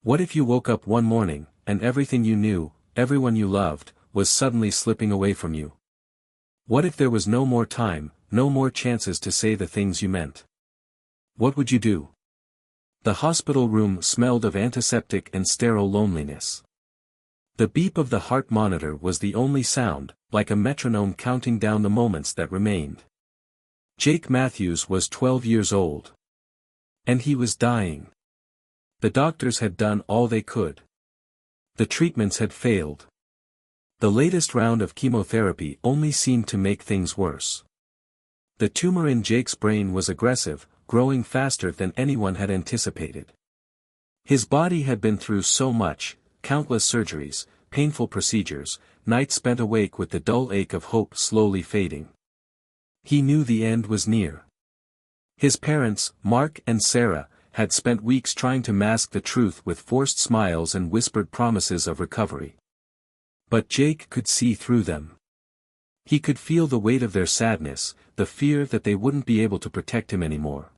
What if you woke up one morning, and everything you knew, everyone you loved, was suddenly slipping away from you? What if there was no more time, no more chances to say the things you meant? What would you do? The hospital room smelled of antiseptic and sterile loneliness. The beep of the heart monitor was the only sound, like a metronome counting down the moments that remained. Jake Matthews was 12 years old. And he was dying. The doctors had done all they could. The treatments had failed. The latest round of chemotherapy only seemed to make things worse. The tumor in Jake's brain was aggressive, growing faster than anyone had anticipated. His body had been through so much, countless surgeries, painful procedures, nights spent awake with the dull ache of hope slowly fading. He knew the end was near. His parents, Mark and Sarah, had spent weeks trying to mask the truth with forced smiles and whispered promises of recovery. But Jake could see through them. He could feel the weight of their sadness, the fear that they wouldn't be able to protect him anymore.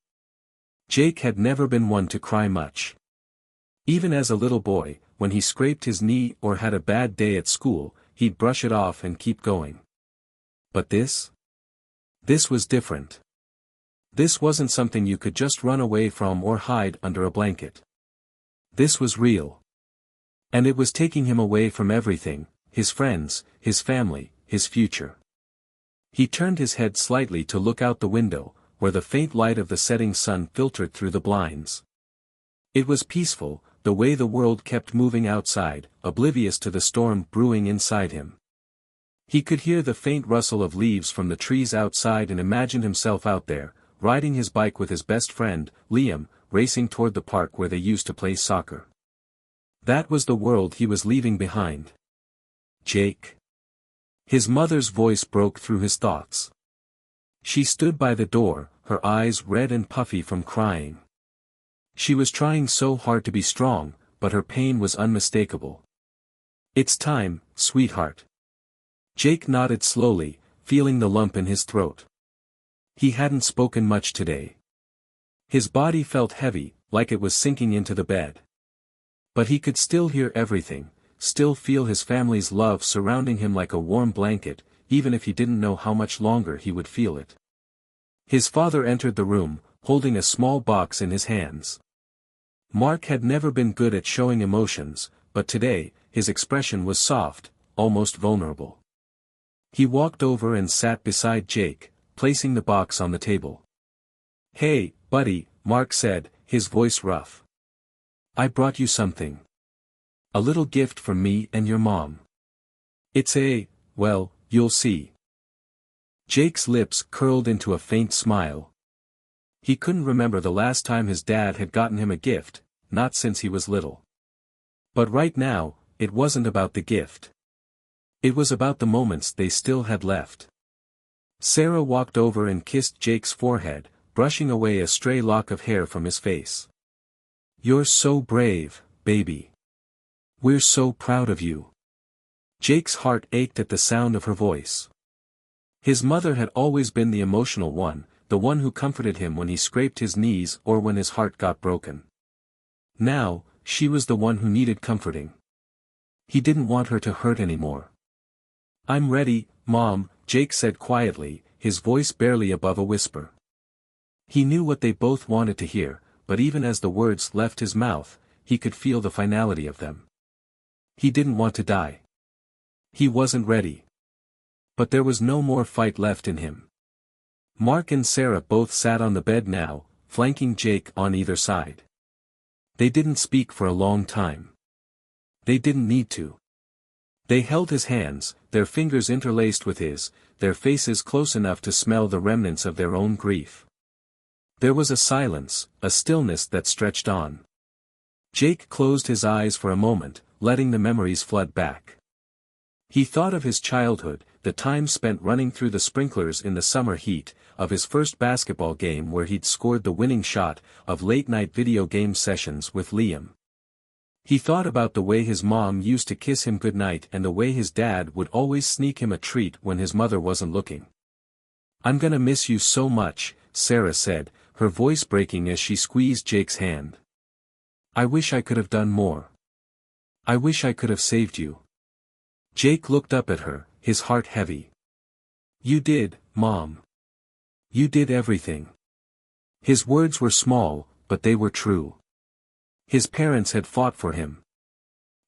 Jake had never been one to cry much. Even as a little boy, when he scraped his knee or had a bad day at school, he'd brush it off and keep going. But this? This was different. This wasn't something you could just run away from or hide under a blanket. This was real. And it was taking him away from everything, his friends, his family, his future. He turned his head slightly to look out the window, where the faint light of the setting sun filtered through the blinds. It was peaceful, the way the world kept moving outside, oblivious to the storm brewing inside him. He could hear the faint rustle of leaves from the trees outside and imagined himself out there, riding his bike with his best friend, Liam, racing toward the park where they used to play soccer. That was the world he was leaving behind. Jake. His mother's voice broke through his thoughts. She stood by the door, her eyes red and puffy from crying. She was trying so hard to be strong, but her pain was unmistakable. "It's time, sweetheart." Jake nodded slowly, feeling the lump in his throat. He hadn't spoken much today. His body felt heavy, like it was sinking into the bed. But he could still hear everything, still feel his family's love surrounding him like a warm blanket, even if he didn't know how much longer he would feel it. His father entered the room, holding a small box in his hands. Mark had never been good at showing emotions, but today, his expression was soft, almost vulnerable. He walked over and sat beside Jake, placing the box on the table. "Hey, buddy," Mark said, his voice rough. "I brought you something. A little gift from me and your mom. It's well, you'll see." Jake's lips curled into a faint smile. He couldn't remember the last time his dad had gotten him a gift, not since he was little. But right now, it wasn't about the gift. It was about the moments they still had left. Sarah walked over and kissed Jake's forehead, brushing away a stray lock of hair from his face. "You're so brave, baby. We're so proud of you." Jake's heart ached at the sound of her voice. His mother had always been the emotional one, the one who comforted him when he scraped his knees or when his heart got broken. Now, she was the one who needed comforting. He didn't want her to hurt anymore. "I'm ready, Mom," Jake said quietly, his voice barely above a whisper. He knew what they both wanted to hear, but even as the words left his mouth, he could feel the finality of them. He didn't want to die. He wasn't ready. But there was no more fight left in him. Mark and Sarah both sat on the bed now, flanking Jake on either side. They didn't speak for a long time. They didn't need to. They held his hands, their fingers interlaced with his, their faces close enough to smell the remnants of their own grief. There was a silence, a stillness that stretched on. Jake closed his eyes for a moment, letting the memories flood back. He thought of his childhood, the time spent running through the sprinklers in the summer heat, of his first basketball game where he'd scored the winning shot, of late-night video game sessions with Liam. He thought about the way his mom used to kiss him goodnight and the way his dad would always sneak him a treat when his mother wasn't looking. "I'm gonna miss you so much," Sarah said, her voice breaking as she squeezed Jake's hand. I wish I could have done more. I wish I could have saved you. Jake looked up at her, his heart heavy. You did, Mom. You did everything. His words were small, but they were true. His parents had fought for him.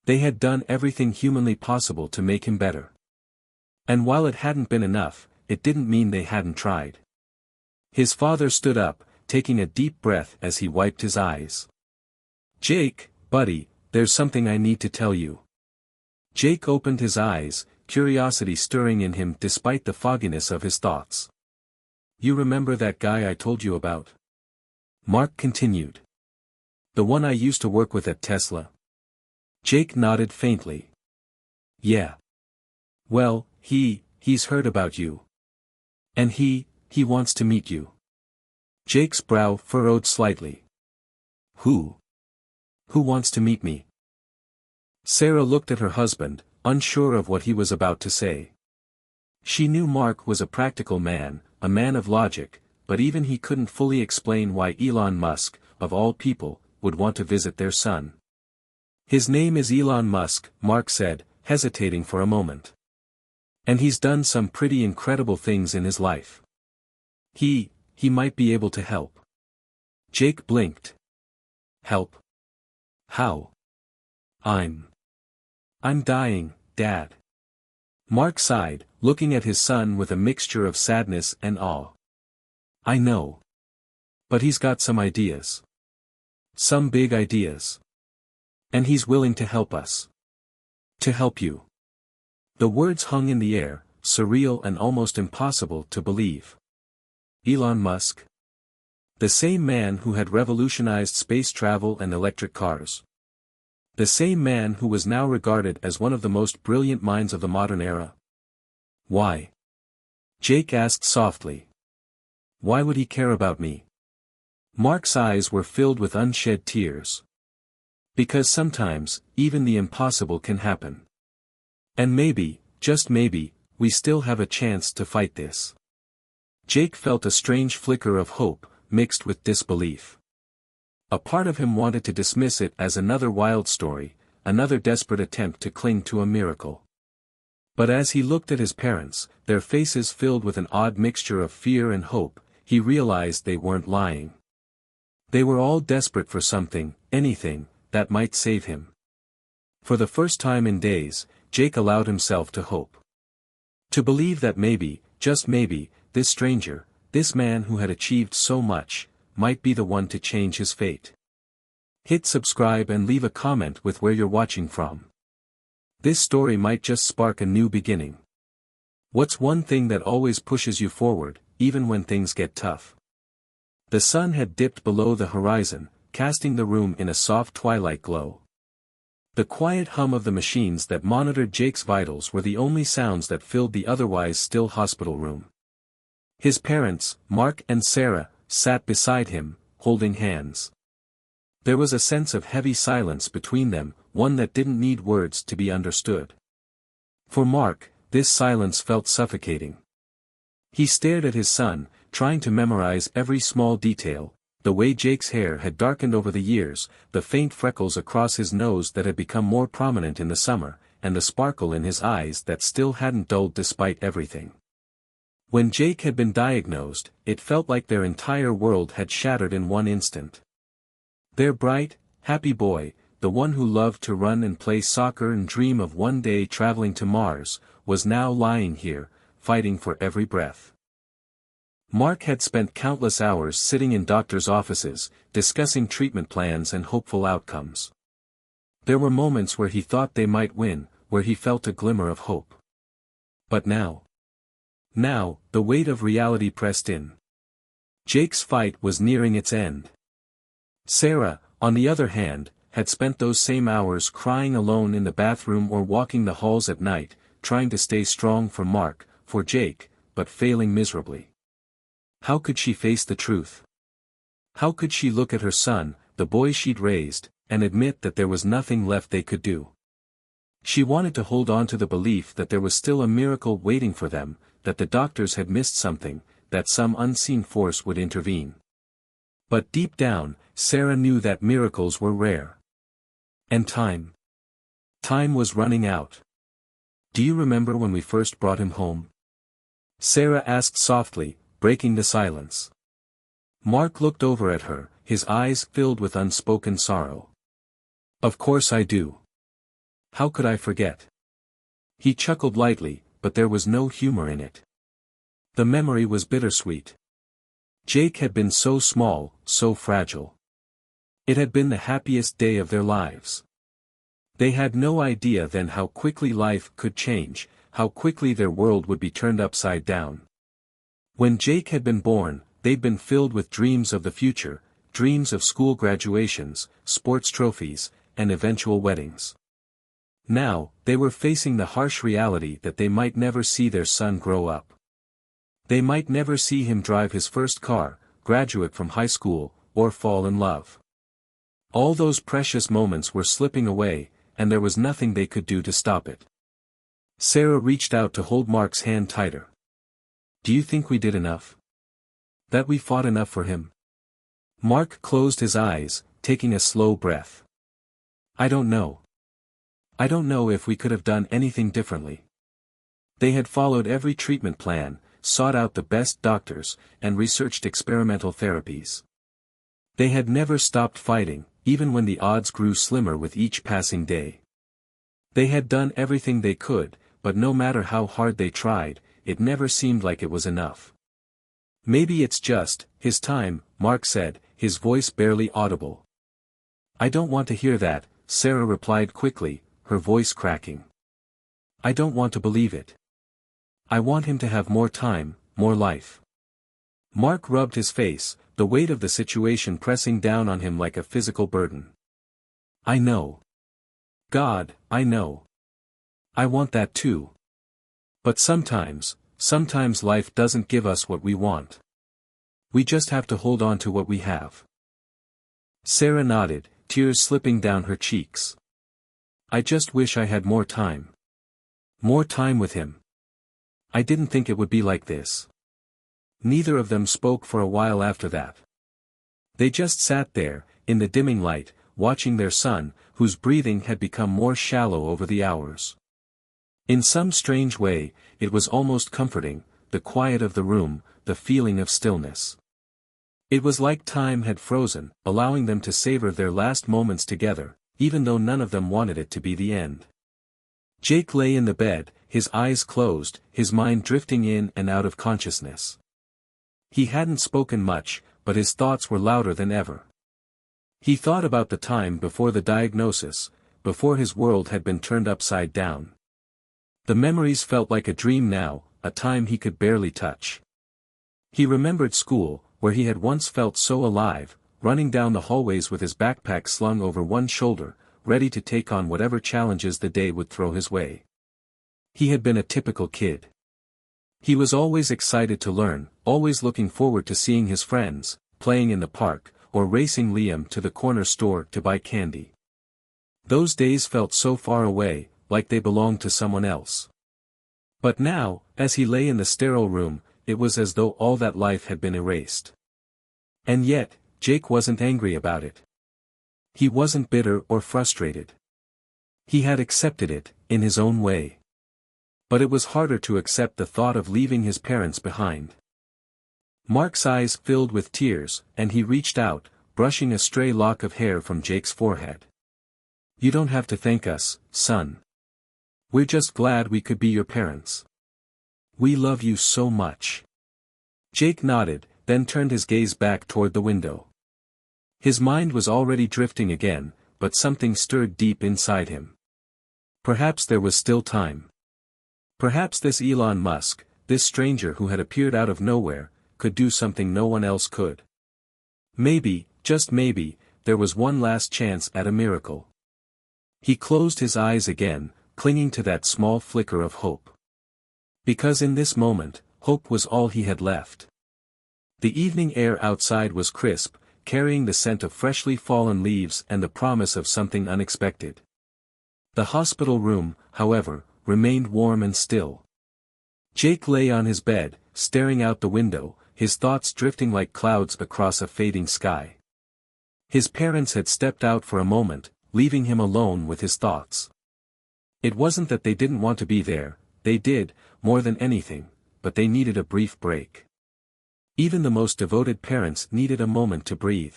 They had done everything humanly possible to make him better. And while it hadn't been enough, it didn't mean they hadn't tried. His father stood up, taking a deep breath as he wiped his eyes. Jake, buddy, there's something I need to tell you. Jake opened his eyes, curiosity stirring in him despite the fogginess of his thoughts. You remember that guy I told you about? Mark continued. The one I used to work with at Tesla. Jake nodded faintly. Yeah. Well, he's heard about you. And he wants to meet you. Jake's brow furrowed slightly. Who? Who wants to meet me? Sarah looked at her husband, unsure of what he was about to say. She knew Mark was a practical man, a man of logic, but even he couldn't fully explain why Elon Musk, of all people, would want to visit their son. His name is Elon Musk, Mark said, hesitating for a moment. And he's done some pretty incredible things in his life. He might be able to help. Jake blinked. Help? How? I'm dying, Dad. Mark sighed, looking at his son with a mixture of sadness and awe. I know. But he's got some ideas. Some big ideas. And he's willing to help us. To help you. The words hung in the air, surreal and almost impossible to believe. Elon Musk? The same man who had revolutionized space travel and electric cars. The same man who was now regarded as one of the most brilliant minds of the modern era. Why? Jake asked softly. Why would he care about me? Mark's eyes were filled with unshed tears. Because sometimes, even the impossible can happen. And maybe, just maybe, we still have a chance to fight this. Jake felt a strange flicker of hope, mixed with disbelief. A part of him wanted to dismiss it as another wild story, another desperate attempt to cling to a miracle. But as he looked at his parents, their faces filled with an odd mixture of fear and hope, he realized they weren't lying. They were all desperate for something, anything, that might save him. For the first time in days, Jake allowed himself to hope. To believe that maybe, just maybe, this stranger, this man who had achieved so much, might be the one to change his fate. Hit subscribe and leave a comment with where you're watching from. This story might just spark a new beginning. What's one thing that always pushes you forward, even when things get tough? The sun had dipped below the horizon, casting the room in a soft twilight glow. The quiet hum of the machines that monitored Jake's vitals were the only sounds that filled the otherwise still hospital room. His parents, Mark and Sarah, sat beside him, holding hands. There was a sense of heavy silence between them, one that didn't need words to be understood. For Mark, this silence felt suffocating. He stared at his son, trying to memorize every small detail, the way Jake's hair had darkened over the years, the faint freckles across his nose that had become more prominent in the summer, and the sparkle in his eyes that still hadn't dulled despite everything. When Jake had been diagnosed, it felt like their entire world had shattered in one instant. Their bright, happy boy, the one who loved to run and play soccer and dream of one day traveling to Mars, was now lying here, fighting for every breath. Mark had spent countless hours sitting in doctors' offices, discussing treatment plans and hopeful outcomes. There were moments where he thought they might win, where he felt a glimmer of hope. But now, the weight of reality pressed in. Jake's fight was nearing its end. Sarah, on the other hand, had spent those same hours crying alone in the bathroom or walking the halls at night, trying to stay strong for Mark, for Jake, but failing miserably. How could she face the truth? How could she look at her son, the boy she'd raised, and admit that there was nothing left they could do? She wanted to hold on to the belief that there was still a miracle waiting for them, that the doctors had missed something, that some unseen force would intervene. But deep down, Sarah knew that miracles were rare. And time. Time was running out. "Do you remember when we first brought him home?" Sarah asked softly, breaking the silence. Mark looked over at her, his eyes filled with unspoken sorrow. "Of course I do. How could I forget?" He chuckled lightly, but there was no humor in it. The memory was bittersweet. Jake had been so small, so fragile. It had been the happiest day of their lives. They had no idea then how quickly life could change, how quickly their world would be turned upside down. When Jake had been born, they'd been filled with dreams of the future, dreams of school graduations, sports trophies, and eventual weddings. Now, they were facing the harsh reality that they might never see their son grow up. They might never see him drive his first car, graduate from high school, or fall in love. All those precious moments were slipping away, and there was nothing they could do to stop it. Sarah reached out to hold Mark's hand tighter. "Do you think we did enough? That we fought enough for him?" Mark closed his eyes, taking a slow breath. "I don't know. I don't know if we could have done anything differently." They had followed every treatment plan, sought out the best doctors, and researched experimental therapies. They had never stopped fighting, even when the odds grew slimmer with each passing day. They had done everything they could, but no matter how hard they tried, it never seemed like it was enough. "Maybe it's just his time," Mark said, his voice barely audible. "I don't want to hear that," Sarah replied quickly, her voice cracking. "I don't want to believe it. I want him to have more time, more life." Mark rubbed his face, the weight of the situation pressing down on him like a physical burden. "I know. God, I know. I want that too. But sometimes life doesn't give us what we want. We just have to hold on to what we have." Sarah nodded, tears slipping down her cheeks. "I just wish I had more time. More time with him. I didn't think it would be like this." Neither of them spoke for a while after that. They just sat there, in the dimming light, watching their son, whose breathing had become more shallow over the hours. In some strange way, it was almost comforting, the quiet of the room, the feeling of stillness. It was like time had frozen, allowing them to savor their last moments together, even though none of them wanted it to be the end. Jake lay in the bed, his eyes closed, his mind drifting in and out of consciousness. He hadn't spoken much, but his thoughts were louder than ever. He thought about the time before the diagnosis, before his world had been turned upside down. The memories felt like a dream now, a time he could barely touch. He remembered school, where he had once felt so alive, running down the hallways with his backpack slung over one shoulder, ready to take on whatever challenges the day would throw his way. He had been a typical kid. He was always excited to learn, always looking forward to seeing his friends, playing in the park, or racing Liam to the corner store to buy candy. Those days felt so far away, like they belonged to someone else. But now, as he lay in the sterile room, it was as though all that life had been erased. And yet, Jake wasn't angry about it. He wasn't bitter or frustrated. He had accepted it, in his own way. But it was harder to accept the thought of leaving his parents behind. Mark's eyes filled with tears, and he reached out, brushing a stray lock of hair from Jake's forehead. "You don't have to thank us, son. We're just glad we could be your parents. We love you so much." Jake nodded, then turned his gaze back toward the window. His mind was already drifting again, but something stirred deep inside him. Perhaps there was still time. Perhaps this Elon Musk, this stranger who had appeared out of nowhere, could do something no one else could. Maybe, just maybe, there was one last chance at a miracle. He closed his eyes again, clinging to that small flicker of hope. Because in this moment, hope was all he had left. The evening air outside was crisp, carrying the scent of freshly fallen leaves and the promise of something unexpected. The hospital room, however, remained warm and still. Jake lay on his bed, staring out the window, his thoughts drifting like clouds across a fading sky. His parents had stepped out for a moment, leaving him alone with his thoughts. It wasn't that they didn't want to be there, they did, more than anything, but they needed a brief break. Even the most devoted parents needed a moment to breathe.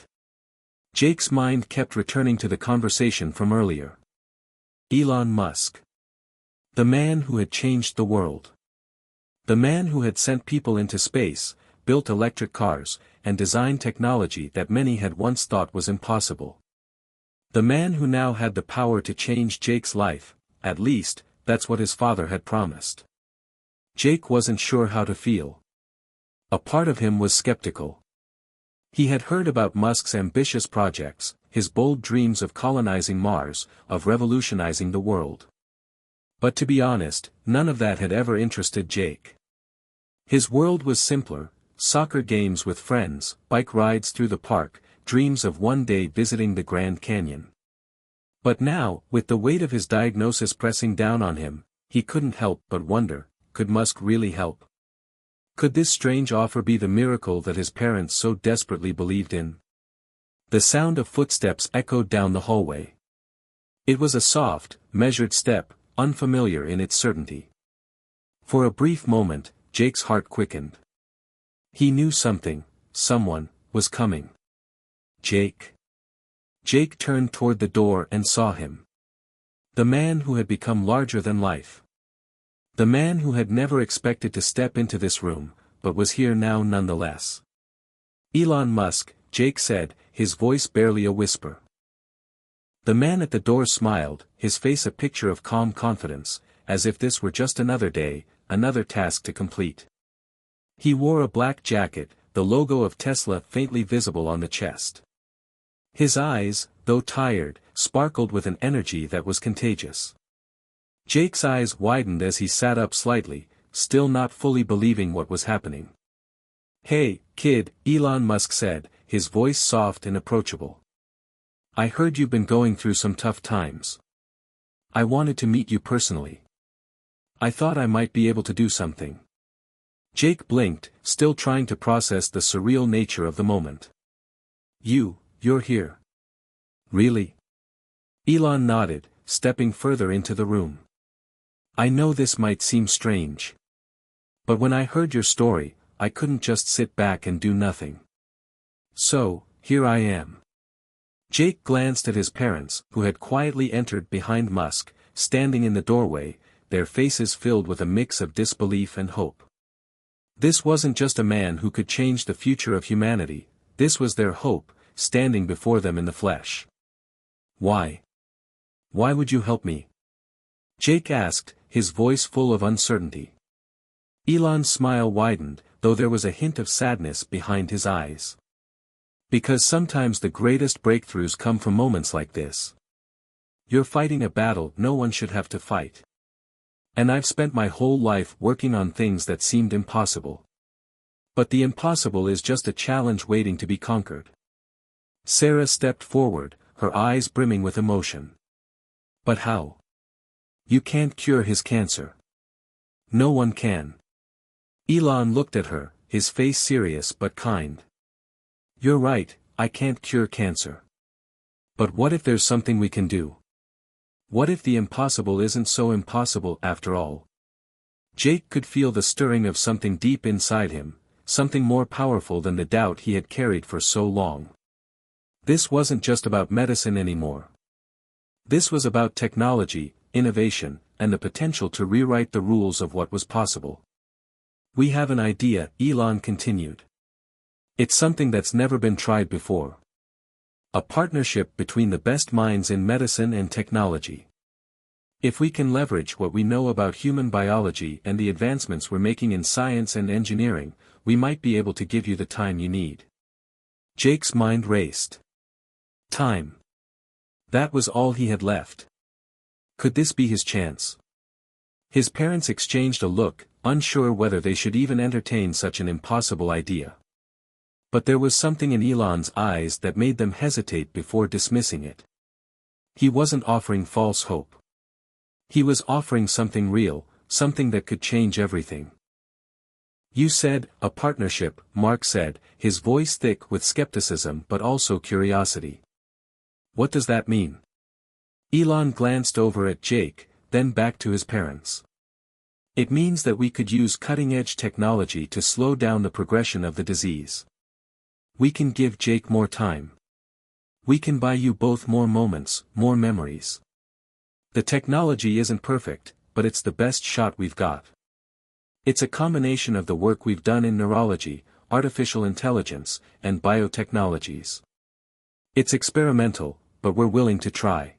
Jake's mind kept returning to the conversation from earlier. Elon Musk. The man who had changed the world. The man who had sent people into space, built electric cars, and designed technology that many had once thought was impossible. The man who now had the power to change Jake's life, at least, that's what his father had promised. Jake wasn't sure how to feel. A part of him was skeptical. He had heard about Musk's ambitious projects, his bold dreams of colonizing Mars, of revolutionizing the world. But to be honest, none of that had ever interested Jake. His world was simpler: soccer games with friends, bike rides through the park, dreams of one day visiting the Grand Canyon. But now, with the weight of his diagnosis pressing down on him, he couldn't help but wonder, could Musk really help? Could this strange offer be the miracle that his parents so desperately believed in? The sound of footsteps echoed down the hallway. It was a soft, measured step, unfamiliar in its certainty. For a brief moment, Jake's heart quickened. He knew someone, was coming. Jake. Jake turned toward the door and saw him. The man who had become larger than life. The man who had never expected to step into this room, but was here now nonetheless. Elon Musk, Jake said, his voice barely a whisper. The man at the door smiled, his face a picture of calm confidence, as if this were just another day, another task to complete. He wore a black jacket, the logo of Tesla faintly visible on the chest. His eyes, though tired, sparkled with an energy that was contagious. Jake's eyes widened as he sat up slightly, still not fully believing what was happening. "Hey, kid," Elon Musk said, his voice soft and approachable. "I heard you've been going through some tough times. I wanted to meet you personally. I thought I might be able to do something." Jake blinked, still trying to process the surreal nature of the moment. You're here. Really?" Elon nodded, stepping further into the room. "I know this might seem strange. But when I heard your story, I couldn't just sit back and do nothing. So, here I am." Jake glanced at his parents, who had quietly entered behind Musk, standing in the doorway, their faces filled with a mix of disbelief and hope. This wasn't just a man who could change the future of humanity, this was their hope, standing before them in the flesh. "Why? Why would you help me?" Jake asked, his voice full of uncertainty. Elon's smile widened, though there was a hint of sadness behind his eyes. "Because sometimes the greatest breakthroughs come from moments like this. You're fighting a battle no one should have to fight. And I've spent my whole life working on things that seemed impossible. But the impossible is just a challenge waiting to be conquered." Sarah stepped forward, her eyes brimming with emotion. "But how? You can't cure his cancer. No one can." Elon looked at her, his face serious but kind. "You're right, I can't cure cancer. But what if there's something we can do? What if the impossible isn't so impossible after all?" Jake could feel the stirring of something deep inside him, something more powerful than the doubt he had carried for so long. This wasn't just about medicine anymore. This was about technology, innovation, and the potential to rewrite the rules of what was possible. "We have an idea," Elon continued. "It's something that's never been tried before. A partnership between the best minds in medicine and technology. If we can leverage what we know about human biology and the advancements we're making in science and engineering, we might be able to give you the time you need." Jake's mind raced. Time. That was all he had left. Could this be his chance? His parents exchanged a look, unsure whether they should even entertain such an impossible idea. But there was something in Elon's eyes that made them hesitate before dismissing it. He wasn't offering false hope. He was offering something real, something that could change everything. You said, a partnership, Mark said, his voice thick with skepticism but also curiosity. What does that mean? Elon glanced over at Jake, then back to his parents. It means that we could use cutting-edge technology to slow down the progression of the disease. We can give Jake more time. We can buy you both more moments, more memories. The technology isn't perfect, but it's the best shot we've got. It's a combination of the work we've done in neurology, artificial intelligence, and biotechnologies. It's experimental, but we're willing to try.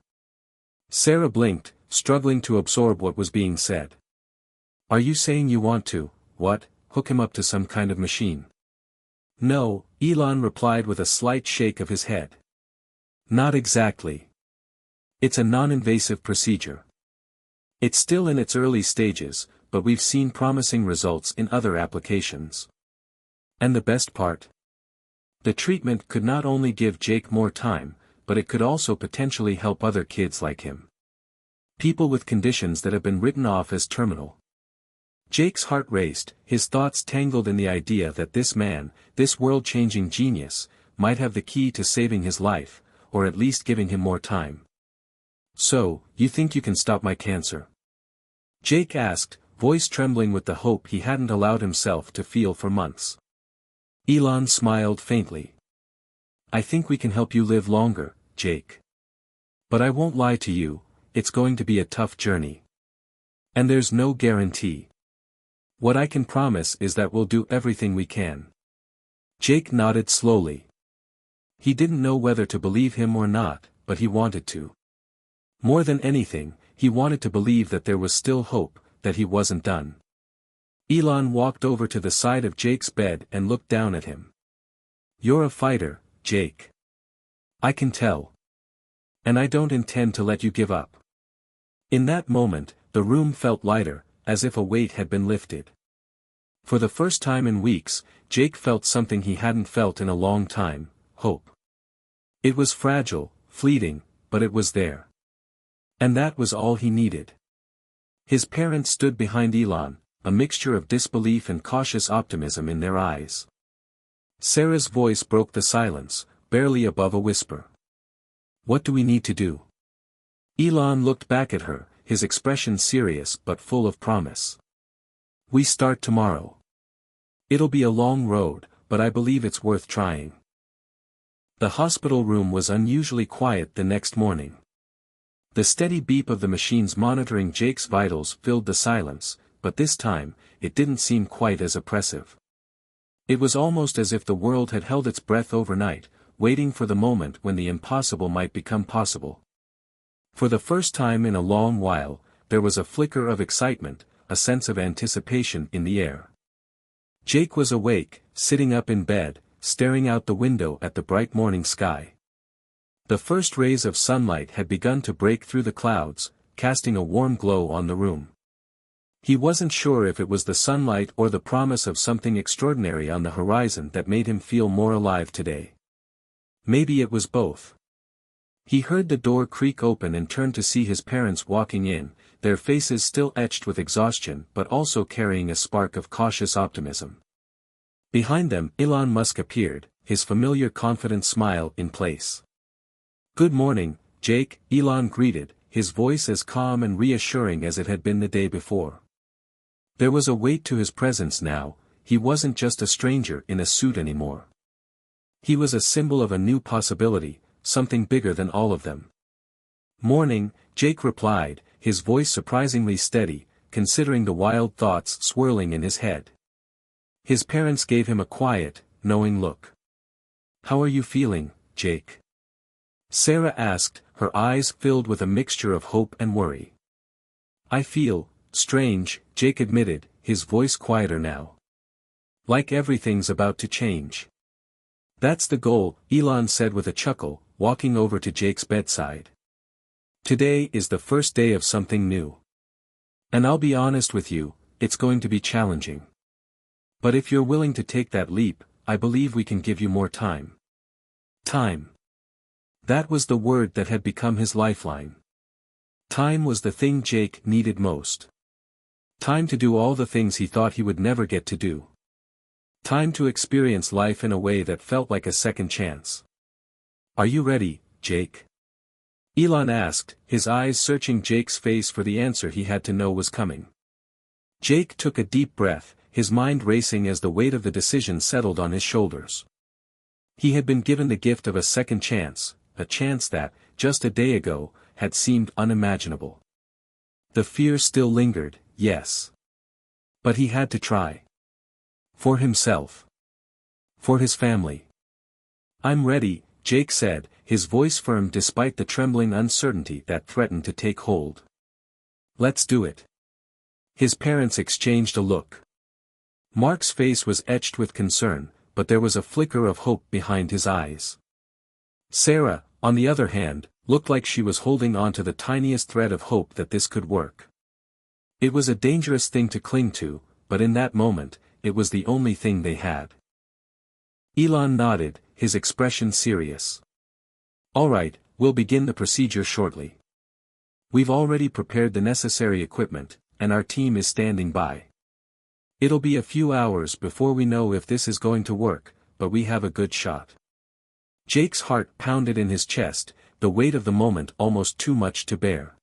Sarah blinked, struggling to absorb what was being said. Are you saying you want to, hook him up to some kind of machine? No, Elon replied with a slight shake of his head. Not exactly. It's a non-invasive procedure. It's still in its early stages, but we've seen promising results in other applications. And the best part? The treatment could not only give Jake more time, but it could also potentially help other kids like him. People with conditions that have been written off as terminal. Jake's heart raced, his thoughts tangled in the idea that this man, this world-changing genius, might have the key to saving his life, or at least giving him more time. So, you think you can stop my cancer? Jake asked, voice trembling with the hope he hadn't allowed himself to feel for months. Elon smiled faintly. I think we can help you live longer, Jake. But I won't lie to you, it's going to be a tough journey. And there's no guarantee. What I can promise is that we'll do everything we can. Jake nodded slowly. He didn't know whether to believe him or not, but he wanted to. More than anything, he wanted to believe that there was still hope, that he wasn't done. Elon walked over to the side of Jake's bed and looked down at him. You're a fighter, Jake. I can tell. And I don't intend to let you give up. In that moment, the room felt lighter, as if a weight had been lifted. For the first time in weeks, Jake felt something he hadn't felt in a long time, hope. It was fragile, fleeting, but it was there. And that was all he needed. His parents stood behind Elon, a mixture of disbelief and cautious optimism in their eyes. Sarah's voice broke the silence, barely above a whisper. What do we need to do? Elon looked back at her, his expression serious but full of promise. We start tomorrow. It'll be a long road, but I believe it's worth trying. The hospital room was unusually quiet the next morning. The steady beep of the machines monitoring Jake's vitals filled the silence, but this time, it didn't seem quite as oppressive. It was almost as if the world had held its breath overnight, waiting for the moment when the impossible might become possible. For the first time in a long while, there was a flicker of excitement, a sense of anticipation in the air. Jake was awake, sitting up in bed, staring out the window at the bright morning sky. The first rays of sunlight had begun to break through the clouds, casting a warm glow on the room. He wasn't sure if it was the sunlight or the promise of something extraordinary on the horizon that made him feel more alive today. Maybe it was both. He heard the door creak open and turned to see his parents walking in, their faces still etched with exhaustion but also carrying a spark of cautious optimism. Behind them, Elon Musk appeared, his familiar confident smile in place. Good morning, Jake, Elon greeted, his voice as calm and reassuring as it had been the day before. There was a weight to his presence now, he wasn't just a stranger in a suit anymore. He was a symbol of a new possibility, something bigger than all of them. Morning, Jake replied, his voice surprisingly steady, considering the wild thoughts swirling in his head. His parents gave him a quiet, knowing look. How are you feeling, Jake? Sarah asked, her eyes filled with a mixture of hope and worry. I feel strange, Jake admitted, his voice quieter now. Like everything's about to change. That's the goal, Elon said with a chuckle, walking over to Jake's bedside. Today is the first day of something new. And I'll be honest with you, it's going to be challenging. But if you're willing to take that leap, I believe we can give you more time. Time. That was the word that had become his lifeline. Time was the thing Jake needed most. Time to do all the things he thought he would never get to do. Time to experience life in a way that felt like a second chance. Are you ready, Jake? Elon asked, his eyes searching Jake's face for the answer he had to know was coming. Jake took a deep breath, his mind racing as the weight of the decision settled on his shoulders. He had been given the gift of a second chance, a chance that, just a day ago, had seemed unimaginable. The fear still lingered, yes. But he had to try. For himself. For his family. I'm ready, Jake said, his voice firm despite the trembling uncertainty that threatened to take hold. Let's do it. His parents exchanged a look. Mark's face was etched with concern, but there was a flicker of hope behind his eyes. Sarah, on the other hand, looked like she was holding on to the tiniest thread of hope that this could work. It was a dangerous thing to cling to, but in that moment, it was the only thing they had. Elon nodded, his expression serious. All right, we'll begin the procedure shortly. We've already prepared the necessary equipment, and our team is standing by. It'll be a few hours before we know if this is going to work, but we have a good shot. Jake's heart pounded in his chest, the weight of the moment almost too much to bear.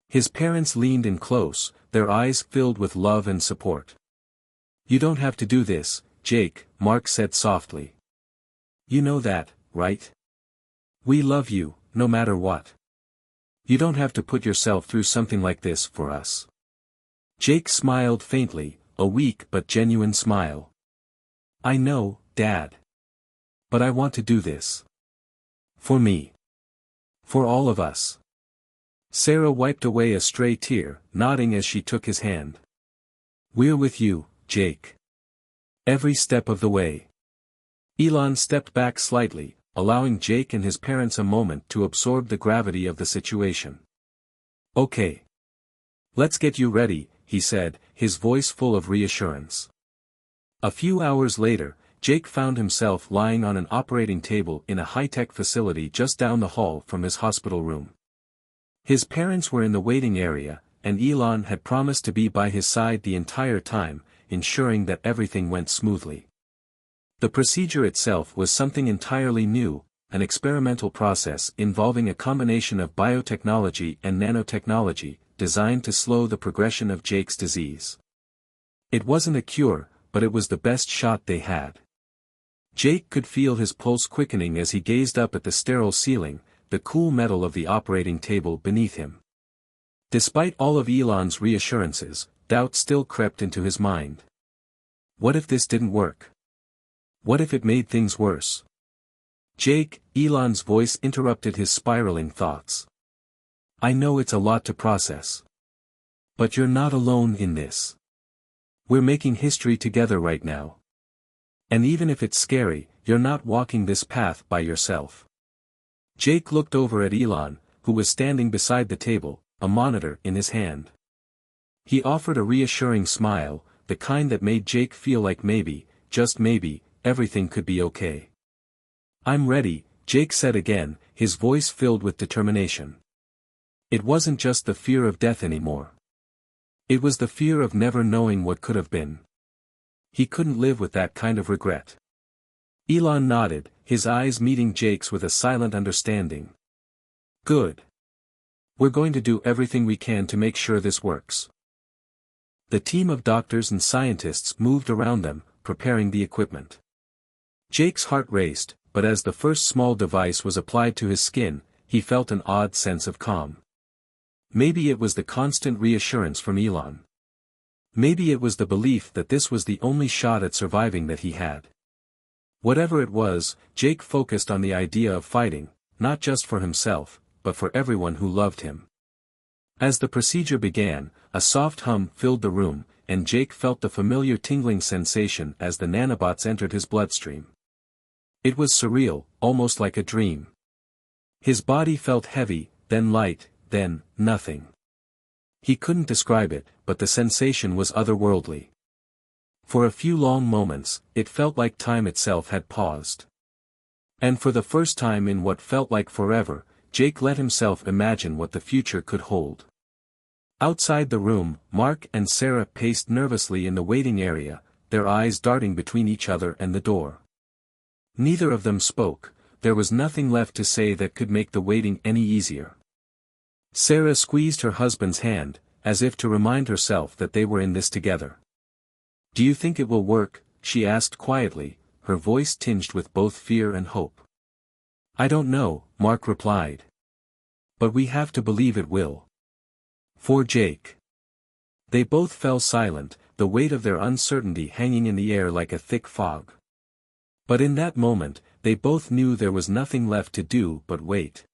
His parents leaned in close, their eyes filled with love and support. You don't have to do this, Jake, Mark said softly. You know that, right? We love you, no matter what. You don't have to put yourself through something like this for us. Jake smiled faintly, a weak but genuine smile. I know, Dad. But I want to do this. For me. For all of us. Sarah wiped away a stray tear, nodding as she took his hand. We're with you, Jake. Every step of the way. Elon stepped back slightly, allowing Jake and his parents a moment to absorb the gravity of the situation. Okay. Let's get you ready, he said, his voice full of reassurance. A few hours later, Jake found himself lying on an operating table in a high-tech facility just down the hall from his hospital room. His parents were in the waiting area, and Elon had promised to be by his side the entire time, ensuring that everything went smoothly. The procedure itself was something entirely new, an experimental process involving a combination of biotechnology and nanotechnology, designed to slow the progression of Jake's disease. It wasn't a cure, but it was the best shot they had. Jake could feel his pulse quickening as he gazed up at the sterile ceiling, the cool metal of the operating table beneath him. Despite all of Elon's reassurances, doubt still crept into his mind. What if this didn't work? What if it made things worse? Jake, Elon's voice interrupted his spiraling thoughts. I know it's a lot to process. But you're not alone in this. We're making history together right now. And even if it's scary, you're not walking this path by yourself. Jake looked over at Elon, who was standing beside the table, a monitor in his hand. He offered a reassuring smile, the kind that made Jake feel like maybe, just maybe, everything could be okay. I'm ready, Jake said again, his voice filled with determination. It wasn't just the fear of death anymore. It was the fear of never knowing what could have been. He couldn't live with that kind of regret. Elon nodded, his eyes meeting Jake's with a silent understanding. Good. We're going to do everything we can to make sure this works. The team of doctors and scientists moved around them, preparing the equipment. Jake's heart raced, but as the first small device was applied to his skin, he felt an odd sense of calm. Maybe it was the constant reassurance from Elon. Maybe it was the belief that this was the only shot at surviving that he had. Whatever it was, Jake focused on the idea of fighting, not just for himself, but for everyone who loved him. As the procedure began, a soft hum filled the room, and Jake felt the familiar tingling sensation as the nanobots entered his bloodstream. It was surreal, almost like a dream. His body felt heavy, then light, then, nothing. He couldn't describe it, but the sensation was otherworldly. For a few long moments, it felt like time itself had paused. And for the first time in what felt like forever, Jake let himself imagine what the future could hold. Outside the room, Mark and Sarah paced nervously in the waiting area, their eyes darting between each other and the door. Neither of them spoke. There was nothing left to say that could make the waiting any easier. Sarah squeezed her husband's hand, as if to remind herself that they were in this together. "Do you think it will work?" she asked quietly, her voice tinged with both fear and hope. "I don't know," Mark replied. "But we have to believe it will." For Jake. They both fell silent, the weight of their uncertainty hanging in the air like a thick fog. But in that moment, they both knew there was nothing left to do but wait.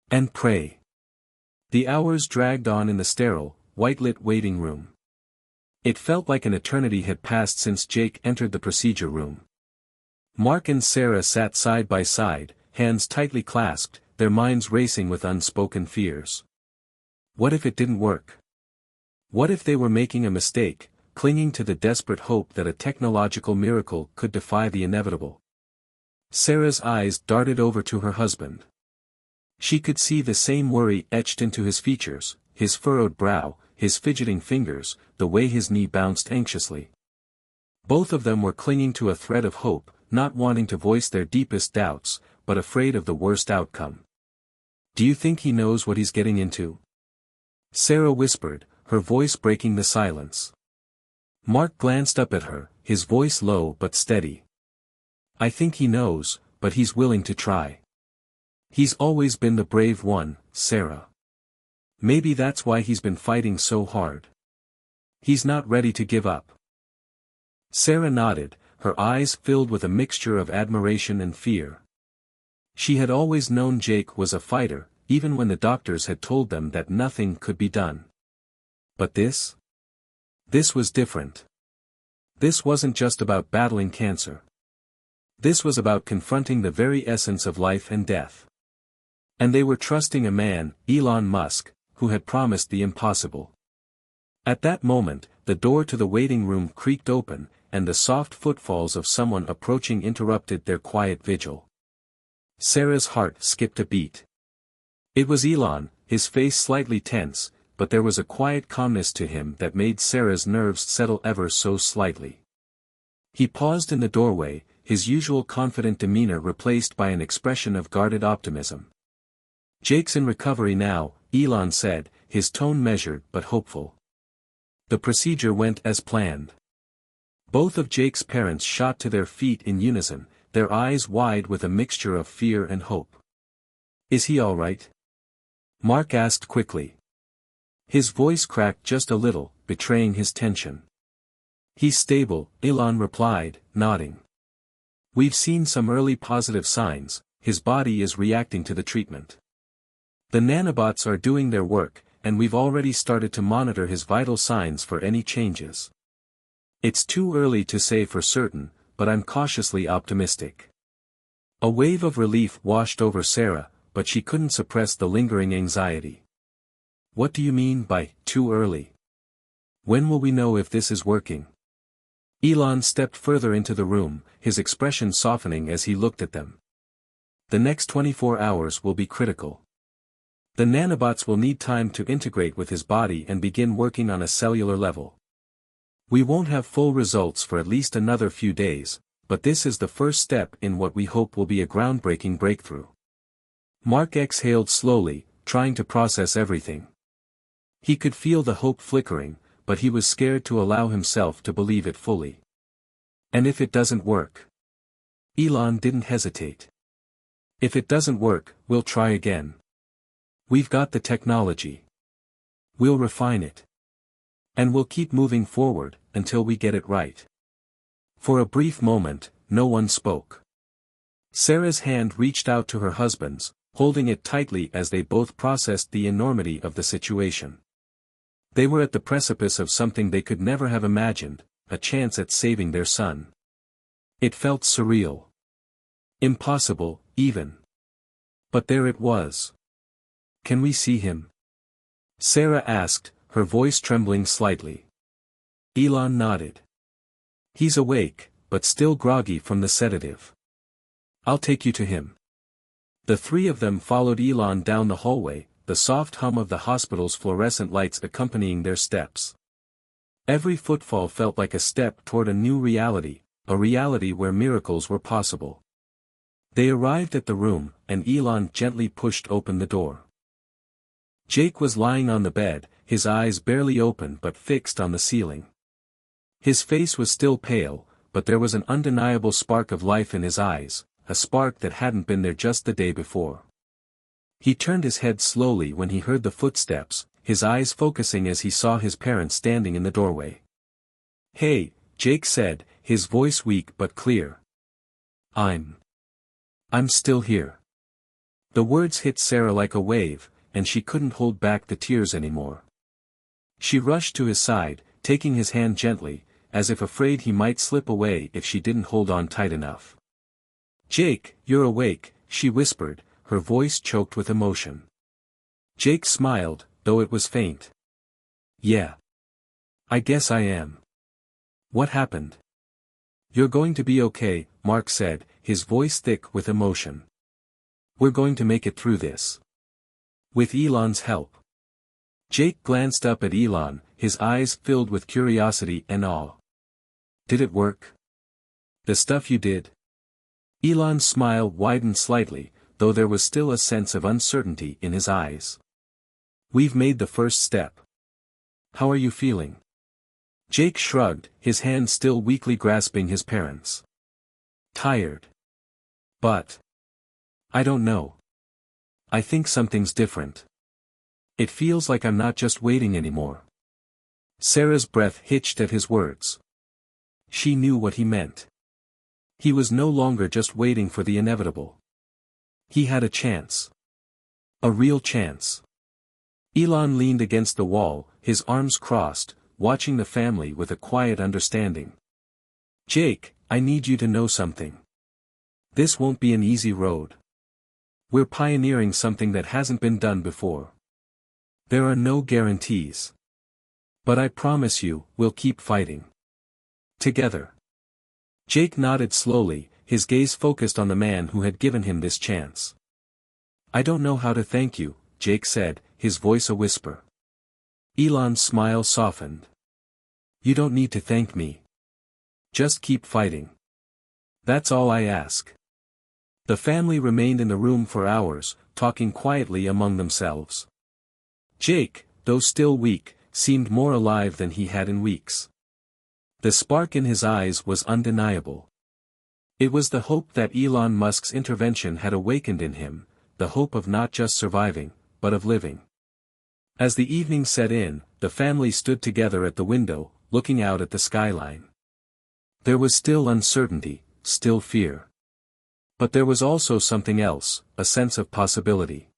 And pray. The hours dragged on in the sterile, white-lit waiting room. It felt like an eternity had passed since Jake entered the procedure room. Mark and Sarah sat side by side, hands tightly clasped, their minds racing with unspoken fears. What if it didn't work? What if they were making a mistake, clinging to the desperate hope that a technological miracle could defy the inevitable? Sarah's eyes darted over to her husband. She could see the same worry etched into his features, his furrowed brow, his fidgeting fingers, the way his knee bounced anxiously. Both of them were clinging to a thread of hope, not wanting to voice their deepest doubts, but afraid of the worst outcome. "Do you think he knows what he's getting into?" Sarah whispered, her voice breaking the silence. Mark glanced up at her, his voice low but steady. "I think he knows, but he's willing to try. He's always been the brave one, Sarah. Maybe that's why he's been fighting so hard. He's not ready to give up." Sarah nodded, her eyes filled with a mixture of admiration and fear. She had always known Jake was a fighter, even when the doctors had told them that nothing could be done. But this? This was different. This wasn't just about battling cancer. This was about confronting the very essence of life and death. And they were trusting a man, Elon Musk, who had promised the impossible. At that moment, the door to the waiting room creaked open, and the soft footfalls of someone approaching interrupted their quiet vigil. Sarah's heart skipped a beat. It was Elon, his face slightly tense, but there was a quiet calmness to him that made Sarah's nerves settle ever so slightly. He paused in the doorway, his usual confident demeanor replaced by an expression of guarded optimism. "Jake's in recovery now," Elon said, his tone measured but hopeful. The procedure went as planned. Both of Jake's parents shot to their feet in unison, their eyes wide with a mixture of fear and hope. "Is he all right?" Mark asked quickly. His voice cracked just a little, betraying his tension. "He's stable," Elon replied, nodding. "We've seen some early positive signs, his body is reacting to the treatment. The nanobots are doing their work, and we've already started to monitor his vital signs for any changes. It's too early to say for certain, but I'm cautiously optimistic." A wave of relief washed over Sarah, but she couldn't suppress the lingering anxiety. "What do you mean by too early? When will we know if this is working?" Elon stepped further into the room, his expression softening as he looked at them. "The next 24 hours will be critical. The nanobots will need time to integrate with his body and begin working on a cellular level. We won't have full results for at least another few days, but this is the first step in what we hope will be a groundbreaking breakthrough." Mark exhaled slowly, trying to process everything. He could feel the hope flickering, but he was scared to allow himself to believe it fully. "And if it doesn't work?" Elon didn't hesitate. "If it doesn't work, we'll try again. We've got the technology. We'll refine it. And we'll keep moving forward, until we get it right." For a brief moment, no one spoke. Sarah's hand reached out to her husband's, holding it tightly as they both processed the enormity of the situation. They were at the precipice of something they could never have imagined, a chance at saving their son. It felt surreal. Impossible, even. But there it was. "Can we see him?" Sarah asked, her voice trembling slightly. Elon nodded. "He's awake, but still groggy from the sedative. I'll take you to him." The three of them followed Elon down the hallway, the soft hum of the hospital's fluorescent lights accompanying their steps. Every footfall felt like a step toward a new reality, a reality where miracles were possible. They arrived at the room, and Elon gently pushed open the door. Jake was lying on the bed, his eyes barely open but fixed on the ceiling. His face was still pale, but there was an undeniable spark of life in his eyes, a spark that hadn't been there just the day before. He turned his head slowly when he heard the footsteps, his eyes focusing as he saw his parents standing in the doorway. "Hey," Jake said, his voice weak but clear. I'm still here." The words hit Sarah like a wave, and she couldn't hold back the tears anymore. She rushed to his side, taking his hand gently, as if afraid he might slip away if she didn't hold on tight enough. "Jake, you're awake," she whispered, her voice choked with emotion. Jake smiled, though it was faint. "Yeah. I guess I am." "What happened?" "You're going to be okay," Mark said, his voice thick with emotion. "We're going to make it through this. With Elon's help." Jake glanced up at Elon, his eyes filled with curiosity and awe. "Did it work? The stuff you did?" Elon's smile widened slightly, though there was still a sense of uncertainty in his eyes. "We've made the first step. How are you feeling?" Jake shrugged, his hand still weakly grasping his parents'. "Tired. But I don't know. I think something's different. It feels like I'm not just waiting anymore." Sarah's breath hitched at his words. She knew what he meant. He was no longer just waiting for the inevitable. He had a chance. A real chance. Elon leaned against the wall, his arms crossed, watching the family with a quiet understanding. "Jake, I need you to know something. This won't be an easy road. We're pioneering something that hasn't been done before. There are no guarantees. But I promise you, we'll keep fighting. Together." Jake nodded slowly, his gaze focused on the man who had given him this chance. "I don't know how to thank you," Jake said, his voice a whisper. Elon's smile softened. "You don't need to thank me. Just keep fighting. That's all I ask." The family remained in the room for hours, talking quietly among themselves. Jake, though still weak, seemed more alive than he had in weeks. The spark in his eyes was undeniable. It was the hope that Elon Musk's intervention had awakened in him, the hope of not just surviving, but of living. As the evening set in, the family stood together at the window, looking out at the skyline. There was still uncertainty, still fear. But there was also something else, a sense of possibility.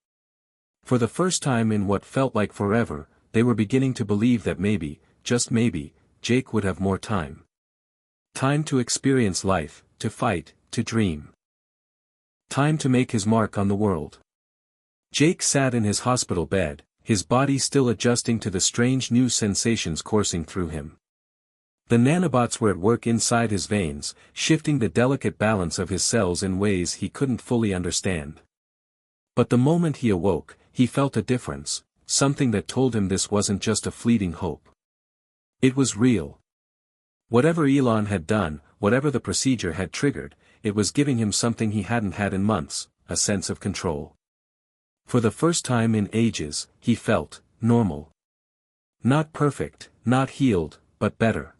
For the first time in what felt like forever, they were beginning to believe that maybe, just maybe, Jake would have more time. Time to experience life, to fight, to dream. Time to make his mark on the world. Jake sat in his hospital bed, his body still adjusting to the strange new sensations coursing through him. The nanobots were at work inside his veins, shifting the delicate balance of his cells in ways he couldn't fully understand. But the moment he awoke, he felt a difference, something that told him this wasn't just a fleeting hope. It was real. Whatever Elon had done, whatever the procedure had triggered, it was giving him something he hadn't had in months, a sense of control. For the first time in ages, he felt normal. Not perfect, not healed, but better.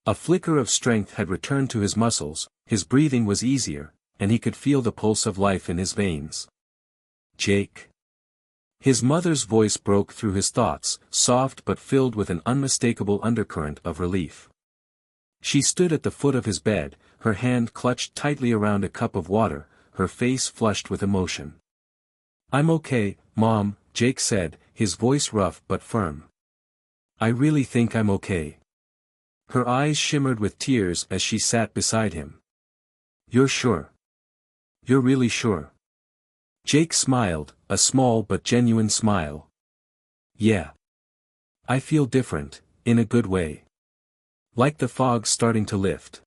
A flicker of strength had returned to his muscles, his breathing was easier, and he could feel the pulse of life in his veins. "Jake." His mother's voice broke through his thoughts, soft but filled with an unmistakable undercurrent of relief. She stood at the foot of his bed, her hand clutched tightly around a cup of water, her face flushed with emotion. "I'm okay, Mom," Jake said, his voice rough but firm. "I really think I'm okay." Her eyes shimmered with tears as she sat beside him. "You're sure? You're really sure?" Jake smiled, a small but genuine smile. "Yeah. I feel different, in a good way. Like the fog starting to lift."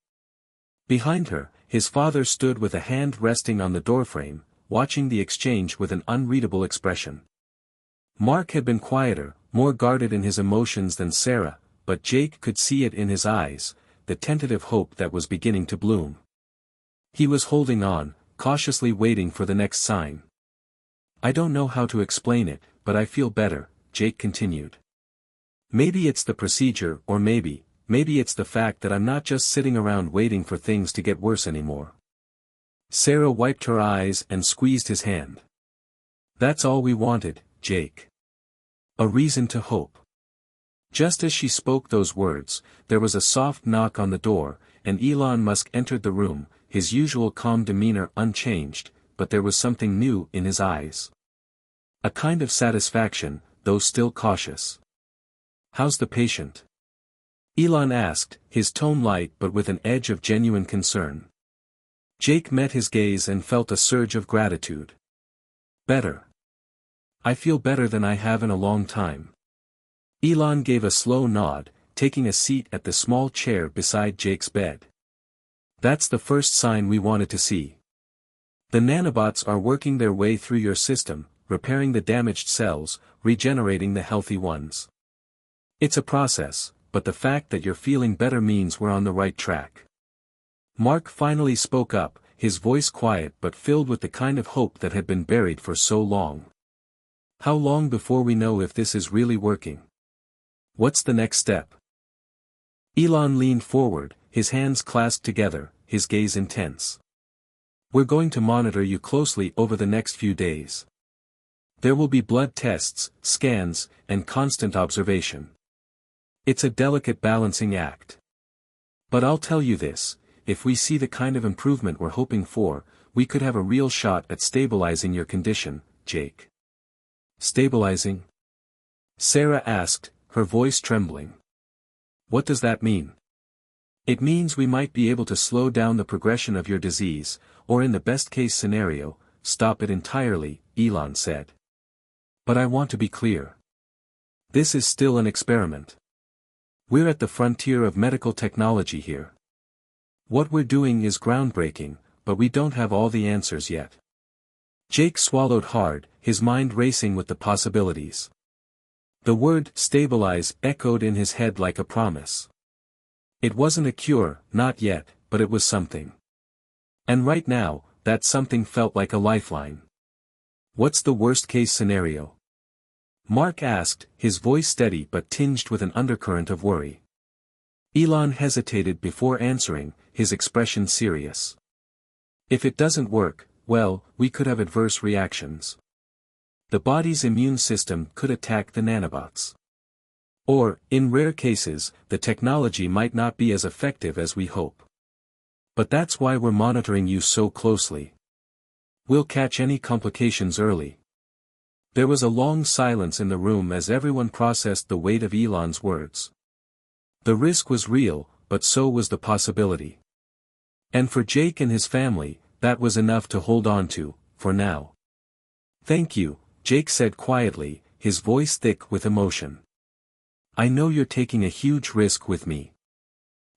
Behind her, his father stood with a hand resting on the doorframe, watching the exchange with an unreadable expression. Mark had been quieter, more guarded in his emotions than Sarah, but Jake could see it in his eyes, the tentative hope that was beginning to bloom. He was holding on, cautiously waiting for the next sign. "I don't know how to explain it, but I feel better," Jake continued. "Maybe it's the procedure, or maybe it's the fact that I'm not just sitting around waiting for things to get worse anymore." Sarah wiped her eyes and squeezed his hand. "That's all we wanted, Jake. A reason to hope." Just as she spoke those words, there was a soft knock on the door, and Elon Musk entered the room, his usual calm demeanor unchanged, but there was something new in his eyes. A kind of satisfaction, though still cautious. "How's the patient?" Elon asked, his tone light but with an edge of genuine concern. Jake met his gaze and felt a surge of gratitude. "Better. I feel better than I have in a long time." Elon gave a slow nod, taking a seat at the small chair beside Jake's bed. "That's the first sign we wanted to see. The nanobots are working their way through your system, repairing the damaged cells, regenerating the healthy ones. It's a process, but the fact that you're feeling better means we're on the right track." Mark finally spoke up, his voice quiet but filled with the kind of hope that had been buried for so long. "How long before we know if this is really working? What's the next step?" Elon leaned forward, his hands clasped together, his gaze intense. "We're going to monitor you closely over the next few days. There will be blood tests, scans, and constant observation. It's a delicate balancing act. But I'll tell you this, if we see the kind of improvement we're hoping for, we could have a real shot at stabilizing your condition, Jake." "Stabilizing?" Sarah asked, her voice trembling. "What does that mean?" "It means we might be able to slow down the progression of your disease, or in the best-case scenario, stop it entirely," Elon said. "But I want to be clear. This is still an experiment. We're at the frontier of medical technology here. What we're doing is groundbreaking, but we don't have all the answers yet." Jake swallowed hard, his mind racing with the possibilities. The word "stabilize" echoed in his head like a promise. It wasn't a cure, not yet, but it was something. And right now, that something felt like a lifeline. "What's the worst-case scenario?" Mark asked, his voice steady but tinged with an undercurrent of worry. Elon hesitated before answering, his expression serious. "If it doesn't work, well, we could have adverse reactions. The body's immune system could attack the nanobots. Or, in rare cases, the technology might not be as effective as we hope. But that's why we're monitoring you so closely. We'll catch any complications early." There was a long silence in the room as everyone processed the weight of Elon's words. The risk was real, but so was the possibility. And for Jake and his family, that was enough to hold on to, for now. "Thank you," Jake said quietly, his voice thick with emotion. "I know you're taking a huge risk with me.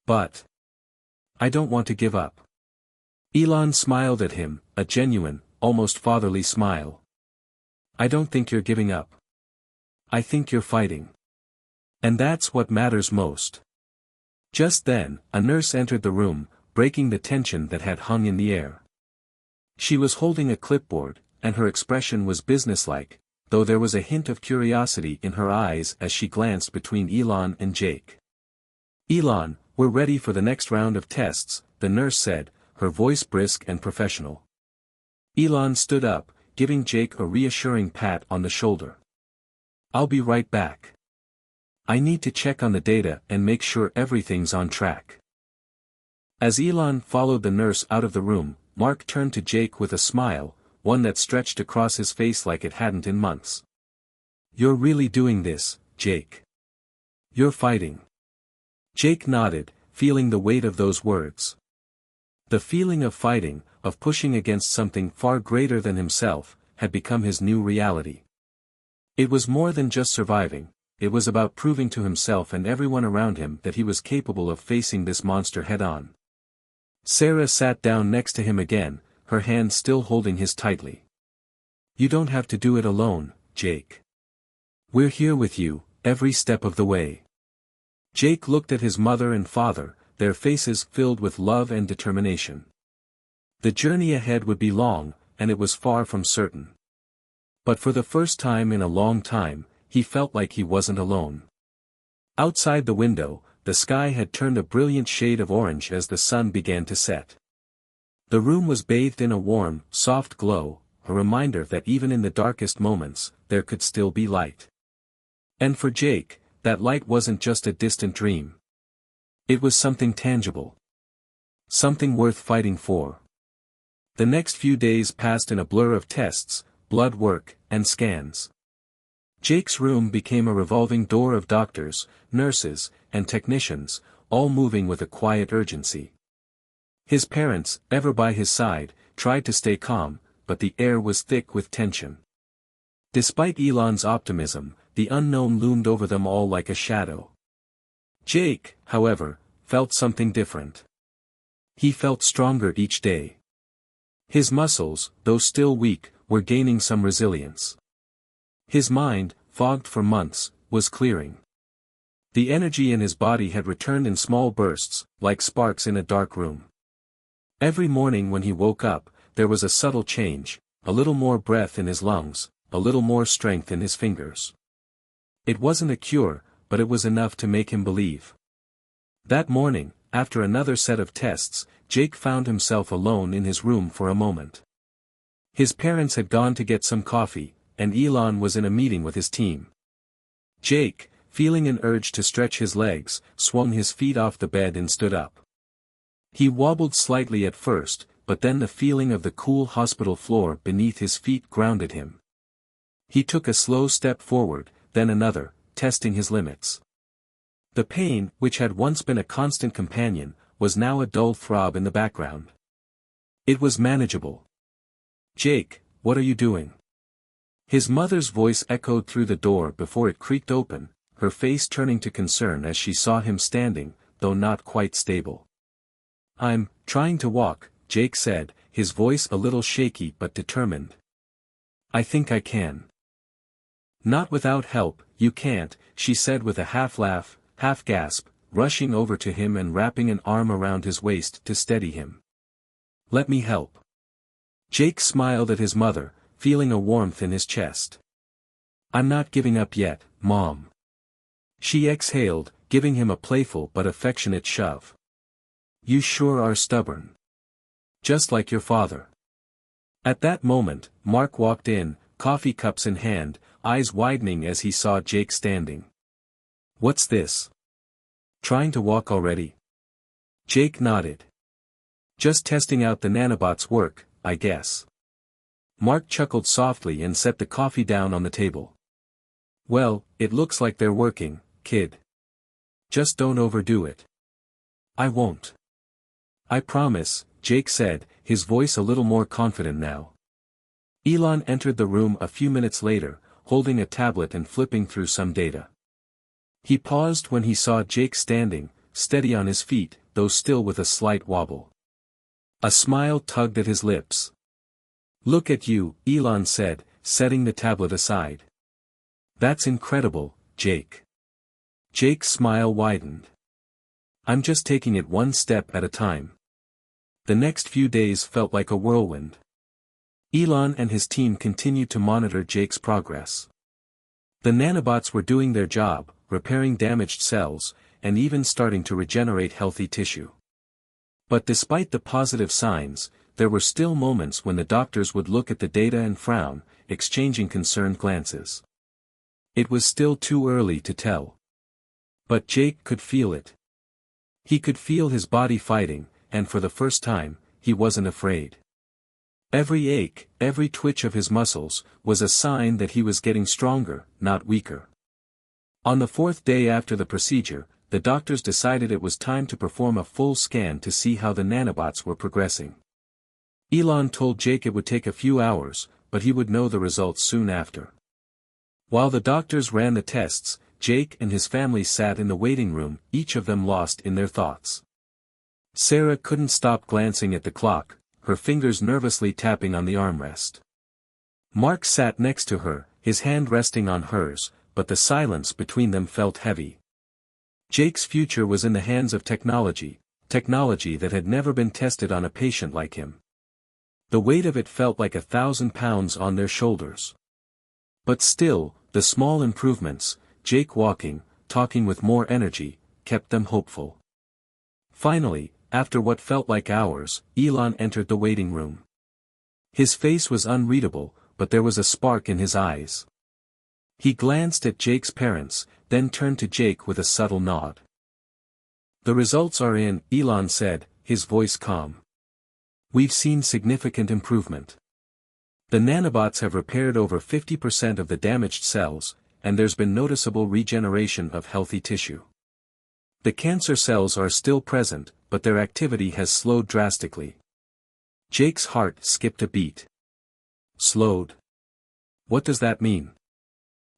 But I don't want to give up." Elon smiled at him, a genuine, almost fatherly smile. "I don't think you're giving up. I think you're fighting. And that's what matters most." Just then, a nurse entered the room, breaking the tension that had hung in the air. She was holding a clipboard, and her expression was businesslike, though there was a hint of curiosity in her eyes as she glanced between Elon and Jake. "Elon, we're ready for the next round of tests," the nurse said, her voice brisk and professional. Elon stood up, giving Jake a reassuring pat on the shoulder. "I'll be right back. I need to check on the data and make sure everything's on track." As Elon followed the nurse out of the room, Mark turned to Jake with a smile, one that stretched across his face like it hadn't in months. "You're really doing this, Jake. You're fighting." Jake nodded, feeling the weight of those words. The feeling of fighting, of pushing against something far greater than himself, had become his new reality. It was more than just surviving, it was about proving to himself and everyone around him that he was capable of facing this monster head-on. Sarah sat down next to him again, her hand still holding his tightly. "You don't have to do it alone, Jake. We're here with you, every step of the way." Jake looked at his mother and father, their faces filled with love and determination. The journey ahead would be long, and it was far from certain. But for the first time in a long time, he felt like he wasn't alone. Outside the window, the sky had turned a brilliant shade of orange as the sun began to set. The room was bathed in a warm, soft glow, a reminder that even in the darkest moments, there could still be light. And for Jake, that light wasn't just a distant dream. It was something tangible. Something worth fighting for. The next few days passed in a blur of tests, blood work, and scans. Jake's room became a revolving door of doctors, nurses, and technicians, all moving with a quiet urgency. His parents, ever by his side, tried to stay calm, but the air was thick with tension. Despite Elon's optimism, the unknown loomed over them all like a shadow. Jake, however, felt something different. He felt stronger each day. His muscles, though still weak, were gaining some resilience. His mind, fogged for months, was clearing. The energy in his body had returned in small bursts, like sparks in a dark room. Every morning when he woke up, there was a subtle change, a little more breath in his lungs, a little more strength in his fingers. It wasn't a cure, but it was enough to make him believe. That morning, after another set of tests, Jake found himself alone in his room for a moment. His parents had gone to get some coffee, and Elon was in a meeting with his team. Jake, feeling an urge to stretch his legs, swung his feet off the bed and stood up. He wobbled slightly at first, but then the feeling of the cool hospital floor beneath his feet grounded him. He took a slow step forward, then another, testing his limits. The pain, which had once been a constant companion, was now a dull throb in the background. It was manageable. "Jake, what are you doing?" His mother's voice echoed through the door before it creaked open, her face turning to concern as she saw him standing, though not quite stable. "I'm trying to walk," Jake said, his voice a little shaky but determined. "I think I can." "Not without help, you can't," she said with a half laugh, half gasp, rushing over to him and wrapping an arm around his waist to steady him. "Let me help." Jake smiled at his mother, feeling a warmth in his chest. "I'm not giving up yet, Mom." She exhaled, giving him a playful but affectionate shove. "You sure are stubborn. Just like your father." At that moment, Mark walked in, coffee cups in hand, eyes widening as he saw Jake standing. "What's this? Trying to walk already?" Jake nodded. "Just testing out the nanobots' work, I guess." Mark chuckled softly and set the coffee down on the table. "Well, it looks like they're working, kid. Just don't overdo it." "I won't. I promise," Jake said, his voice a little more confident now. Elon entered the room a few minutes later, holding a tablet and flipping through some data. He paused when he saw Jake standing, steady on his feet, though still with a slight wobble. A smile tugged at his lips. "Look at you," Elon said, setting the tablet aside. "That's incredible, Jake." Jake's smile widened. "I'm just taking it one step at a time." The next few days felt like a whirlwind. Elon and his team continued to monitor Jake's progress. The nanobots were doing their job, repairing damaged cells, and even starting to regenerate healthy tissue. But despite the positive signs, there were still moments when the doctors would look at the data and frown, exchanging concerned glances. It was still too early to tell. But Jake could feel it. He could feel his body fighting, and for the first time, he wasn't afraid. Every ache, every twitch of his muscles, was a sign that he was getting stronger, not weaker. On the fourth day after the procedure, the doctors decided it was time to perform a full scan to see how the nanobots were progressing. Elon told Jake it would take a few hours, but he would know the results soon after. While the doctors ran the tests, Jake and his family sat in the waiting room, each of them lost in their thoughts. Sarah couldn't stop glancing at the clock, her fingers nervously tapping on the armrest. Mark sat next to her, his hand resting on hers, but the silence between them felt heavy. Jake's future was in the hands of technology, technology that had never been tested on a patient like him. The weight of it felt like 1,000 pounds on their shoulders. But still, the small improvements, Jake walking, talking with more energy, kept them hopeful. Finally, after what felt like hours, Elon entered the waiting room. His face was unreadable, but there was a spark in his eyes. He glanced at Jake's parents, then turned to Jake with a subtle nod. "The results are in," Elon said, his voice calm. "We've seen significant improvement. The nanobots have repaired over 50% of the damaged cells, and there's been noticeable regeneration of healthy tissue. The cancer cells are still present, but their activity has slowed drastically." Jake's heart skipped a beat. Slowed? What does that mean?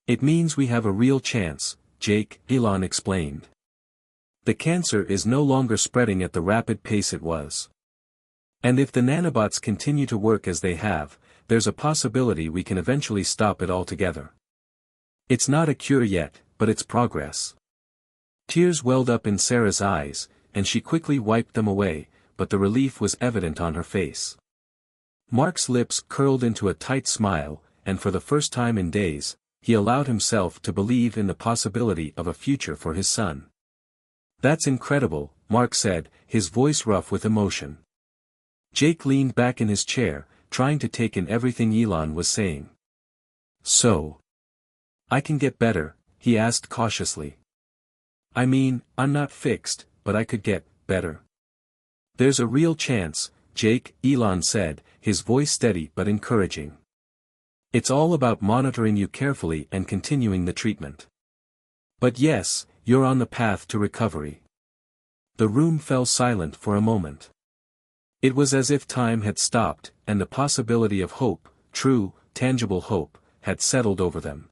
"It means we have a real chance, Jake," Elon explained. "The cancer is no longer spreading at the rapid pace it was. And if the nanobots continue to work as they have, there's a possibility we can eventually stop it altogether. It's not a cure yet, but it's progress." Tears welled up in Sarah's eyes, and she quickly wiped them away, but the relief was evident on her face. Mark's lips curled into a tight smile, and for the first time in days, he allowed himself to believe in the possibility of a future for his son. "That's incredible," Mark said, his voice rough with emotion. Jake leaned back in his chair, trying to take in everything Elon was saying. "So, I can get better?" he asked cautiously. "I mean, I'm not fixed, but I could get better." "There's a real chance, Jake," Elon said, his voice steady but encouraging. "It's all about monitoring you carefully and continuing the treatment. But yes, you're on the path to recovery." The room fell silent for a moment. It was as if time had stopped, and the possibility of hope, true, tangible hope, had settled over them.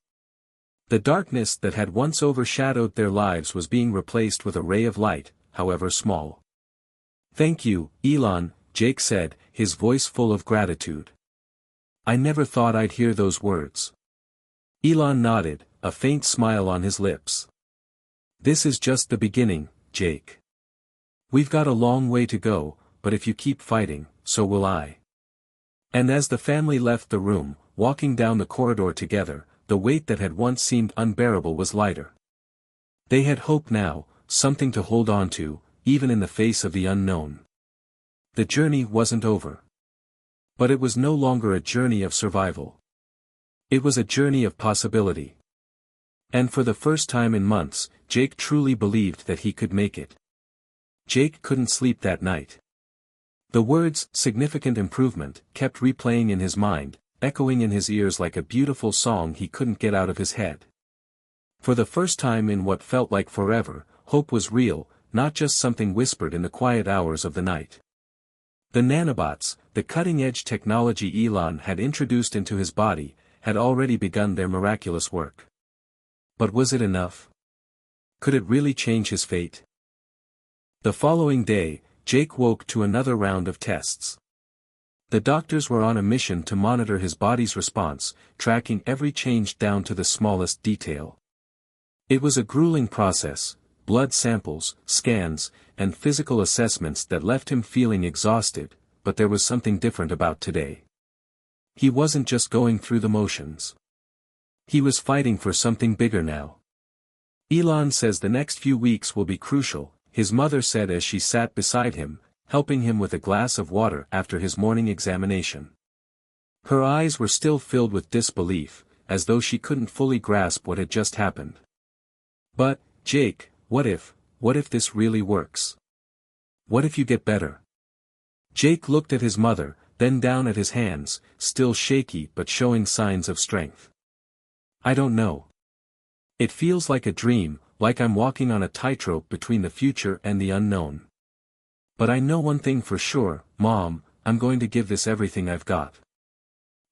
The darkness that had once overshadowed their lives was being replaced with a ray of light, however small. "Thank you, Elon," Jake said, his voice full of gratitude. "I never thought I'd hear those words." Elon nodded, a faint smile on his lips. "This is just the beginning, Jake. We've got a long way to go, but if you keep fighting, so will I." And as the family left the room, walking down the corridor together, the weight that had once seemed unbearable was lighter. They had hope now, something to hold on to, even in the face of the unknown. The journey wasn't over. But it was no longer a journey of survival. It was a journey of possibility. And for the first time in months, Jake truly believed that he could make it. Jake couldn't sleep that night. The words, "significant improvement," kept replaying in his mind, echoing in his ears like a beautiful song he couldn't get out of his head. For the first time in what felt like forever, hope was real, not just something whispered in the quiet hours of the night. The nanobots, the cutting-edge technology Elon had introduced into his body, had already begun their miraculous work. But was it enough? Could it really change his fate? The following day, Jake woke to another round of tests. The doctors were on a mission to monitor his body's response, tracking every change down to the smallest detail. It was a grueling process, blood samples, scans, and physical assessments that left him feeling exhausted, but there was something different about today. He wasn't just going through the motions. He was fighting for something bigger now. "Elon says the next few weeks will be crucial," his mother said as she sat beside him, helping him with a glass of water after his morning examination. Her eyes were still filled with disbelief, as though she couldn't fully grasp what had just happened. "But, Jake, what if this really works? What if you get better?" Jake looked at his mother, then down at his hands, still shaky but showing signs of strength. "I don't know. It feels like a dream, like I'm walking on a tightrope between the future and the unknown. But I know one thing for sure, Mom, I'm going to give this everything I've got.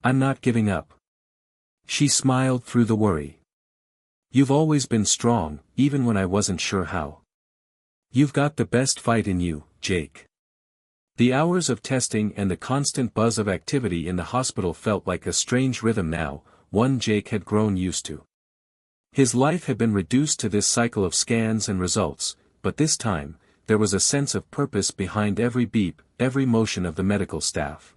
I'm not giving up." She smiled through the worry. "You've always been strong, even when I wasn't sure how. You've got the best fight in you, Jake." The hours of testing and the constant buzz of activity in the hospital felt like a strange rhythm now, one Jake had grown used to. His life had been reduced to this cycle of scans and results, but this time, there was a sense of purpose behind every beep, every motion of the medical staff.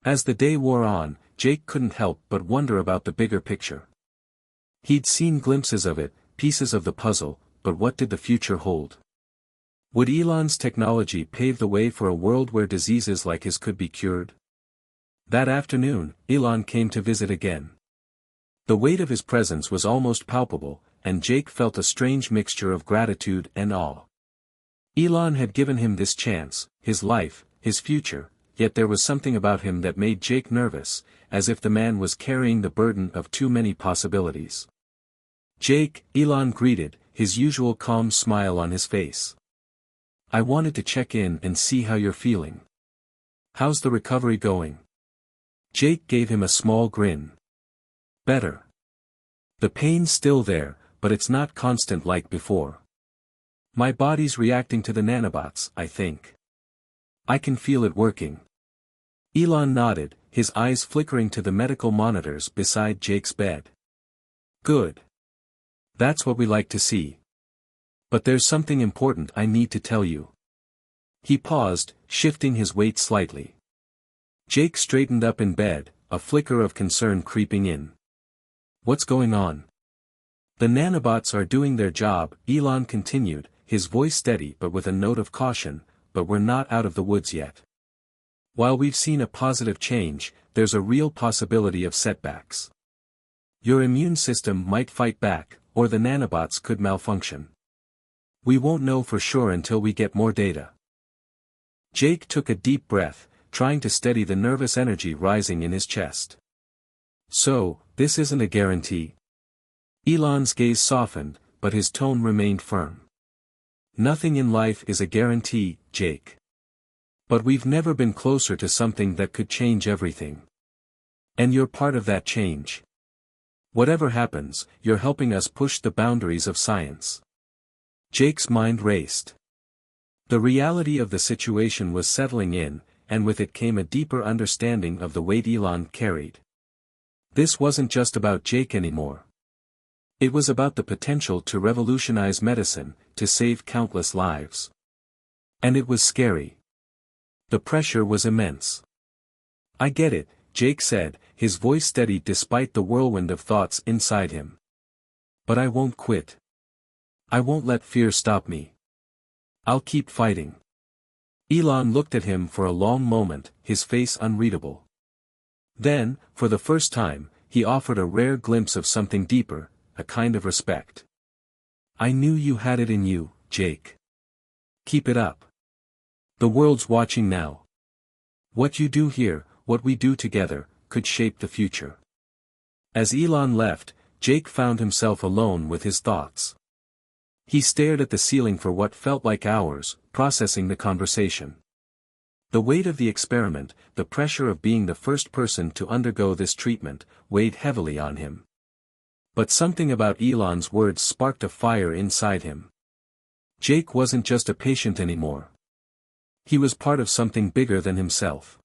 As the day wore on, Jake couldn't help but wonder about the bigger picture. He'd seen glimpses of it, pieces of the puzzle, but what did the future hold? Would Elon's technology pave the way for a world where diseases like his could be cured? That afternoon, Elon came to visit again. The weight of his presence was almost palpable, and Jake felt a strange mixture of gratitude and awe. Elon had given him this chance, his life, his future, yet there was something about him that made Jake nervous, as if the man was carrying the burden of too many possibilities. "Jake," Elon greeted, his usual calm smile on his face. "I wanted to check in and see how you're feeling. How's the recovery going?" Jake gave him a small grin. "Better. The pain's still there, but it's not constant like before. My body's reacting to the nanobots, I think. I can feel it working." Elon nodded, his eyes flickering to the medical monitors beside Jake's bed. "Good. That's what we like to see. But there's something important I need to tell you." He paused, shifting his weight slightly. Jake straightened up in bed, a flicker of concern creeping in. "What's going on?" "The nanobots are doing their job," Elon continued, his voice steady but with a note of caution, "but we're not out of the woods yet. While we've seen a positive change, there's a real possibility of setbacks. Your immune system might fight back, or the nanobots could malfunction. We won't know for sure until we get more data." Jake took a deep breath, trying to steady the nervous energy rising in his chest. "So, this isn't a guarantee?" Elon's gaze softened, but his tone remained firm. "Nothing in life is a guarantee, Jake. But we've never been closer to something that could change everything. And you're part of that change. Whatever happens, you're helping us push the boundaries of science." Jake's mind raced. The reality of the situation was settling in, and with it came a deeper understanding of the weight Elon carried. This wasn't just about Jake anymore. It was about the potential to revolutionize medicine, to save countless lives. And it was scary. The pressure was immense. "I get it," Jake said, his voice steady despite the whirlwind of thoughts inside him. "But I won't quit. I won't let fear stop me. I'll keep fighting." Elon looked at him for a long moment, his face unreadable. Then, for the first time, he offered a rare glimpse of something deeper, a kind of respect. "I knew you had it in you, Jake. Keep it up. The world's watching now. What you do here, what we do together, could shape the future." As Elon left, Jake found himself alone with his thoughts. He stared at the ceiling for what felt like hours, processing the conversation. The weight of the experiment, the pressure of being the first person to undergo this treatment, weighed heavily on him. But something about Elon's words sparked a fire inside him. Jake wasn't just a patient anymore. He was part of something bigger than himself.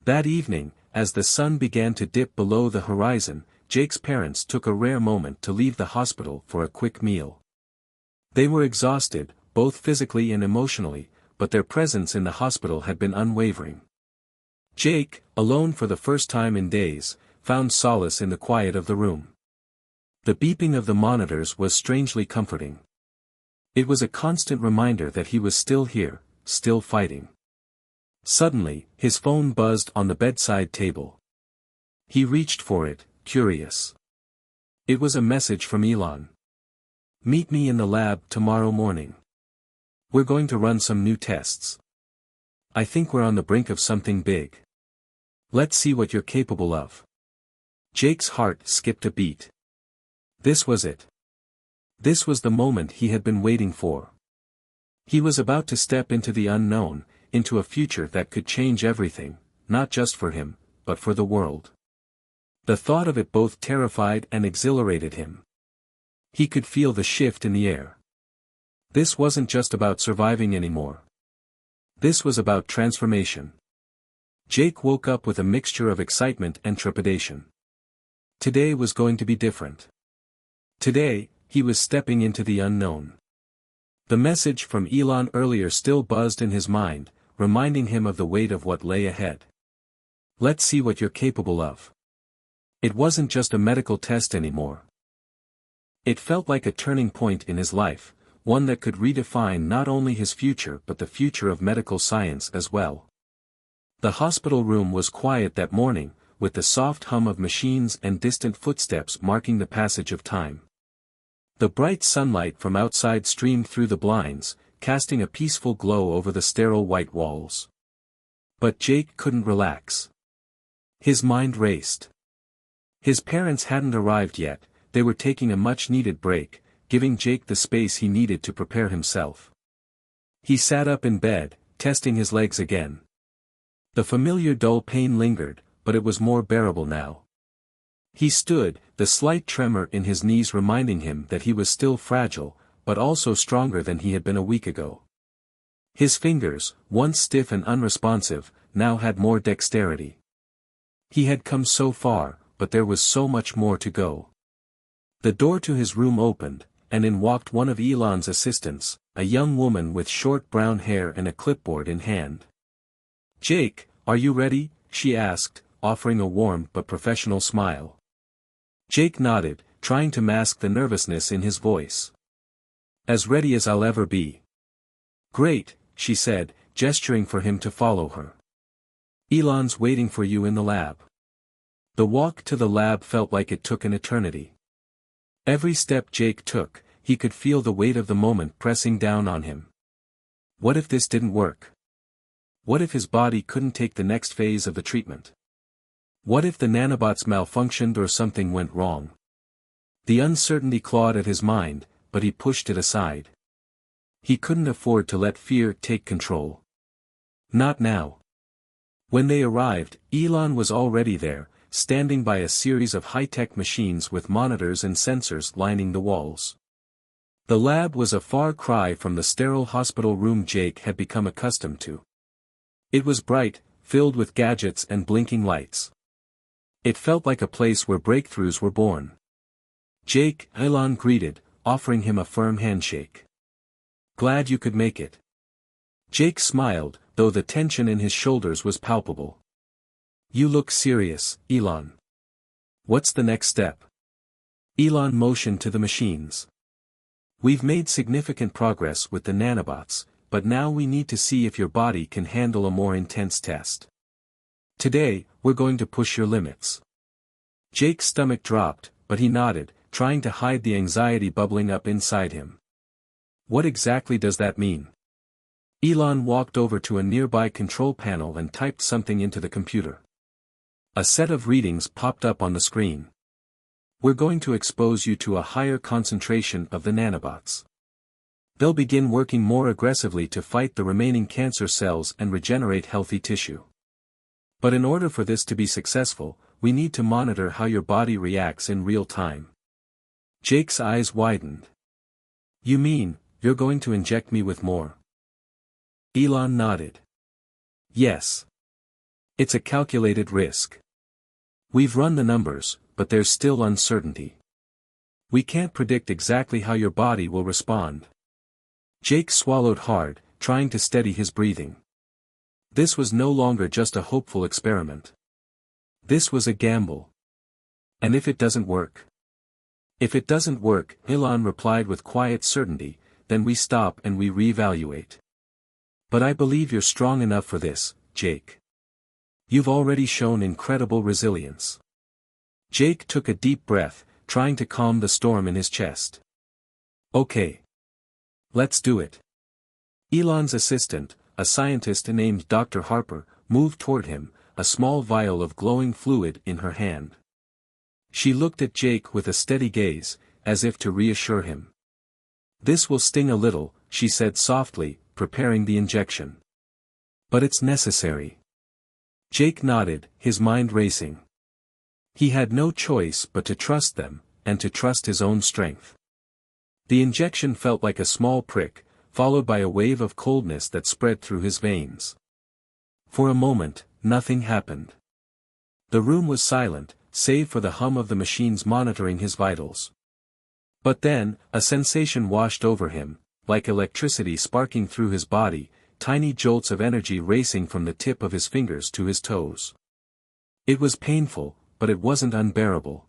That evening, as the sun began to dip below the horizon, Jake's parents took a rare moment to leave the hospital for a quick meal. They were exhausted, both physically and emotionally, but their presence in the hospital had been unwavering. Jake, alone for the first time in days, found solace in the quiet of the room. The beeping of the monitors was strangely comforting. It was a constant reminder that he was still here, still fighting. Suddenly, his phone buzzed on the bedside table. He reached for it, curious. It was a message from Elon. "Meet me in the lab tomorrow morning. We're going to run some new tests. I think we're on the brink of something big. Let's see what you're capable of." Jake's heart skipped a beat. This was it. This was the moment he had been waiting for. He was about to step into the unknown, into a future that could change everything, not just for him, but for the world. The thought of it both terrified and exhilarated him. He could feel the shift in the air. This wasn't just about surviving anymore. This was about transformation. Jake woke up with a mixture of excitement and trepidation. Today was going to be different. Today, he was stepping into the unknown. The message from Elon earlier still buzzed in his mind, reminding him of the weight of what lay ahead. Let's see what you're capable of. It wasn't just a medical test anymore. It felt like a turning point in his life, one that could redefine not only his future but the future of medical science as well. The hospital room was quiet that morning, with the soft hum of machines and distant footsteps marking the passage of time. The bright sunlight from outside streamed through the blinds, casting a peaceful glow over the sterile white walls. But Jake couldn't relax. His mind raced. His parents hadn't arrived yet, they were taking a much-needed break, giving Jake the space he needed to prepare himself. He sat up in bed, testing his legs again. The familiar dull pain lingered, but it was more bearable now. He stood, the slight tremor in his knees reminding him that he was still fragile, but also stronger than he had been a week ago. His fingers, once stiff and unresponsive, now had more dexterity. He had come so far, but there was so much more to go. The door to his room opened, and in walked one of Elon's assistants, a young woman with short brown hair and a clipboard in hand. "Jake, are you ready?" she asked, offering a warm but professional smile. Jake nodded, trying to mask the nervousness in his voice. "As ready as I'll ever be." "Great," she said, gesturing for him to follow her. "Elon's waiting for you in the lab." The walk to the lab felt like it took an eternity. Every step Jake took, he could feel the weight of the moment pressing down on him. What if this didn't work? What if his body couldn't take the next phase of the treatment? What if the nanobots malfunctioned or something went wrong? The uncertainty clawed at his mind, but he pushed it aside. He couldn't afford to let fear take control. Not now. When they arrived, Elon was already there, standing by a series of high-tech machines with monitors and sensors lining the walls. The lab was a far cry from the sterile hospital room Jake had become accustomed to. It was bright, filled with gadgets and blinking lights. It felt like a place where breakthroughs were born. "Jake," Elon greeted, offering him a firm handshake. "Glad you could make it." Jake smiled, though the tension in his shoulders was palpable. "You look serious, Elon. What's the next step?" Elon motioned to the machines. "We've made significant progress with the nanobots, but now we need to see if your body can handle a more intense test. Today, we're going to push your limits." Jake's stomach dropped, but he nodded, trying to hide the anxiety bubbling up inside him. "What exactly does that mean?" Elon walked over to a nearby control panel and typed something into the computer. A set of readings popped up on the screen. "We're going to expose you to a higher concentration of the nanobots. They'll begin working more aggressively to fight the remaining cancer cells and regenerate healthy tissue. But in order for this to be successful, we need to monitor how your body reacts in real time." Jake's eyes widened. "You mean, you're going to inject me with more?" Elon nodded. "Yes. It's a calculated risk. We've run the numbers, but there's still uncertainty. We can't predict exactly how your body will respond." Jake swallowed hard, trying to steady his breathing. This was no longer just a hopeful experiment. This was a gamble. "And if it doesn't work?" "If it doesn't work," Elon replied with quiet certainty, "then we stop and we reevaluate. But I believe you're strong enough for this, Jake. You've already shown incredible resilience." Jake took a deep breath, trying to calm the storm in his chest. "Okay. Let's do it." Elon's assistant, a scientist named Dr. Harper, moved toward him, a small vial of glowing fluid in her hand. She looked at Jake with a steady gaze, as if to reassure him. "This will sting a little," she said softly, preparing the injection. "But it's necessary." Jake nodded, his mind racing. He had no choice but to trust them, and to trust his own strength. The injection felt like a small prick, followed by a wave of coldness that spread through his veins. For a moment, nothing happened. The room was silent, save for the hum of the machines monitoring his vitals. But then, a sensation washed over him, like electricity sparking through his body, tiny jolts of energy racing from the tip of his fingers to his toes. It was painful, but it wasn't unbearable.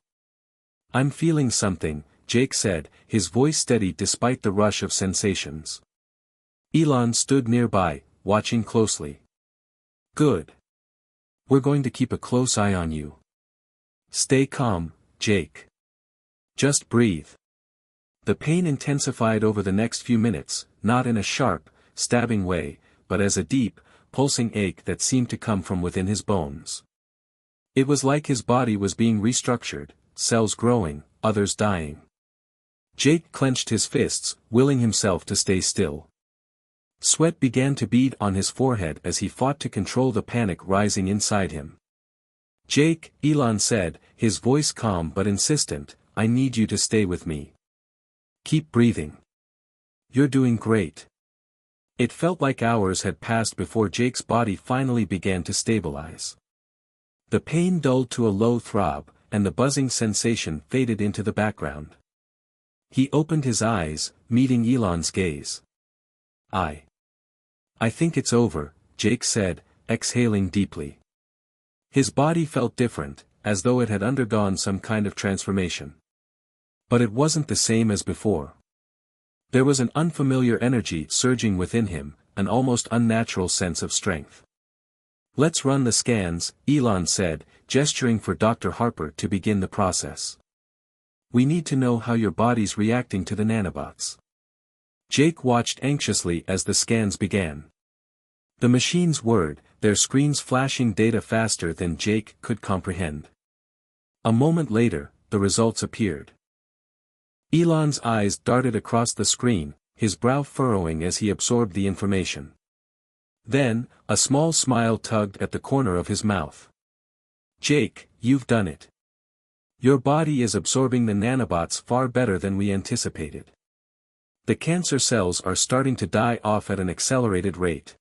"I'm feeling something," Jake said, his voice steady despite the rush of sensations. Elon stood nearby, watching closely. "Good. We're going to keep a close eye on you. Stay calm, Jake. Just breathe." The pain intensified over the next few minutes, not in a sharp, stabbing way, but as a deep, pulsing ache that seemed to come from within his bones. It was like his body was being restructured, cells growing, others dying. Jake clenched his fists, willing himself to stay still. Sweat began to bead on his forehead as he fought to control the panic rising inside him. "Jake," Elon said, his voice calm but insistent, "I need you to stay with me. Keep breathing. You're doing great." It felt like hours had passed before Jake's body finally began to stabilize. The pain dulled to a low throb, and the buzzing sensation faded into the background. He opened his eyes, meeting Elon's gaze. I think it's over," Jake said, exhaling deeply. His body felt different, as though it had undergone some kind of transformation. But it wasn't the same as before. There was an unfamiliar energy surging within him, an almost unnatural sense of strength. "Let's run the scans," Elon said, gesturing for Dr. Harper to begin the process. "We need to know how your body's reacting to the nanobots." Jake watched anxiously as the scans began. The machines whirred, their screens flashing data faster than Jake could comprehend. A moment later, the results appeared. Elon's eyes darted across the screen, his brow furrowing as he absorbed the information. Then, a small smile tugged at the corner of his mouth. "Jake, you've done it. Your body is absorbing the nanobots far better than we anticipated. The cancer cells are starting to die off at an accelerated rate."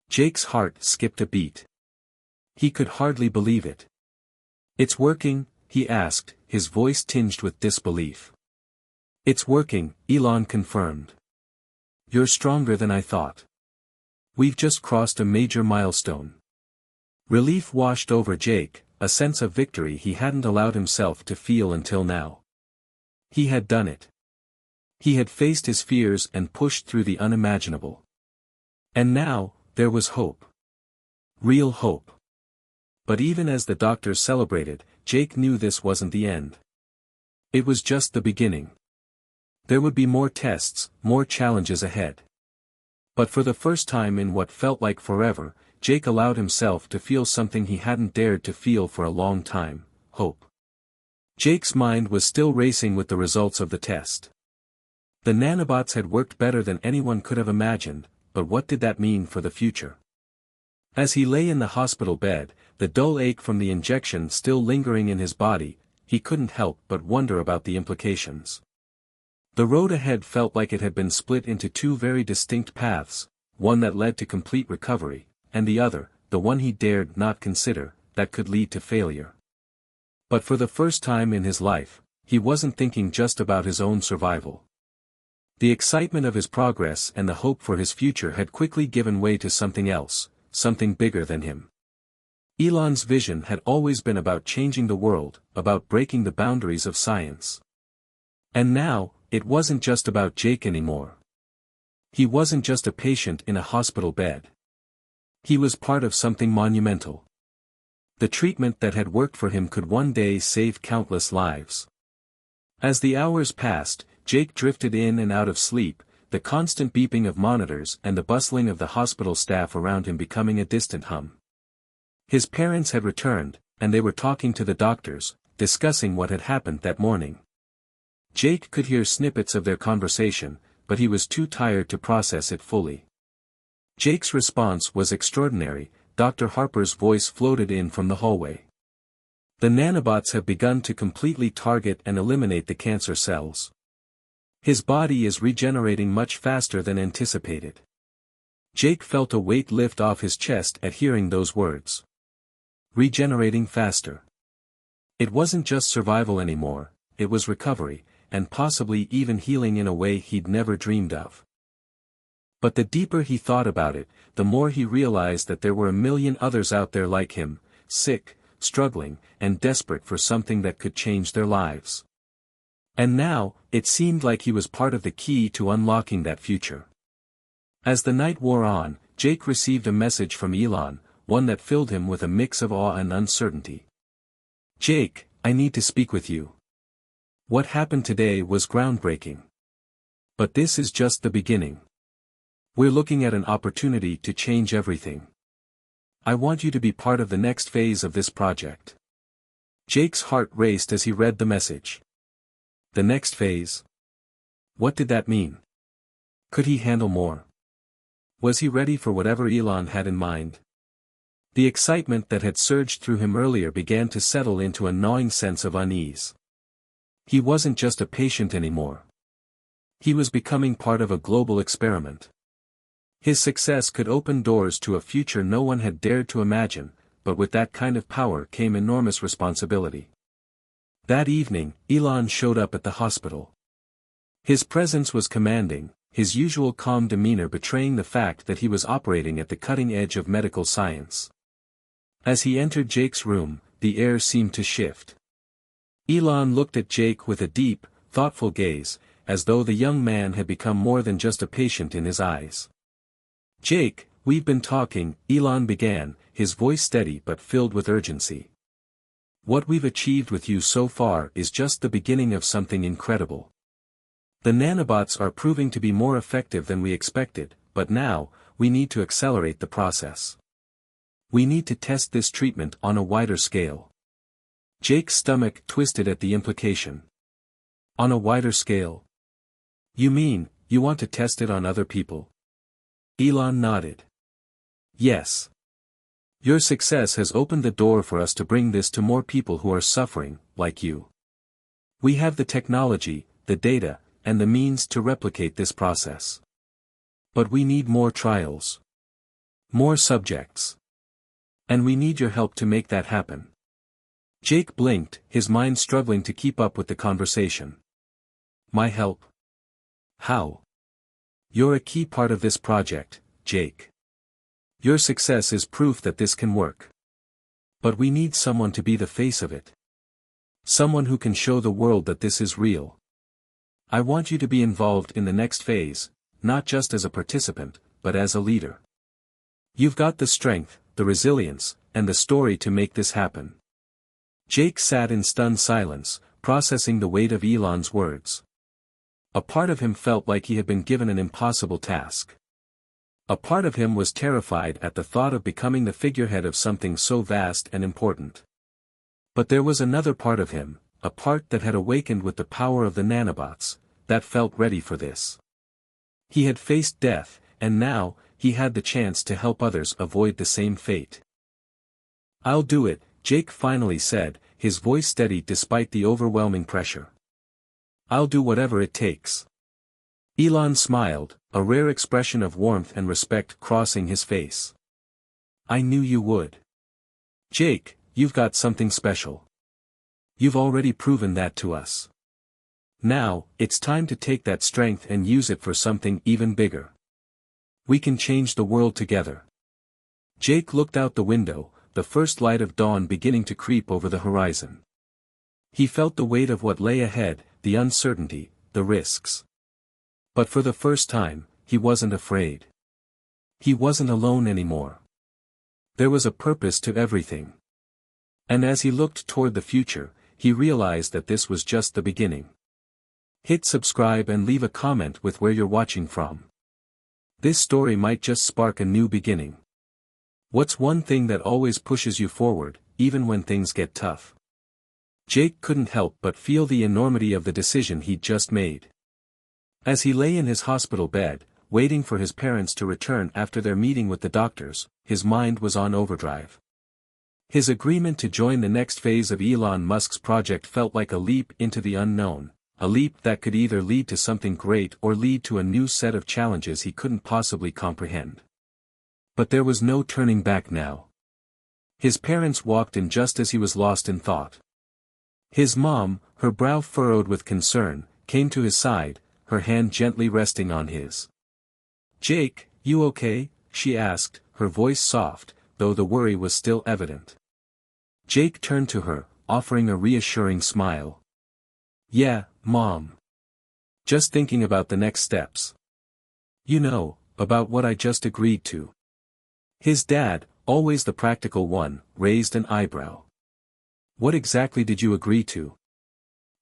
Jake's heart skipped a beat. He could hardly believe it. "It's working?" he asked, his voice tinged with disbelief. "It's working," Elon confirmed. "You're stronger than I thought. We've just crossed a major milestone." Relief washed over Jake, a sense of victory he hadn't allowed himself to feel until now. He had done it. He had faced his fears and pushed through the unimaginable. And now, there was hope. Real hope. But even as the doctors celebrated, Jake knew this wasn't the end. It was just the beginning. There would be more tests, more challenges ahead. But for the first time in what felt like forever, Jake allowed himself to feel something he hadn't dared to feel for a long time: hope. Jake's mind was still racing with the results of the test. The nanobots had worked better than anyone could have imagined, but what did that mean for the future? As he lay in the hospital bed, the dull ache from the injection still lingering in his body, he couldn't help but wonder about the implications. The road ahead felt like it had been split into two very distinct paths, one that led to complete recovery, and the other, the one he dared not consider, that could lead to failure. But for the first time in his life, he wasn't thinking just about his own survival. The excitement of his progress and the hope for his future had quickly given way to something else, something bigger than him. Elon's vision had always been about changing the world, about breaking the boundaries of science. And now, it wasn't just about Jake anymore. He wasn't just a patient in a hospital bed. He was part of something monumental. The treatment that had worked for him could one day save countless lives. As the hours passed, Jake drifted in and out of sleep, the constant beeping of monitors and the bustling of the hospital staff around him becoming a distant hum. His parents had returned, and they were talking to the doctors, discussing what had happened that morning. Jake could hear snippets of their conversation, but he was too tired to process it fully. Jake's response was extraordinary. Dr. Harper's voice floated in from the hallway. "The nanobots have begun to completely target and eliminate the cancer cells. His body is regenerating much faster than anticipated." Jake felt a weight lift off his chest at hearing those words. Regenerating faster. It wasn't just survival anymore, it was recovery, and possibly even healing in a way he'd never dreamed of. But the deeper he thought about it, the more he realized that there were a million others out there like him, sick, struggling, and desperate for something that could change their lives. And now, it seemed like he was part of the key to unlocking that future. As the night wore on, Jake received a message from Elon, one that filled him with a mix of awe and uncertainty. "Jake, I need to speak with you. What happened today was groundbreaking. But this is just the beginning. We're looking at an opportunity to change everything. I want you to be part of the next phase of this project." Jake's heart raced as he read the message. The next phase? What did that mean? Could he handle more? Was he ready for whatever Elon had in mind? The excitement that had surged through him earlier began to settle into a gnawing sense of unease. He wasn't just a patient anymore. He was becoming part of a global experiment. His success could open doors to a future no one had dared to imagine, but with that kind of power came enormous responsibility. That evening, Elon showed up at the hospital. His presence was commanding, his usual calm demeanor betraying the fact that he was operating at the cutting edge of medical science. As he entered Jake's room, the air seemed to shift. Elon looked at Jake with a deep, thoughtful gaze, as though the young man had become more than just a patient in his eyes. "Jake, we've been talking," Elon began, his voice steady but filled with urgency. "What we've achieved with you so far is just the beginning of something incredible. The nanobots are proving to be more effective than we expected, but now, we need to accelerate the process. We need to test this treatment on a wider scale." Jake's stomach twisted at the implication. "On a wider scale? You mean, you want to test it on other people?" Elon nodded. "Yes. Your success has opened the door for us to bring this to more people who are suffering, like you. We have the technology, the data, and the means to replicate this process. But we need more trials. More subjects. And we need your help to make that happen." Jake blinked, his mind struggling to keep up with the conversation. "My help? How?" "You're a key part of this project, Jake. Your success is proof that this can work. But we need someone to be the face of it. Someone who can show the world that this is real. I want you to be involved in the next phase, not just as a participant, but as a leader. You've got the strength, the resilience, and the story to make this happen." Jake sat in stunned silence, processing the weight of Elon's words. A part of him felt like he had been given an impossible task. A part of him was terrified at the thought of becoming the figurehead of something so vast and important. But there was another part of him, a part that had awakened with the power of the nanobots, that felt ready for this. He had faced death, and now, he had the chance to help others avoid the same fate. "I'll do it," Jake finally said, his voice steady despite the overwhelming pressure. "I'll do whatever it takes." Elon smiled, a rare expression of warmth and respect crossing his face. "I knew you would. Jake, you've got something special. You've already proven that to us. Now, it's time to take that strength and use it for something even bigger. We can change the world together." Jake looked out the window, the first light of dawn beginning to creep over the horizon. He felt the weight of what lay ahead, the uncertainty, the risks. But for the first time, he wasn't afraid. He wasn't alone anymore. There was a purpose to everything. And as he looked toward the future, he realized that this was just the beginning. Hit subscribe and leave a comment with where you're watching from. This story might just spark a new beginning. What's one thing that always pushes you forward, even when things get tough? Jake couldn't help but feel the enormity of the decision he'd just made. As he lay in his hospital bed, waiting for his parents to return after their meeting with the doctors, his mind was on overdrive. His agreement to join the next phase of Elon Musk's project felt like a leap into the unknown, a leap that could either lead to something great or lead to a new set of challenges he couldn't possibly comprehend. But there was no turning back now. His parents walked in just as he was lost in thought. His mom, her brow furrowed with concern, came to his side, her hand gently resting on his. "Jake, you okay?" she asked, her voice soft, though the worry was still evident. Jake turned to her, offering a reassuring smile. "Yeah, Mom. Just thinking about the next steps. You know, about what I just agreed to." His dad, always the practical one, raised an eyebrow. "What exactly did you agree to?"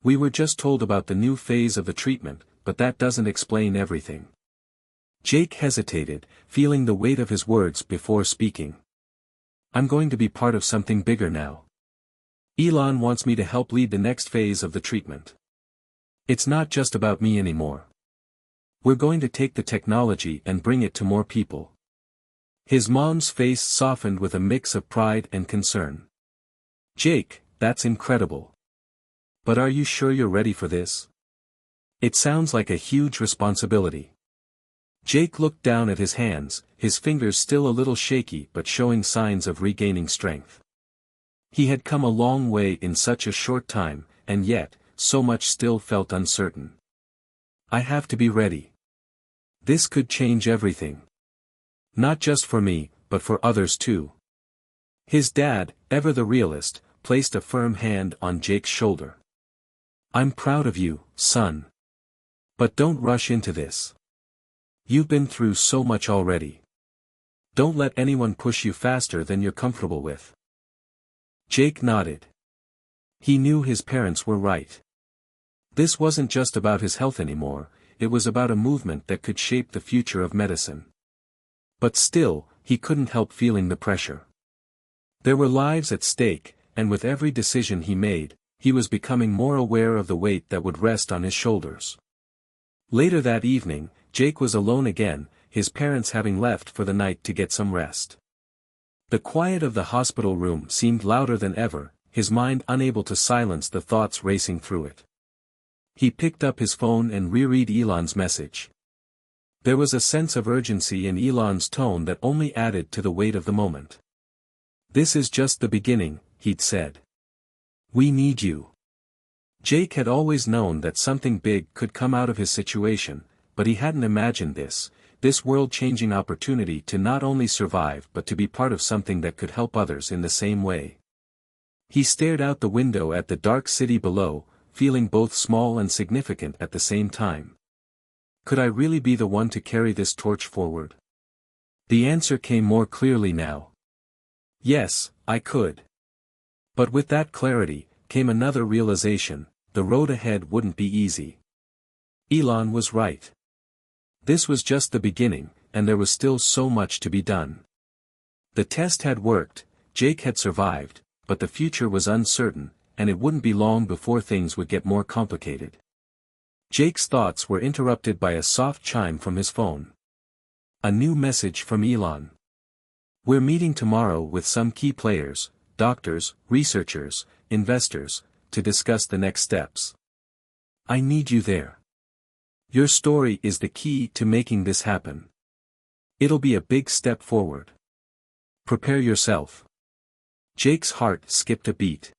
"We were just told about the new phase of the treatment, but that doesn't explain everything." Jake hesitated, feeling the weight of his words before speaking. "I'm going to be part of something bigger now. Elon wants me to help lead the next phase of the treatment. It's not just about me anymore. We're going to take the technology and bring it to more people." His mom's face softened with a mix of pride and concern. "Jake, that's incredible. But are you sure you're ready for this? It sounds like a huge responsibility." Jake looked down at his hands, his fingers still a little shaky but showing signs of regaining strength. He had come a long way in such a short time, and yet, so much still felt uncertain. "I have to be ready. This could change everything. Not just for me, but for others too." His dad, ever the realist, placed a firm hand on Jake's shoulder. "I'm proud of you, son. But don't rush into this. You've been through so much already. Don't let anyone push you faster than you're comfortable with." Jake nodded. He knew his parents were right. This wasn't just about his health anymore, it was about a movement that could shape the future of medicine. But still, he couldn't help feeling the pressure. There were lives at stake, and with every decision he made, he was becoming more aware of the weight that would rest on his shoulders. Later that evening, Jake was alone again, his parents having left for the night to get some rest. The quiet of the hospital room seemed louder than ever, his mind unable to silence the thoughts racing through it. He picked up his phone and reread Elon's message. There was a sense of urgency in Elon's tone that only added to the weight of the moment. "This is just the beginning," he'd said. "We need you." Jake had always known that something big could come out of his situation, but he hadn't imagined this world-changing opportunity to not only survive but to be part of something that could help others in the same way. He stared out the window at the dark city below, feeling both small and significant at the same time. Could I really be the one to carry this torch forward? The answer came more clearly now. Yes, I could. But with that clarity, came another realization: the road ahead wouldn't be easy. Elon was right. This was just the beginning, and there was still so much to be done. The test had worked, Jake had survived, but the future was uncertain, and it wouldn't be long before things would get more complicated. Jake's thoughts were interrupted by a soft chime from his phone. A new message from Elon. "We're meeting tomorrow with some key players, doctors, researchers, investors, to discuss the next steps. I need you there. Your story is the key to making this happen. It'll be a big step forward. Prepare yourself." Jake's heart skipped a beat.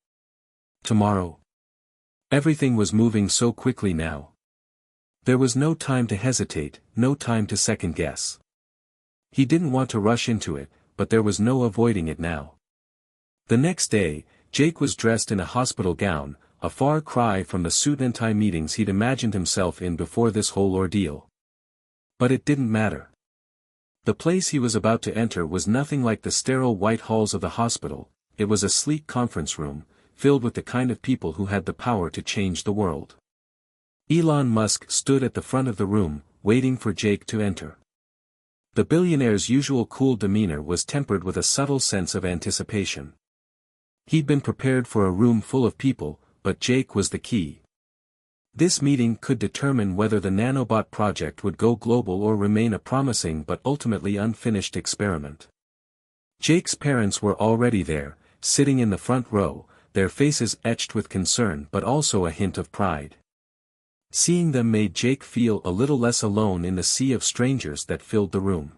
Tomorrow. Everything was moving so quickly now. There was no time to hesitate, no time to second-guess. He didn't want to rush into it, but there was no avoiding it now. The next day, Jake was dressed in a hospital gown, a far cry from the suit and tie meetings he'd imagined himself in before this whole ordeal. But it didn't matter. The place he was about to enter was nothing like the sterile white halls of the hospital. It was a sleek conference room, filled with the kind of people who had the power to change the world. Elon Musk stood at the front of the room, waiting for Jake to enter. The billionaire's usual cool demeanor was tempered with a subtle sense of anticipation. He'd been prepared for a room full of people, but Jake was the key. This meeting could determine whether the nanobot project would go global or remain a promising but ultimately unfinished experiment. Jake's parents were already there, sitting in the front row, their faces etched with concern but also a hint of pride. Seeing them made Jake feel a little less alone in the sea of strangers that filled the room.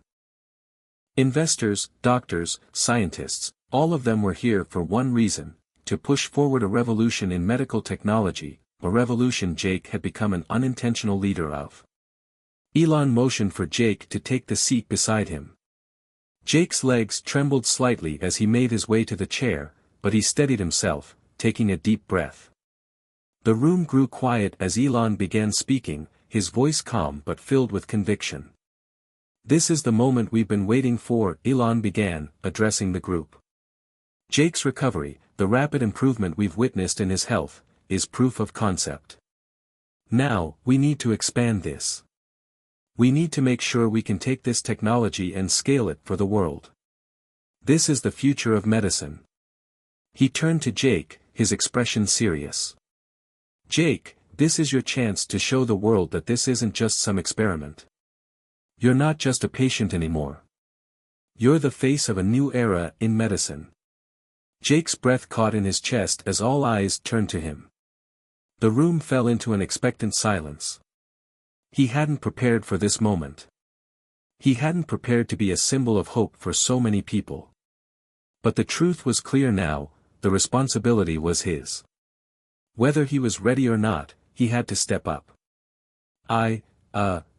Investors, doctors, scientists, all of them were here for one reason: to push forward a revolution in medical technology, a revolution Jake had become an unintentional leader of. Elon motioned for Jake to take the seat beside him. Jake's legs trembled slightly as he made his way to the chair, but he steadied himself, taking a deep breath. The room grew quiet as Elon began speaking, his voice calm but filled with conviction. "This is the moment we've been waiting for," Elon began, addressing the group. "Jake's recovery, the rapid improvement we've witnessed in his health, is proof of concept. Now, we need to expand this. We need to make sure we can take this technology and scale it for the world. This is the future of medicine." He turned to Jake, his expression serious. "Jake, this is your chance to show the world that this isn't just some experiment. You're not just a patient anymore. You're the face of a new era in medicine." Jake's breath caught in his chest as all eyes turned to him. The room fell into an expectant silence. He hadn't prepared for this moment. He hadn't prepared to be a symbol of hope for so many people. But the truth was clear now, the responsibility was his. Whether he was ready or not, he had to step up.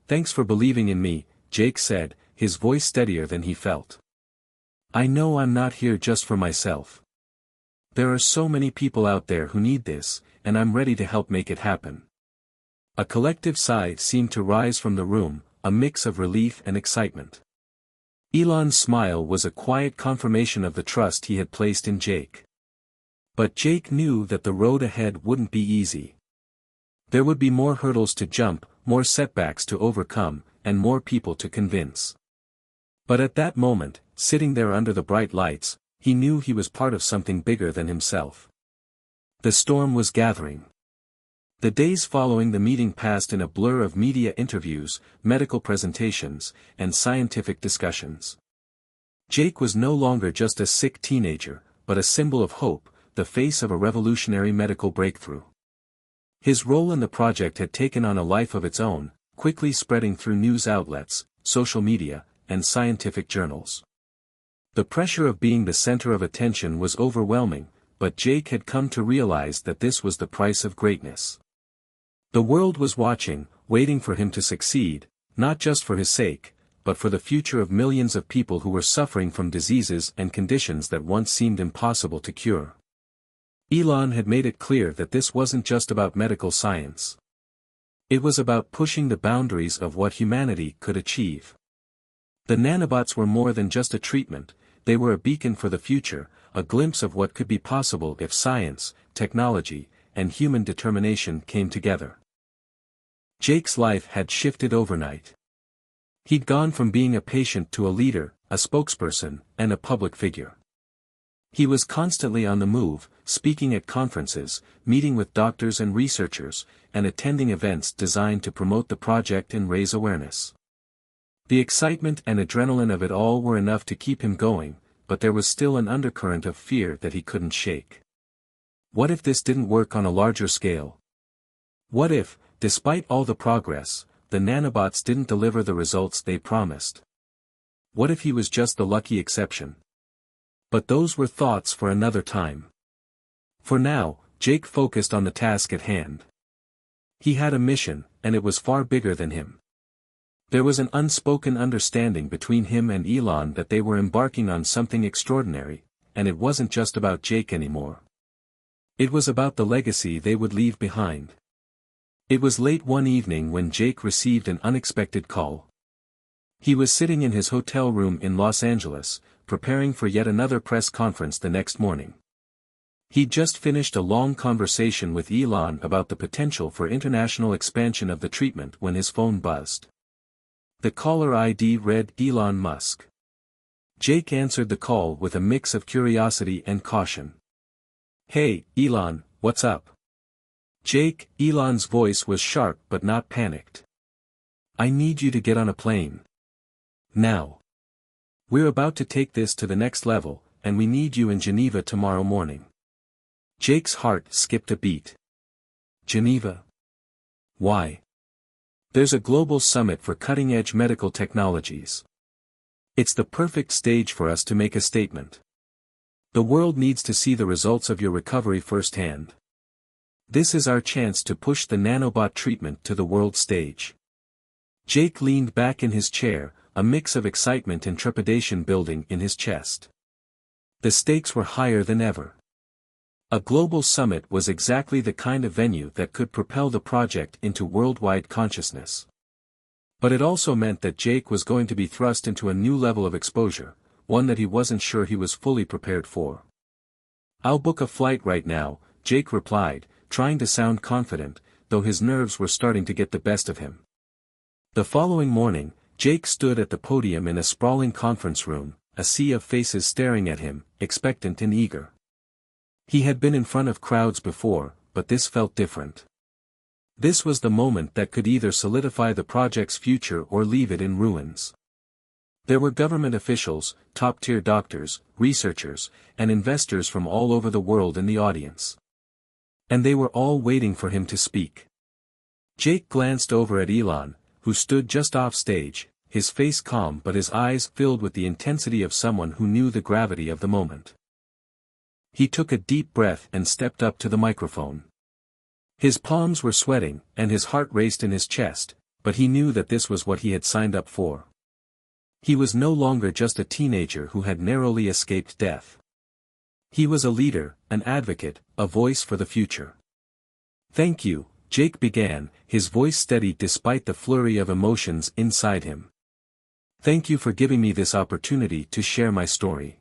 Thanks for believing in me," Jake said, his voice steadier than he felt. "I know I'm not here just for myself. There are so many people out there who need this, and I'm ready to help make it happen." A collective sigh seemed to rise from the room, a mix of relief and excitement. Elon's smile was a quiet confirmation of the trust he had placed in Jake. But Jake knew that the road ahead wouldn't be easy. There would be more hurdles to jump, more setbacks to overcome, and more people to convince. But at that moment, sitting there under the bright lights, he knew he was part of something bigger than himself. The storm was gathering. The days following the meeting passed in a blur of media interviews, medical presentations, and scientific discussions. Jake was no longer just a sick teenager, but a symbol of hope, the face of a revolutionary medical breakthrough. His role in the project had taken on a life of its own, quickly spreading through news outlets, social media, and scientific journals. The pressure of being the center of attention was overwhelming, but Jake had come to realize that this was the price of greatness. The world was watching, waiting for him to succeed, not just for his sake, but for the future of millions of people who were suffering from diseases and conditions that once seemed impossible to cure. Elon had made it clear that this wasn't just about medical science. It was about pushing the boundaries of what humanity could achieve. The nanobots were more than just a treatment, they were a beacon for the future, a glimpse of what could be possible if science, technology, and human determination came together. Jake's life had shifted overnight. He'd gone from being a patient to a leader, a spokesperson, and a public figure. He was constantly on the move, speaking at conferences, meeting with doctors and researchers, and attending events designed to promote the project and raise awareness. The excitement and adrenaline of it all were enough to keep him going, but there was still an undercurrent of fear that he couldn't shake. What if this didn't work on a larger scale? What if, despite all the progress, the nanobots didn't deliver the results they promised? What if he was just the lucky exception? But those were thoughts for another time. For now, Jake focused on the task at hand. He had a mission, and it was far bigger than him. There was an unspoken understanding between him and Elon that they were embarking on something extraordinary, and it wasn't just about Jake anymore. It was about the legacy they would leave behind. It was late one evening when Jake received an unexpected call. He was sitting in his hotel room in Los Angeles, preparing for yet another press conference the next morning. He'd just finished a long conversation with Elon about the potential for international expansion of the treatment when his phone buzzed. The caller ID read Elon Musk. Jake answered the call with a mix of curiosity and caution. "Hey, Elon, what's up?" "Jake," Elon's voice was sharp but not panicked. "I need you to get on a plane. Now. We're about to take this to the next level, and we need you in Geneva tomorrow morning." Jake's heart skipped a beat. Geneva? Why? There's a global summit for cutting-edge medical technologies. It's the perfect stage for us to make a statement. The world needs to see the results of your recovery firsthand. This is our chance to push the nanobot treatment to the world stage. Jake leaned back in his chair, a mix of excitement and trepidation building in his chest. The stakes were higher than ever. A global summit was exactly the kind of venue that could propel the project into worldwide consciousness. But it also meant that Jake was going to be thrust into a new level of exposure, one that he wasn't sure he was fully prepared for. "I'll book a flight right now," Jake replied, trying to sound confident, though his nerves were starting to get the best of him. The following morning, Jake stood at the podium in a sprawling conference room, a sea of faces staring at him, expectant and eager. He had been in front of crowds before, but this felt different. This was the moment that could either solidify the project's future or leave it in ruins. There were government officials, top-tier doctors, researchers, and investors from all over the world in the audience. And they were all waiting for him to speak. Jake glanced over at Elon, who stood just off stage, his face calm but his eyes filled with the intensity of someone who knew the gravity of the moment. He took a deep breath and stepped up to the microphone. His palms were sweating, and his heart raced in his chest, but he knew that this was what he had signed up for. He was no longer just a teenager who had narrowly escaped death. He was a leader, an advocate, a voice for the future. "Thank you," Jake began, his voice steady despite the flurry of emotions inside him. "Thank you for giving me this opportunity to share my story.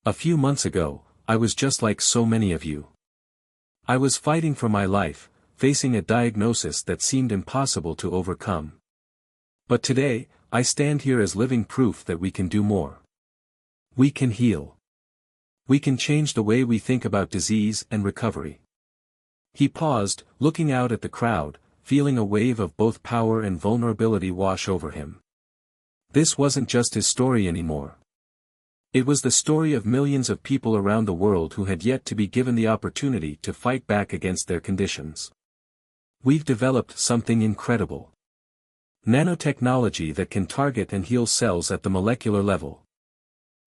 A few months ago, I was just like so many of you. I was fighting for my life, facing a diagnosis that seemed impossible to overcome. But today, I stand here as living proof that we can do more. We can heal. We can change the way we think about disease and recovery." He paused, looking out at the crowd, feeling a wave of both power and vulnerability wash over him. This wasn't just his story anymore. It was the story of millions of people around the world who had yet to be given the opportunity to fight back against their conditions. "We've developed something incredible. Nanotechnology that can target and heal cells at the molecular level.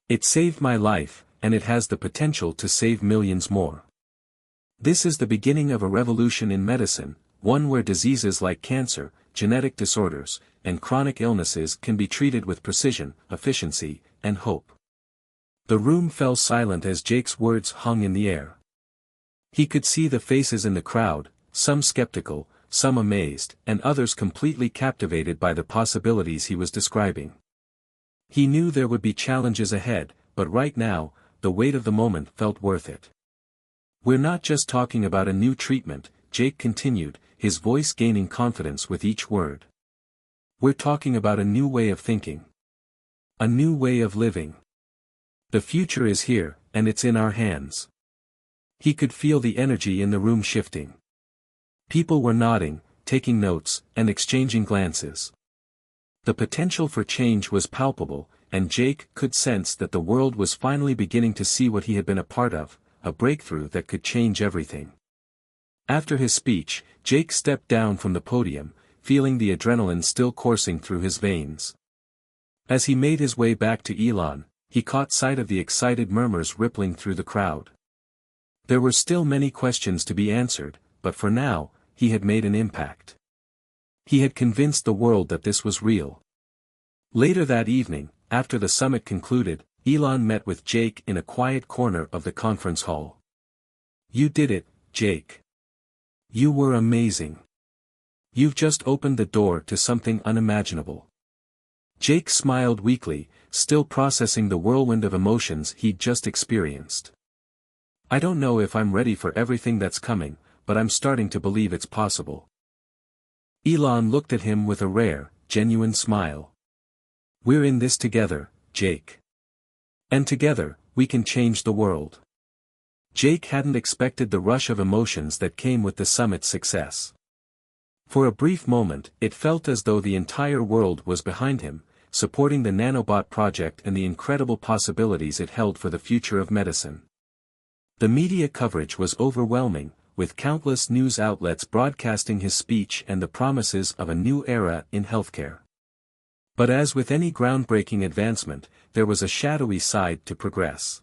It saved my life, and it has the potential to save millions more. This is the beginning of a revolution in medicine, one where diseases like cancer, genetic disorders, and chronic illnesses can be treated with precision, efficiency, and hope." The room fell silent as Jake's words hung in the air. He could see the faces in the crowd, some skeptical, some amazed, and others completely captivated by the possibilities he was describing. He knew there would be challenges ahead, but right now, the weight of the moment felt worth it. "We're not just talking about a new treatment," Jake continued, his voice gaining confidence with each word. "We're talking about a new way of thinking. A new way of living. The future is here, and it's in our hands." He could feel the energy in the room shifting. People were nodding, taking notes, and exchanging glances. The potential for change was palpable, and Jake could sense that the world was finally beginning to see what he had been a part of, a breakthrough that could change everything. After his speech, Jake stepped down from the podium, feeling the adrenaline still coursing through his veins. As he made his way back to Elon, he caught sight of the excited murmurs rippling through the crowd. There were still many questions to be answered, but for now, he had made an impact. He had convinced the world that this was real. Later that evening, after the summit concluded, Elon met with Jake in a quiet corner of the conference hall. "You did it, Jake. You were amazing. You've just opened the door to something unimaginable." Jake smiled weakly, still processing the whirlwind of emotions he'd just experienced. "I don't know if I'm ready for everything that's coming, but I'm starting to believe it's possible." Elon looked at him with a rare, genuine smile. "We're in this together, Jake. And together, we can change the world." Jake hadn't expected the rush of emotions that came with the summit's success. For a brief moment, it felt as though the entire world was behind him, supporting the nanobot project and the incredible possibilities it held for the future of medicine. The media coverage was overwhelming, with countless news outlets broadcasting his speech and the promises of a new era in healthcare. But as with any groundbreaking advancement, there was a shadowy side to progress.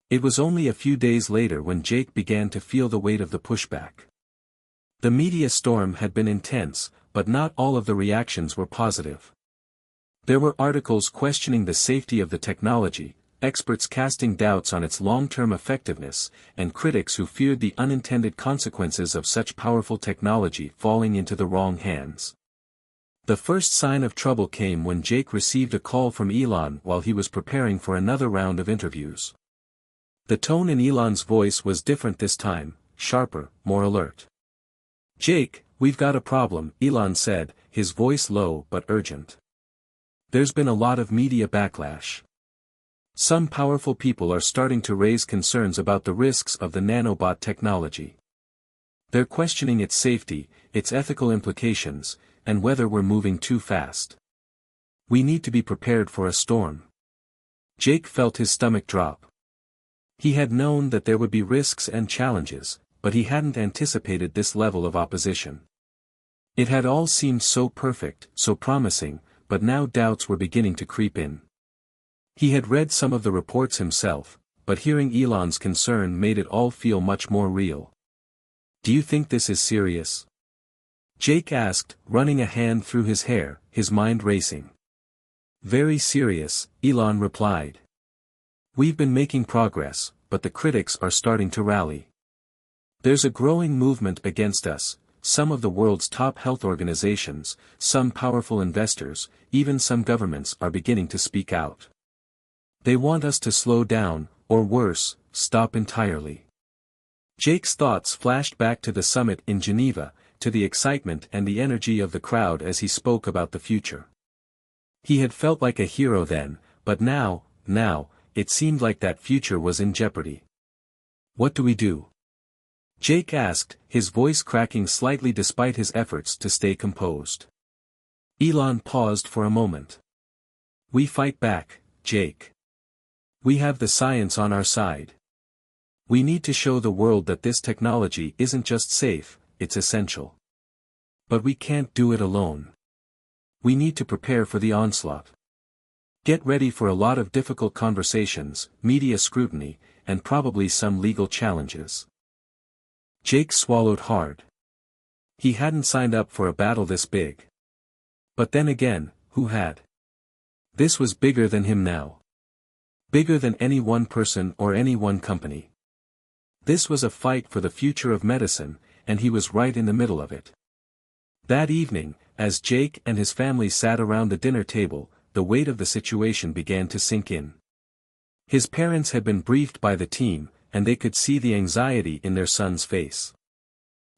It was only a few days later when Jake began to feel the weight of the pushback. The media storm had been intense, but not all of the reactions were positive. There were articles questioning the safety of the technology, experts casting doubts on its long-term effectiveness, and critics who feared the unintended consequences of such powerful technology falling into the wrong hands. The first sign of trouble came when Jake received a call from Elon while he was preparing for another round of interviews. The tone in Elon's voice was different this time, sharper, more alert. "Jake, we've got a problem," Elon said, his voice low but urgent. "There's been a lot of media backlash. Some powerful people are starting to raise concerns about the risks of the nanobot technology. They're questioning its safety, its ethical implications, and whether we're moving too fast. We need to be prepared for a storm." Jake felt his stomach drop. He had known that there would be risks and challenges, but he hadn't anticipated this level of opposition. It had all seemed so perfect, so promising, but now doubts were beginning to creep in. He had read some of the reports himself, but hearing Elon's concern made it all feel much more real. "Do you think this is serious?" Jake asked, running a hand through his hair, his mind racing. "Very serious," Elon replied. "We've been making progress, but the critics are starting to rally. There's a growing movement against us, some of the world's top health organizations, some powerful investors, even some governments are beginning to speak out. They want us to slow down, or worse, stop entirely." Jake's thoughts flashed back to the summit in Geneva, to the excitement and the energy of the crowd as he spoke about the future. He had felt like a hero then, but now, it seemed like that future was in jeopardy. "What do we do?" Jake asked, his voice cracking slightly despite his efforts to stay composed. Elon paused for a moment. "We fight back, Jake. We have the science on our side. We need to show the world that this technology isn't just safe, it's essential. But we can't do it alone. We need to prepare for the onslaught. Get ready for a lot of difficult conversations, media scrutiny, and probably some legal challenges." Jake swallowed hard. He hadn't signed up for a battle this big. But then again, who had? This was bigger than him now. Bigger than any one person or any one company. This was a fight for the future of medicine, and he was right in the middle of it. That evening, as Jake and his family sat around the dinner table, the weight of the situation began to sink in. His parents had been briefed by the team, and they could see the anxiety in their son's face.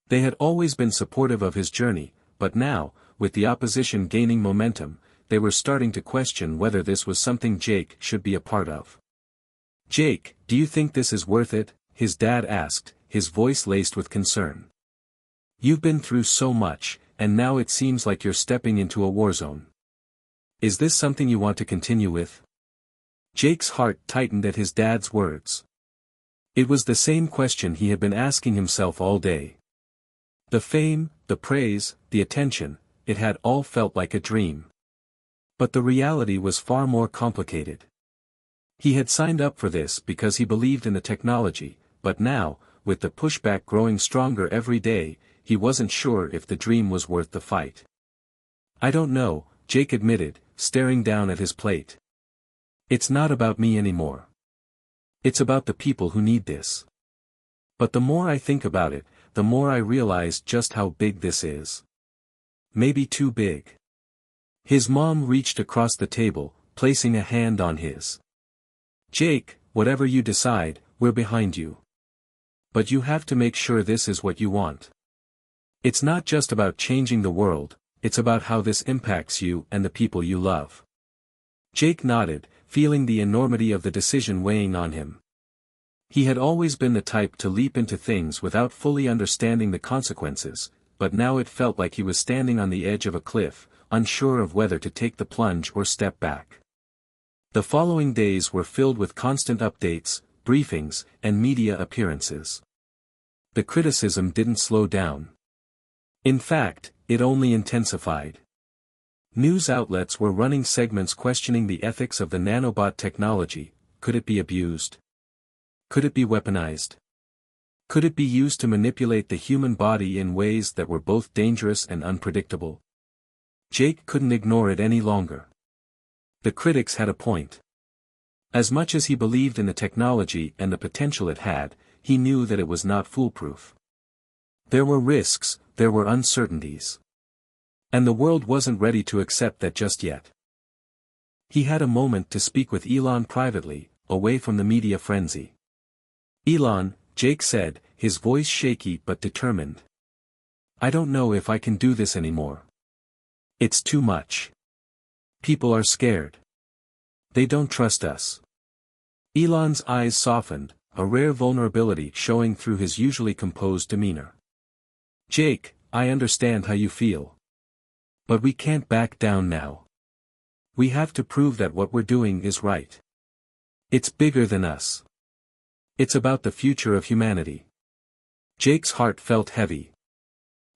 They had always been supportive of his journey, but now, with the opposition gaining momentum, they were starting to question whether this was something Jake should be a part of. "Jake, do you think this is worth it?" his dad asked, his voice laced with concern. "You've been through so much, and now it seems like you're stepping into a war zone. Is this something you want to continue with?" Jake's heart tightened at his dad's words. It was the same question he had been asking himself all day. The fame, the praise, the attention, it had all felt like a dream. But the reality was far more complicated. He had signed up for this because he believed in the technology, but now, with the pushback growing stronger every day, he wasn't sure if the dream was worth the fight. "I don't know," Jake admitted, staring down at his plate. "It's not about me anymore. It's about the people who need this. But the more I think about it, the more I realize just how big this is. Maybe too big." His mom reached across the table, placing a hand on his. "Jake, whatever you decide, we're behind you. But you have to make sure this is what you want. It's not just about changing the world, it's about how this impacts you and the people you love." Jake nodded, feeling the enormity of the decision weighing on him. He had always been the type to leap into things without fully understanding the consequences, but now it felt like he was standing on the edge of a cliff, unsure of whether to take the plunge or step back. The following days were filled with constant updates, briefings, and media appearances. The criticism didn't slow down. In fact, it only intensified. News outlets were running segments questioning the ethics of the nanobot technology. Could it be abused? Could it be weaponized? Could it be used to manipulate the human body in ways that were both dangerous and unpredictable? Jake couldn't ignore it any longer. The critics had a point. As much as he believed in the technology and the potential it had, he knew that it was not foolproof. There were risks, there were uncertainties. And the world wasn't ready to accept that just yet. He had a moment to speak with Elon privately, away from the media frenzy. "Elon," Jake said, his voice shaky but determined. "I don't know if I can do this anymore. It's too much. People are scared. They don't trust us." Elon's eyes softened, a rare vulnerability showing through his usually composed demeanor. "Jake, I understand how you feel. But we can't back down now. We have to prove that what we're doing is right. It's bigger than us. It's about the future of humanity." Jake's heart felt heavy.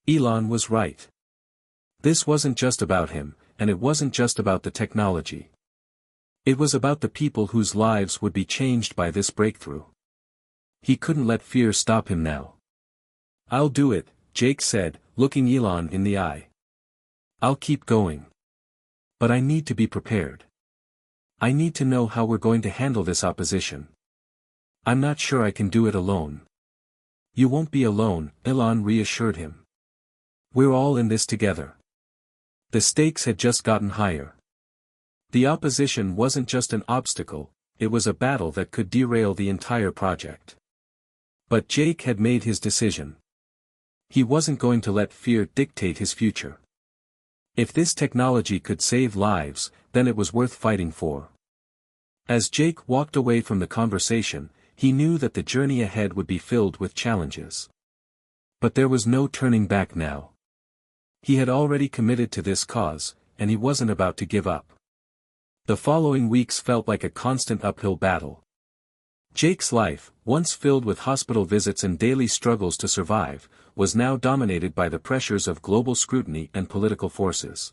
Elon was right. This wasn't just about him, and it wasn't just about the technology. It was about the people whose lives would be changed by this breakthrough. He couldn't let fear stop him now. "I'll do it," Jake said, looking Elon in the eye. "I'll keep going. But I need to be prepared. I need to know how we're going to handle this opposition. I'm not sure I can do it alone." "You won't be alone," Elon reassured him. "We're all in this together." The stakes had just gotten higher. The opposition wasn't just an obstacle, it was a battle that could derail the entire project. But Jake had made his decision. He wasn't going to let fear dictate his future. If this technology could save lives, then it was worth fighting for. As Jake walked away from the conversation, he knew that the journey ahead would be filled with challenges. But there was no turning back now. He had already committed to this cause, and he wasn't about to give up. The following weeks felt like a constant uphill battle. Jake's life, once filled with hospital visits and daily struggles to survive, was now dominated by the pressures of global scrutiny and political forces.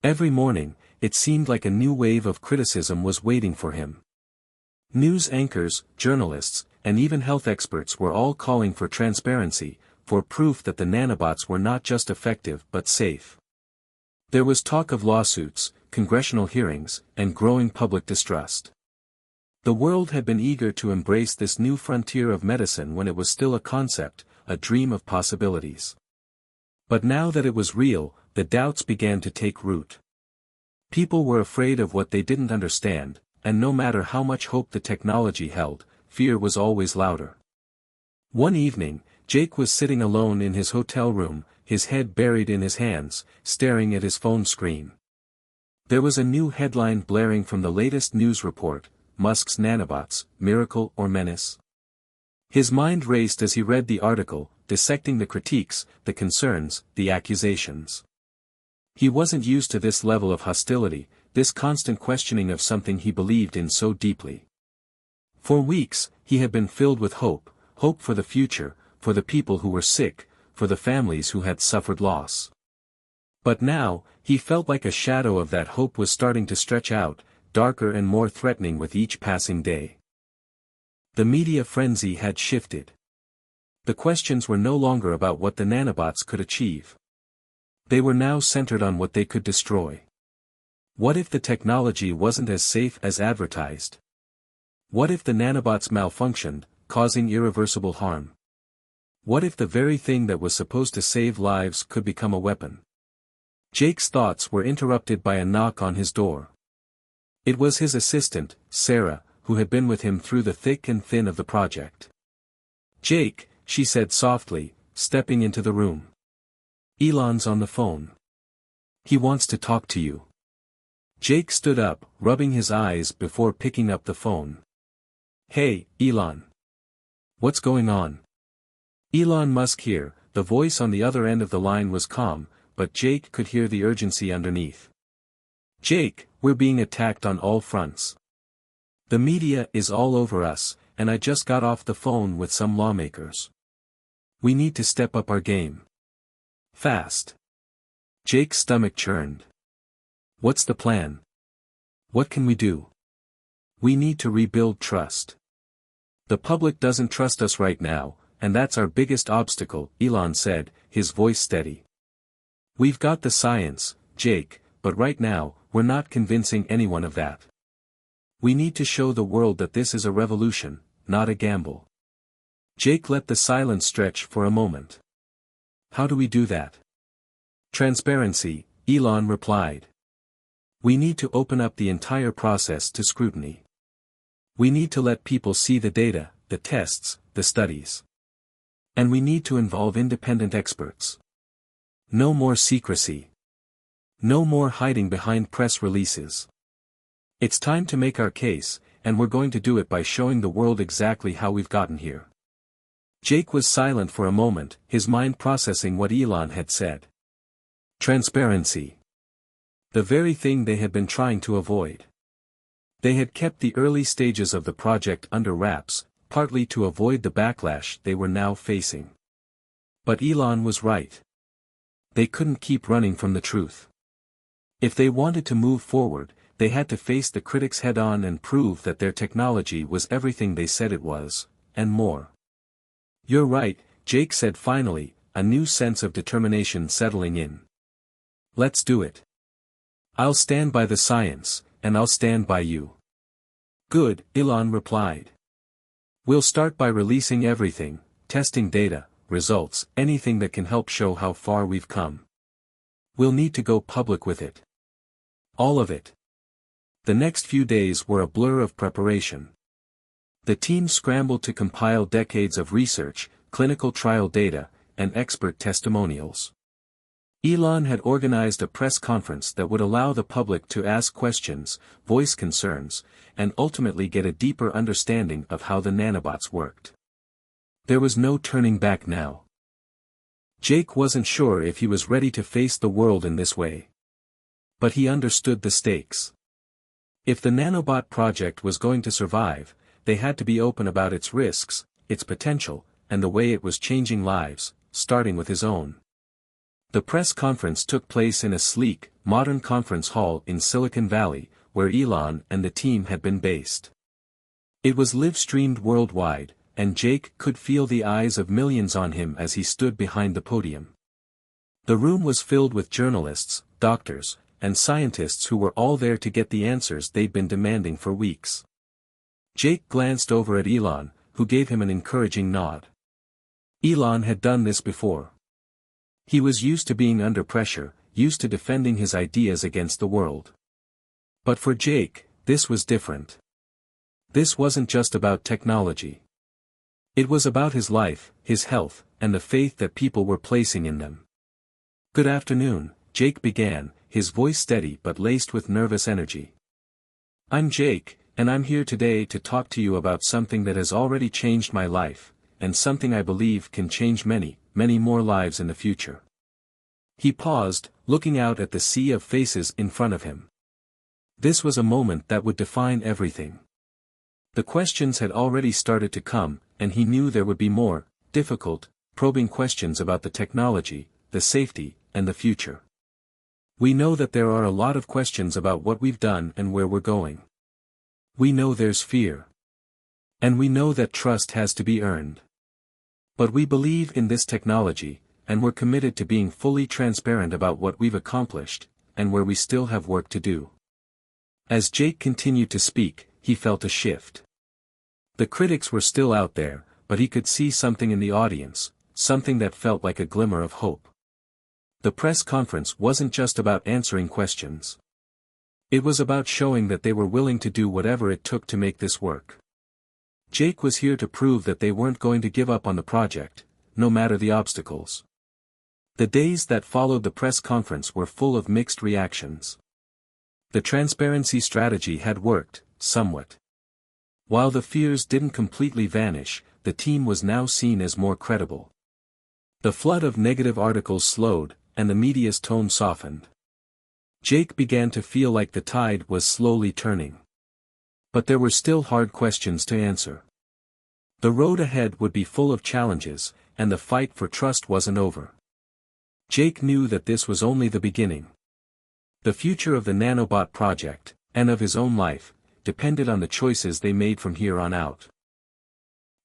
Every morning, it seemed like a new wave of criticism was waiting for him. News anchors, journalists, and even health experts were all calling for transparency, for proof that the nanobots were not just effective but safe. There was talk of lawsuits, congressional hearings, and growing public distrust. The world had been eager to embrace this new frontier of medicine when it was still a concept, a dream of possibilities. But now that it was real, the doubts began to take root. People were afraid of what they didn't understand, and no matter how much hope the technology held, fear was always louder. One evening, Jake was sitting alone in his hotel room, his head buried in his hands, staring at his phone screen. There was a new headline blaring from the latest news report: Musk's nanobots, miracle or menace? His mind raced as he read the article, dissecting the critiques, the concerns, the accusations. He wasn't used to this level of hostility, this constant questioning of something he believed in so deeply. For weeks, he had been filled with hope, hope for the future, for the people who were sick, for the families who had suffered loss. But now, he felt like a shadow of that hope was starting to stretch out, darker and more threatening with each passing day. The media frenzy had shifted. The questions were no longer about what the nanobots could achieve. They were now centered on what they could destroy. What if the technology wasn't as safe as advertised? What if the nanobots malfunctioned, causing irreversible harm? What if the very thing that was supposed to save lives could become a weapon? Jake's thoughts were interrupted by a knock on his door. It was his assistant, Sarah, who had been with him through the thick and thin of the project. "Jake," she said softly, stepping into the room. "Elon's on the phone. He wants to talk to you." Jake stood up, rubbing his eyes before picking up the phone. "Hey, Elon. What's going on?" "Elon Musk here." The voice on the other end of the line was calm, but Jake could hear the urgency underneath. "Jake, we're being attacked on all fronts. The media is all over us, and I just got off the phone with some lawmakers. We need to step up our game. Fast." Jake's stomach churned. "What's the plan? What can we do? We need to rebuild trust." The public doesn't trust us right now, and that's our biggest obstacle, Elon said, his voice steady. We've got the science, Jake, but right now, we're not convincing anyone of that. We need to show the world that this is a revolution, not a gamble. Jake let the silence stretch for a moment. How do we do that? Transparency, Elon replied. We need to open up the entire process to scrutiny. We need to let people see the data, the tests, the studies. And we need to involve independent experts. No more secrecy. No more hiding behind press releases. It's time to make our case, and we're going to do it by showing the world exactly how we've gotten here. Jake was silent for a moment, his mind processing what Elon had said. Transparency. The very thing they had been trying to avoid. They had kept the early stages of the project under wraps, partly to avoid the backlash they were now facing. But Elon was right. They couldn't keep running from the truth. If they wanted to move forward, they had to face the critics head-on and prove that their technology was everything they said it was, and more. You're right, Jake said finally, a new sense of determination settling in. Let's do it. I'll stand by the science, and I'll stand by you. Good, Elon replied. We'll start by releasing everything, testing data, results, anything that can help show how far we've come. We'll need to go public with it. All of it. The next few days were a blur of preparation. The team scrambled to compile decades of research, clinical trial data, and expert testimonials. Elon had organized a press conference that would allow the public to ask questions, voice concerns, and ultimately get a deeper understanding of how the nanobots worked. There was no turning back now. Jake wasn't sure if he was ready to face the world in this way. But he understood the stakes. If the nanobot project was going to survive, they had to be open about its risks, its potential, and the way it was changing lives, starting with his own. The press conference took place in a sleek, modern conference hall in Silicon Valley, where Elon and the team had been based. It was live-streamed worldwide, and Jake could feel the eyes of millions on him as he stood behind the podium. The room was filled with journalists, doctors, and scientists who were all there to get the answers they'd been demanding for weeks. Jake glanced over at Elon, who gave him an encouraging nod. Elon had done this before. He was used to being under pressure, used to defending his ideas against the world. But for Jake, this was different. This wasn't just about technology. It was about his life, his health, and the faith that people were placing in them. Good afternoon, Jake began, his voice steady but laced with nervous energy. I'm Jake, and I'm here today to talk to you about something that has already changed my life, and something I believe can change many, many more lives in the future. He paused, looking out at the sea of faces in front of him. This was a moment that would define everything. The questions had already started to come, and he knew there would be more, difficult, probing questions about the technology, the safety, and the future. We know that there are a lot of questions about what we've done and where we're going. We know there's fear. And we know that trust has to be earned. But we believe in this technology, and we're committed to being fully transparent about what we've accomplished, and where we still have work to do. As Jake continued to speak, he felt a shift. The critics were still out there, but he could see something in the audience, something that felt like a glimmer of hope. The press conference wasn't just about answering questions. It was about showing that they were willing to do whatever it took to make this work. Jake was here to prove that they weren't going to give up on the project, no matter the obstacles. The days that followed the press conference were full of mixed reactions. The transparency strategy had worked, somewhat. While the fears didn't completely vanish, the team was now seen as more credible. The flood of negative articles slowed, and the media's tone softened. Jake began to feel like the tide was slowly turning. But there were still hard questions to answer. The road ahead would be full of challenges, and the fight for trust wasn't over. Jake knew that this was only the beginning. The future of the nanobot project, and of his own life, depended on the choices they made from here on out.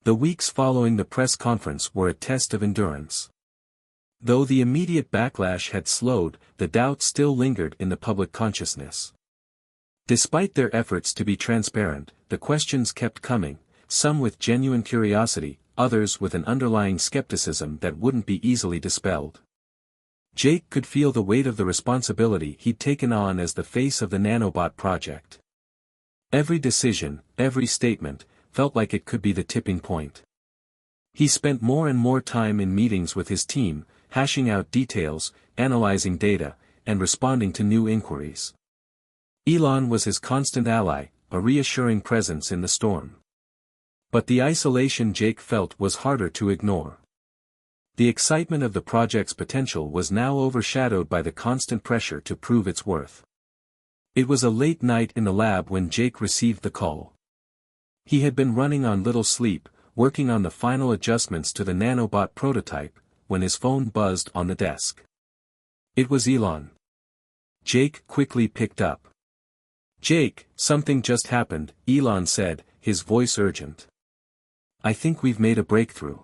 The weeks following the press conference were a test of endurance. Though the immediate backlash had slowed, the doubt still lingered in the public consciousness. Despite their efforts to be transparent, the questions kept coming, some with genuine curiosity, others with an underlying skepticism that wouldn't be easily dispelled. Jake could feel the weight of the responsibility he'd taken on as the face of the nanobot project. Every decision, every statement, felt like it could be the tipping point. He spent more and more time in meetings with his team, hashing out details, analyzing data, and responding to new inquiries. Elon was his constant ally, a reassuring presence in the storm. But the isolation Jake felt was harder to ignore. The excitement of the project's potential was now overshadowed by the constant pressure to prove its worth. It was a late night in the lab when Jake received the call. He had been running on little sleep, working on the final adjustments to the nanobot prototype, when his phone buzzed on the desk. It was Elon. Jake quickly picked up. "Jake, something just happened," Elon said, his voice urgent. "I think we've made a breakthrough."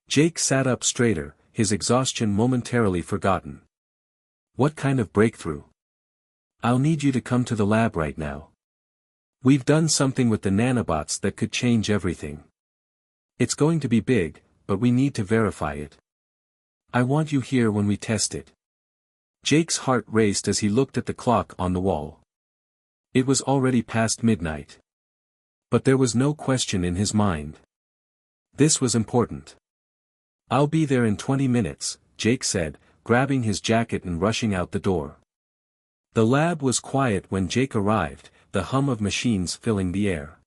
Jake sat up straighter, his exhaustion momentarily forgotten. "What kind of breakthrough?" "I'll need you to come to the lab right now. We've done something with the nanobots that could change everything. It's going to be big, but we need to verify it. I want you here when we test it." Jake's heart raced as he looked at the clock on the wall. It was already past midnight. But there was no question in his mind. This was important. "I'll be there in 20 minutes, Jake said, grabbing his jacket and rushing out the door. The lab was quiet when Jake arrived, the hum of machines filling the air.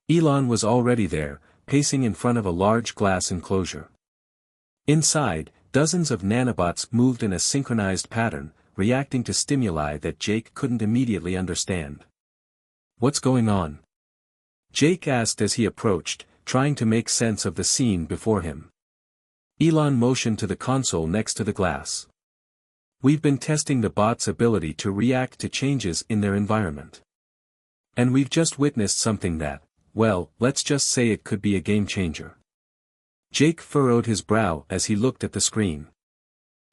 Elon was already there, pacing in front of a large glass enclosure. Inside, dozens of nanobots moved in a synchronized pattern, reacting to stimuli that Jake couldn't immediately understand. "What's going on?" Jake asked as he approached, trying to make sense of the scene before him. Elon motioned to the console next to the glass. "We've been testing the bots' ability to react to changes in their environment. And we've just witnessed something that, well, let's just say it could be a game changer." Jake furrowed his brow as he looked at the screen.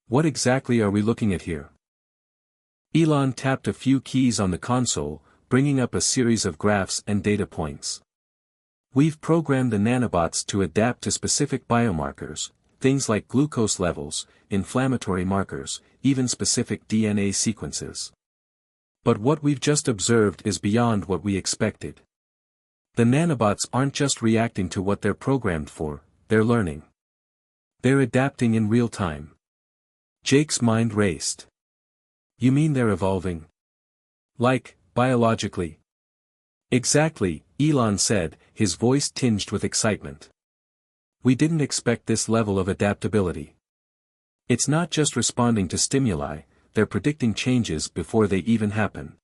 "What exactly are we looking at here?" Elon tapped a few keys on the console, bringing up a series of graphs and data points. "We've programmed the nanobots to adapt to specific biomarkers, things like glucose levels, inflammatory markers, even specific DNA sequences. But what we've just observed is beyond what we expected. The nanobots aren't just reacting to what they're programmed for, they're learning. They're adapting in real time." Jake's mind raced. "You mean they're evolving? Like, biologically?" "Exactly," Elon said, his voice tinged with excitement. "We didn't expect this level of adaptability. It's not just responding to stimuli, they're predicting changes before they even happen.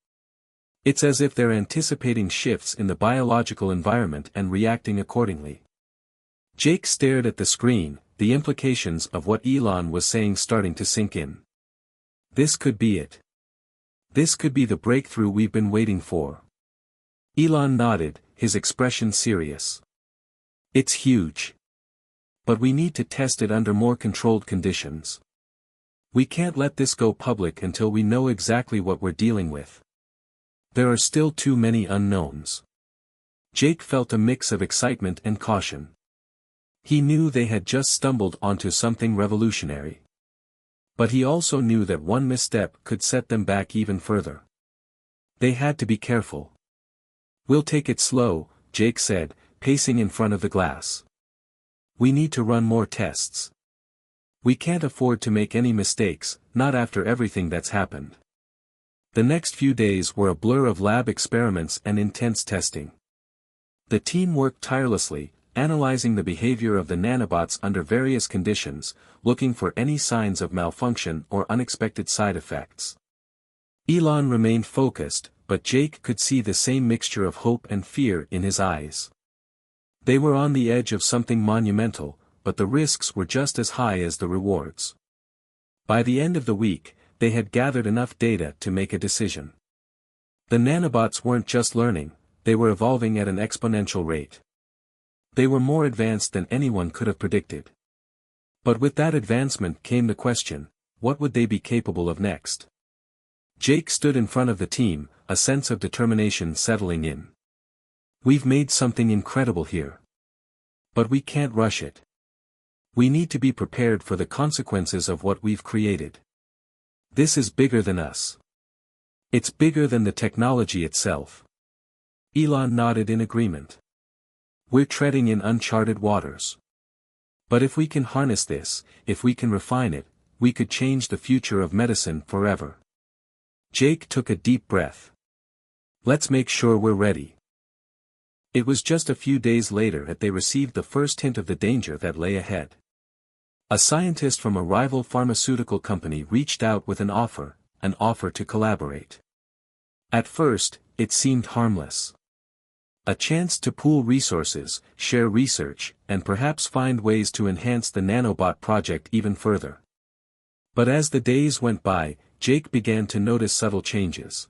It's as if they're anticipating shifts in the biological environment and reacting accordingly." Jake stared at the screen, the implications of what Elon was saying starting to sink in. This could be it. This could be the breakthrough we've been waiting for. Elon nodded, his expression serious. "It's huge. But we need to test it under more controlled conditions. We can't let this go public until we know exactly what we're dealing with. There are still too many unknowns." Jake felt a mix of excitement and caution. He knew they had just stumbled onto something revolutionary. But he also knew that one misstep could set them back even further. They had to be careful. "We'll take it slow," Jake said, pacing in front of the glass. "We need to run more tests. We can't afford to make any mistakes, not after everything that's happened." The next few days were a blur of lab experiments and intense testing. The team worked tirelessly, analyzing the behavior of the nanobots under various conditions, looking for any signs of malfunction or unexpected side effects. Elon remained focused, but Jake could see the same mixture of hope and fear in his eyes. They were on the edge of something monumental, but the risks were just as high as the rewards. By the end of the week, they had gathered enough data to make a decision. The nanobots weren't just learning, they were evolving at an exponential rate. They were more advanced than anyone could have predicted. But with that advancement came the question, what would they be capable of next? Jake stood in front of the team, a sense of determination settling in. We've made something incredible here. But we can't rush it. We need to be prepared for the consequences of what we've created. This is bigger than us. It's bigger than the technology itself. Elon nodded in agreement. We're treading in uncharted waters. But if we can harness this, if we can refine it, we could change the future of medicine forever. Jake took a deep breath. Let's make sure we're ready. It was just a few days later that they received the first hint of the danger that lay ahead. A scientist from a rival pharmaceutical company reached out with an offer to collaborate. At first, it seemed harmless. A chance to pool resources, share research, and perhaps find ways to enhance the nanobot project even further. But as the days went by, Jake began to notice subtle changes.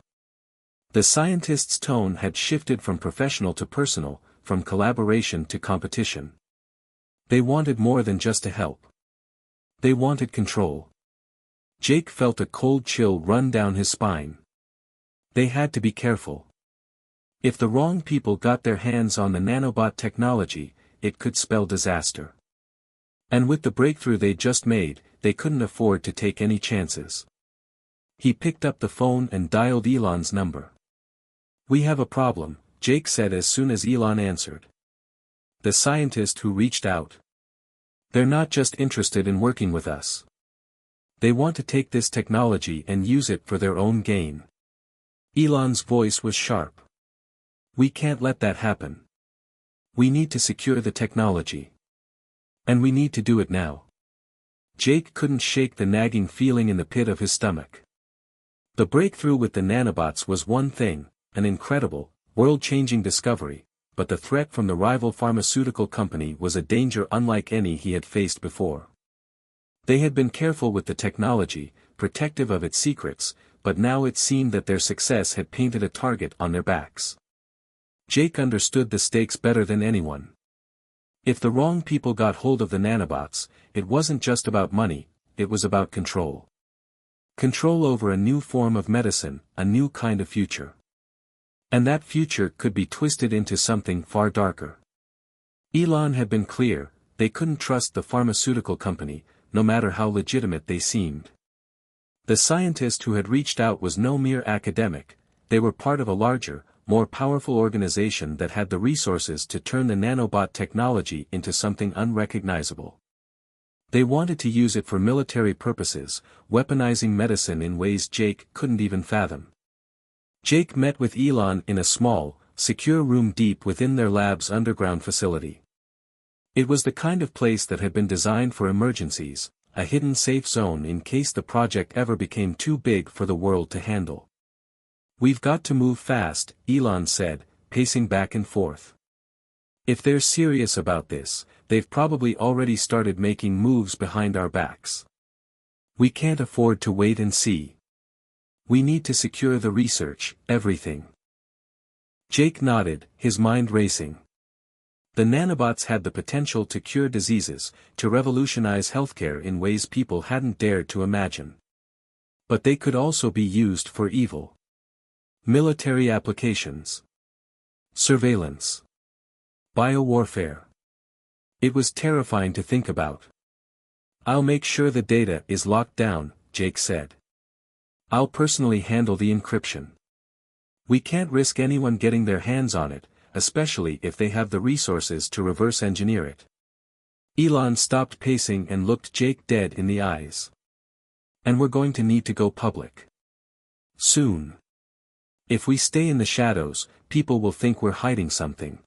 The scientist's tone had shifted from professional to personal, from collaboration to competition. They wanted more than just to help. They wanted control. Jake felt a cold chill run down his spine. They had to be careful. If the wrong people got their hands on the nanobot technology, it could spell disaster. And with the breakthrough they'd just made, they couldn't afford to take any chances. He picked up the phone and dialed Elon's number. "We have a problem," Jake said as soon as Elon answered. The scientist who reached out. "They're not just interested in working with us. They want to take this technology and use it for their own gain." Elon's voice was sharp. "We can't let that happen. We need to secure the technology. And we need to do it now." Jake couldn't shake the nagging feeling in the pit of his stomach. The breakthrough with the nanobots was one thing, an incredible, world-changing discovery, but the threat from the rival pharmaceutical company was a danger unlike any he had faced before. They had been careful with the technology, protective of its secrets, but now it seemed that their success had painted a target on their backs. Jake understood the stakes better than anyone. If the wrong people got hold of the nanobots, it wasn't just about money, it was about control. Control over a new form of medicine, a new kind of future. And that future could be twisted into something far darker. Elon had been clear, they couldn't trust the pharmaceutical company, no matter how legitimate they seemed. The scientist who had reached out was no mere academic, they were part of a larger, more powerful organization that had the resources to turn the nanobot technology into something unrecognizable. They wanted to use it for military purposes, weaponizing medicine in ways Jake couldn't even fathom. Jake met with Elon in a small, secure room deep within their lab's underground facility. It was the kind of place that had been designed for emergencies, a hidden safe zone in case the project ever became too big for the world to handle. "We've got to move fast," Elon said, pacing back and forth. "If they're serious about this, they've probably already started making moves behind our backs. We can't afford to wait and see. We need to secure the research, everything." Jake nodded, his mind racing. The nanobots had the potential to cure diseases, to revolutionize healthcare in ways people hadn't dared to imagine. But they could also be used for evil. Military applications. Surveillance. Biowarfare. It was terrifying to think about. "I'll make sure the data is locked down," Jake said. "I'll personally handle the encryption. We can't risk anyone getting their hands on it, especially if they have the resources to reverse engineer it." Elon stopped pacing and looked Jake dead in the eyes. "And we're going to need to go public. Soon. If we stay in the shadows, people will think we're hiding something.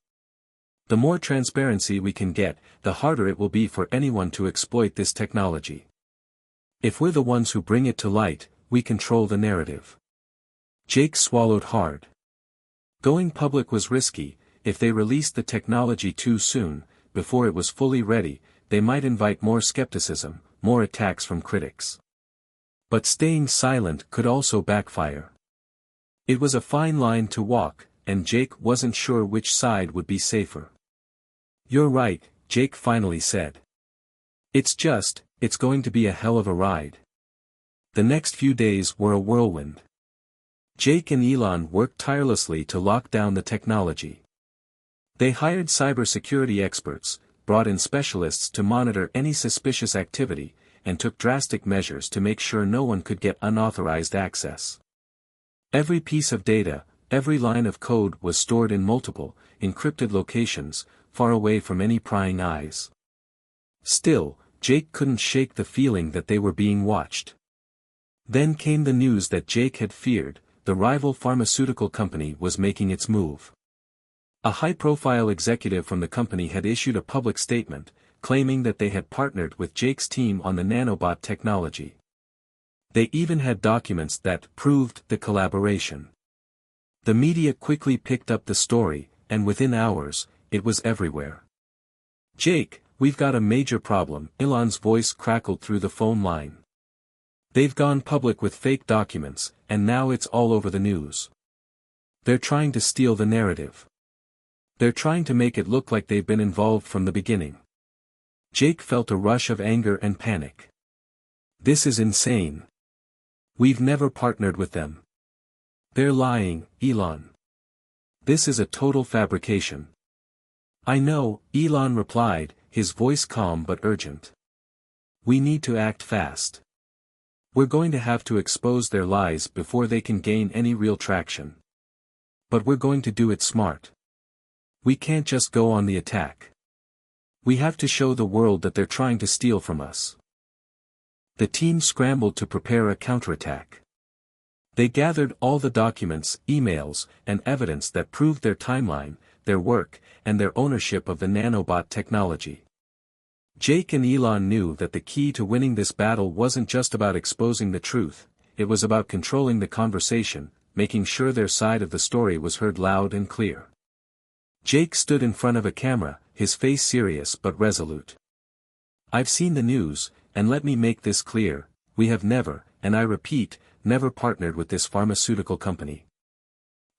The more transparency we can get, the harder it will be for anyone to exploit this technology. If we're the ones who bring it to light, we control the narrative." Jake swallowed hard. Going public was risky. If they released the technology too soon, before it was fully ready, they might invite more skepticism, more attacks from critics. But staying silent could also backfire. It was a fine line to walk, and Jake wasn't sure which side would be safer. You're right, Jake finally said. It's going to be a hell of a ride. The next few days were a whirlwind. Jake and Elon worked tirelessly to lock down the technology. They hired cybersecurity experts, brought in specialists to monitor any suspicious activity, and took drastic measures to make sure no one could get unauthorized access. Every piece of data, every line of code was stored in multiple, encrypted locations, far away from any prying eyes. Still, Jake couldn't shake the feeling that they were being watched. Then came the news that Jake had feared: the rival pharmaceutical company was making its move. A high-profile executive from the company had issued a public statement, claiming that they had partnered with Jake's team on the nanobot technology. They even had documents that proved the collaboration. The media quickly picked up the story, and within hours, it was everywhere. "Jake, we've got a major problem," Elon's voice crackled through the phone line. "They've gone public with fake documents, and now it's all over the news. They're trying to steal the narrative. They're trying to make it look like they've been involved from the beginning." Jake felt a rush of anger and panic. "This is insane. We've never partnered with them. They're lying, Elon. This is a total fabrication." "I know," Elon replied, his voice calm but urgent. "We need to act fast. We're going to have to expose their lies before they can gain any real traction. But we're going to do it smart. We can't just go on the attack. We have to show the world that they're trying to steal from us." The team scrambled to prepare a counterattack. They gathered all the documents, emails, and evidence that proved their timeline, their work, and their ownership of the nanobot technology. Jake and Elon knew that the key to winning this battle wasn't just about exposing the truth, it was about controlling the conversation, making sure their side of the story was heard loud and clear. Jake stood in front of a camera, his face serious but resolute. "I've seen the news, and let me make this clear: we have never, and I repeat, never partnered with this pharmaceutical company.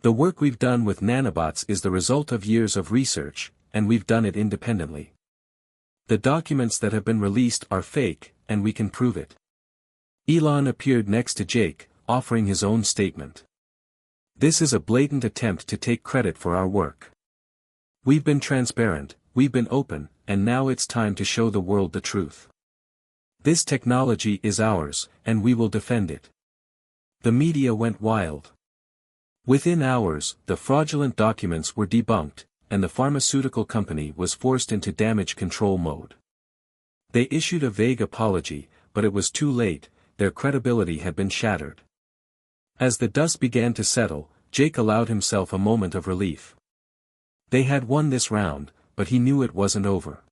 The work we've done with nanobots is the result of years of research, and we've done it independently. The documents that have been released are fake, and we can prove it." Elon appeared next to Jake, offering his own statement. "This is a blatant attempt to take credit for our work. We've been transparent, we've been open, and now it's time to show the world the truth. This technology is ours, and we will defend it." The media went wild. Within hours, the fraudulent documents were debunked, and the pharmaceutical company was forced into damage control mode. They issued a vague apology, but it was too late, their credibility had been shattered. As the dust began to settle, Jake allowed himself a moment of relief. They had won this round, but he knew it wasn't over.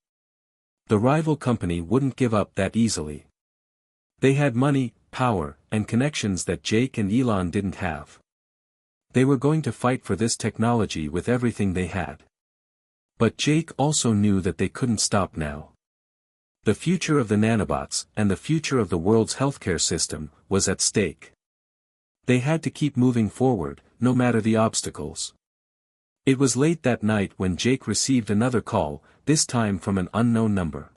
The rival company wouldn't give up that easily. They had money, power, and connections that Jake and Elon didn't have. They were going to fight for this technology with everything they had. But Jake also knew that they couldn't stop now. The future of the nanobots, and the future of the world's healthcare system, was at stake. They had to keep moving forward, no matter the obstacles. It was late that night when Jake received another call, this time from an unknown number.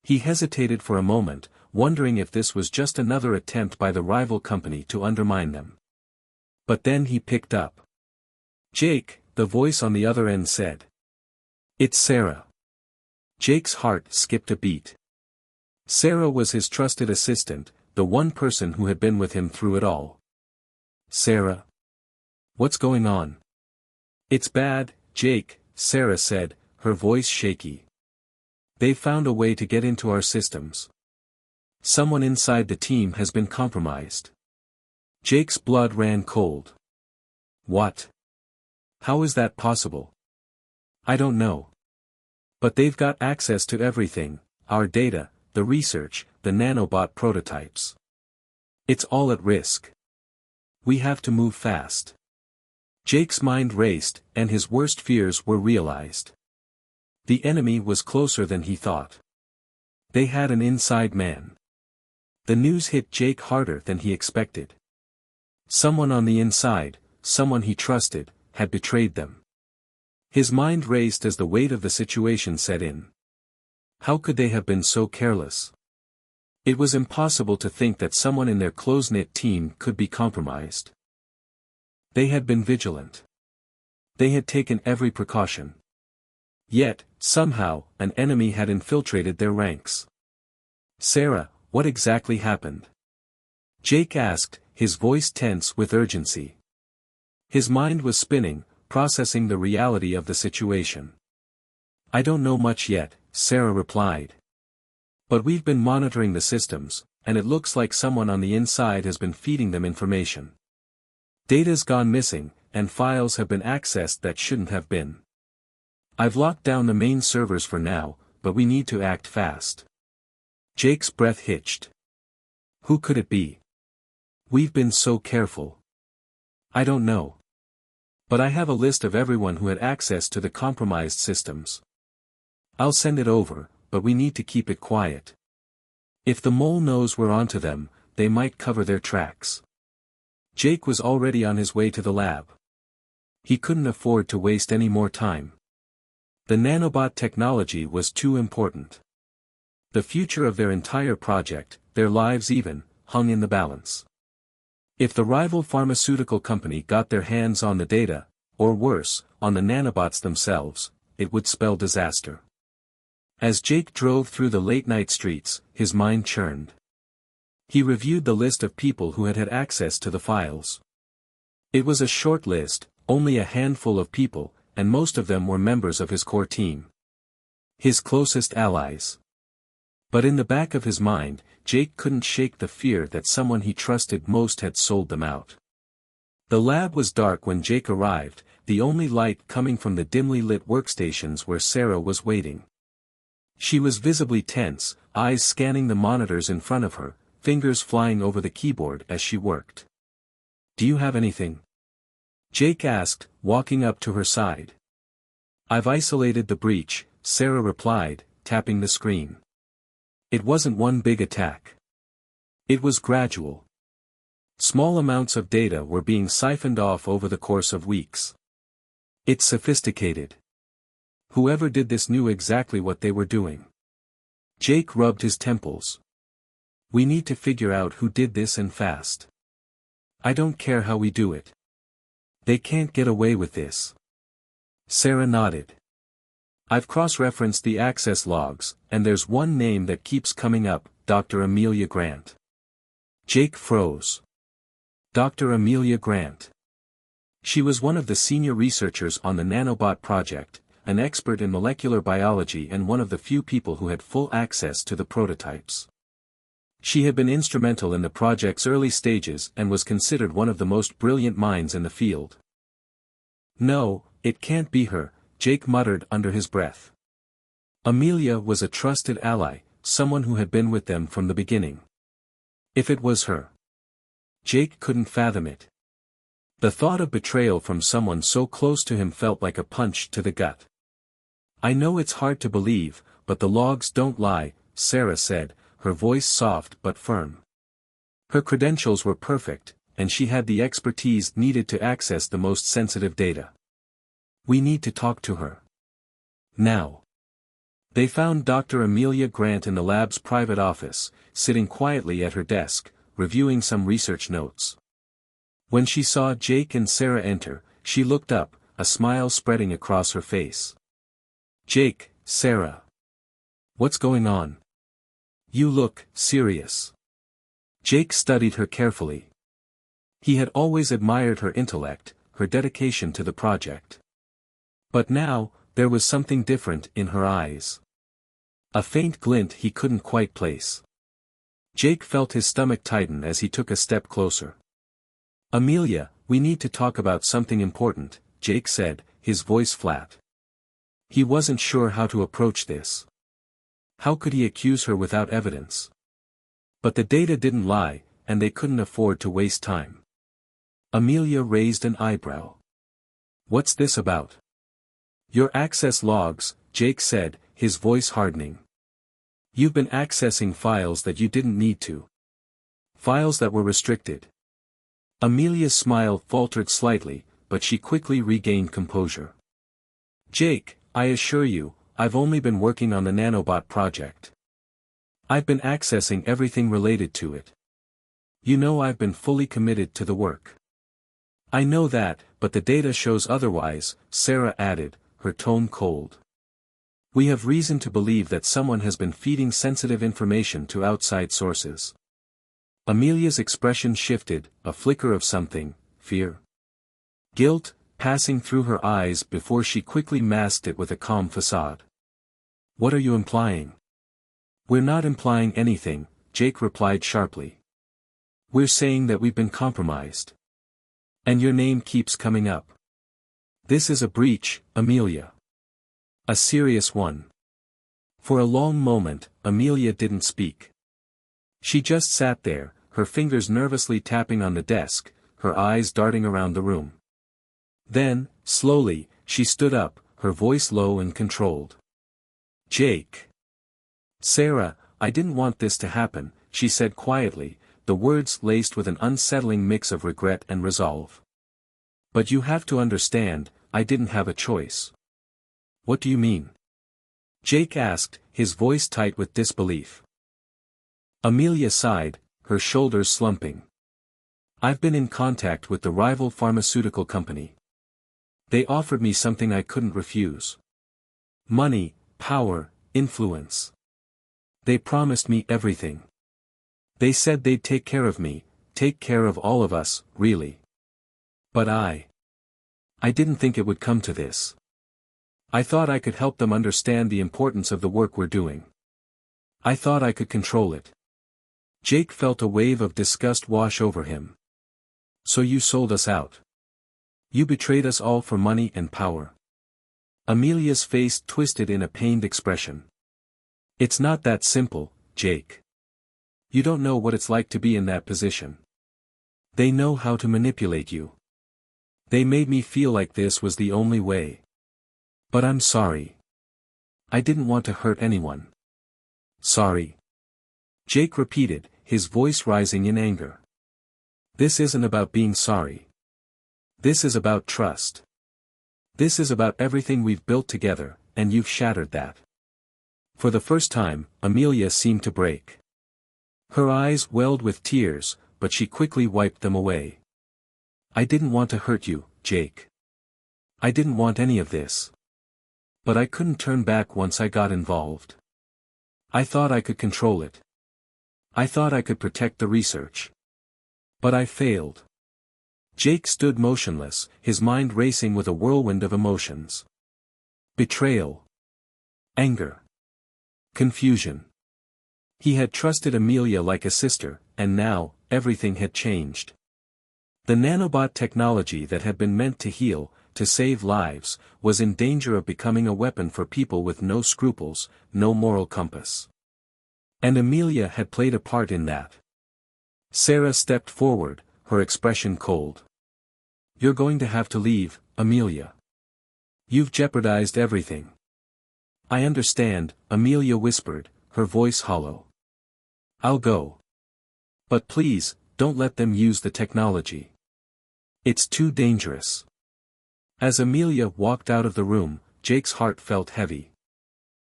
He hesitated for a moment, wondering if this was just another attempt by the rival company to undermine them. But then he picked up. "Jake," the voice on the other end said. "It's Sarah." Jake's heart skipped a beat. Sarah was his trusted assistant, the one person who had been with him through it all. "Sarah? What's going on?" "It's bad, Jake," Sarah said, her voice shaky. "They've found a way to get into our systems. Someone inside the team has been compromised." Jake's blood ran cold. "What? How is that possible?" "I don't know. But they've got access to everything, our data, the research, the nanobot prototypes. It's all at risk. We have to move fast." Jake's mind raced, and his worst fears were realized. The enemy was closer than he thought. They had an inside man. The news hit Jake harder than he expected. Someone on the inside, someone he trusted, had betrayed them. His mind raced as the weight of the situation set in. How could they have been so careless? It was impossible to think that someone in their close-knit team could be compromised. They had been vigilant. They had taken every precaution. Yet, somehow, an enemy had infiltrated their ranks. "Sarah, what exactly happened?" Jake asked, his voice tense with urgency. His mind was spinning, processing the reality of the situation. "I don't know much yet," Sarah replied. "But we've been monitoring the systems, and it looks like someone on the inside has been feeding them information. Data's gone missing, and files have been accessed that shouldn't have been. I've locked down the main servers for now, but we need to act fast." Jake's breath hitched. Who could it be? We've been so careful. I don't know. But I have a list of everyone who had access to the compromised systems. I'll send it over, but we need to keep it quiet. If the mole knows we're onto them, they might cover their tracks. Jake was already on his way to the lab. He couldn't afford to waste any more time. The nanobot technology was too important. The future of their entire project, their lives even, hung in the balance. If the rival pharmaceutical company got their hands on the data, or worse, on the nanobots themselves, it would spell disaster. As Jake drove through the late-night streets, his mind churned. He reviewed the list of people who had had access to the files. It was a short list, only a handful of people, and most of them were members of his core team. His closest allies. But in the back of his mind, Jake couldn't shake the fear that someone he trusted most had sold them out. The lab was dark when Jake arrived, the only light coming from the dimly lit workstations where Sarah was waiting. She was visibly tense, eyes scanning the monitors in front of her, fingers flying over the keyboard as she worked. "Do you have anything?" Jake asked, walking up to her side. "I've isolated the breach," Sarah replied, tapping the screen. It wasn't one big attack. It was gradual. Small amounts of data were being siphoned off over the course of weeks. It's sophisticated. Whoever did this knew exactly what they were doing. Jake rubbed his temples. "We need to figure out who did this and fast. I don't care how we do it. They can't get away with this." Sarah nodded. "I've cross-referenced the access logs, and there's one name that keeps coming up, Dr. Amelia Grant." Jake froze. Dr. Amelia Grant. She was one of the senior researchers on the nanobot project, an expert in molecular biology and one of the few people who had full access to the prototypes. She had been instrumental in the project's early stages and was considered one of the most brilliant minds in the field. "No, it can't be her," Jake muttered under his breath. Amelia was a trusted ally, someone who had been with them from the beginning. If it was her. Jake couldn't fathom it. The thought of betrayal from someone so close to him felt like a punch to the gut. "I know it's hard to believe, but the logs don't lie," Sarah said, her voice soft but firm. Her credentials were perfect, and she had the expertise needed to access the most sensitive data. "We need to talk to her. Now." They found Dr. Amelia Grant in the lab's private office, sitting quietly at her desk, reviewing some research notes. When she saw Jake and Sarah enter, she looked up, a smile spreading across her face. "Jake, Sarah. What's going on? You look serious." Jake studied her carefully. He had always admired her intellect, her dedication to the project. But now, there was something different in her eyes. A faint glint he couldn't quite place. Jake felt his stomach tighten as he took a step closer. "Amelia, we need to talk about something important," Jake said, his voice flat. He wasn't sure how to approach this. How could he accuse her without evidence? But the data didn't lie, and they couldn't afford to waste time. Amelia raised an eyebrow. "What's this about?" "Your access logs," Jake said, his voice hardening. "You've been accessing files that you didn't need to. Files that were restricted." Amelia's smile faltered slightly, but she quickly regained composure. Jake, I assure you, I've only been working on the nanobot project. I've been accessing everything related to it. You know I've been fully committed to the work. I know that, but the data shows otherwise, Sarah added, her tone cold. We have reason to believe that someone has been feeding sensitive information to outside sources. Amelia's expression shifted, a flicker of something, fear. Guilt, passing through her eyes before she quickly masked it with a calm facade. What are you implying? We're not implying anything, Jake replied sharply. We're saying that we've been compromised. And your name keeps coming up. This is a breach, Amelia. A serious one. For a long moment, Amelia didn't speak. She just sat there, her fingers nervously tapping on the desk, her eyes darting around the room. Then, slowly, she stood up, her voice low and controlled. Jake. Sarah, I didn't want this to happen, she said quietly, the words laced with an unsettling mix of regret and resolve. But you have to understand, I didn't have a choice. What do you mean? Jake asked, his voice tight with disbelief. Amelia sighed, her shoulders slumping. I've been in contact with the rival pharmaceutical company. They offered me something I couldn't refuse. Money, power, influence. They promised me everything. They said they'd take care of me, take care of all of us, really. But I didn't think it would come to this. I thought I could help them understand the importance of the work we're doing. I thought I could control it. Jake felt a wave of disgust wash over him. So you sold us out. You betrayed us all for money and power. Amelia's face twisted in a pained expression. It's not that simple, Jake. You don't know what it's like to be in that position. They know how to manipulate you. They made me feel like this was the only way. But I'm sorry. I didn't want to hurt anyone. Sorry. Jake repeated, his voice rising in anger. This isn't about being sorry. This is about trust. This is about everything we've built together, and you've shattered that. For the first time, Amelia seemed to break. Her eyes welled with tears, but she quickly wiped them away. I didn't want to hurt you, Jake. I didn't want any of this. But I couldn't turn back once I got involved. I thought I could control it. I thought I could protect the research. But I failed. Jake stood motionless, his mind racing with a whirlwind of emotions. Betrayal. Anger. Confusion. He had trusted Amelia like a sister, and now, everything had changed. The nanobot technology that had been meant to heal, to save lives, was in danger of becoming a weapon for people with no scruples, no moral compass. And Amelia had played a part in that. Sarah stepped forward, her expression cold. You're going to have to leave, Amelia. You've jeopardized everything. I understand, Amelia whispered, her voice hollow. I'll go. But please, don't let them use the technology. It's too dangerous. As Amelia walked out of the room, Jake's heart felt heavy.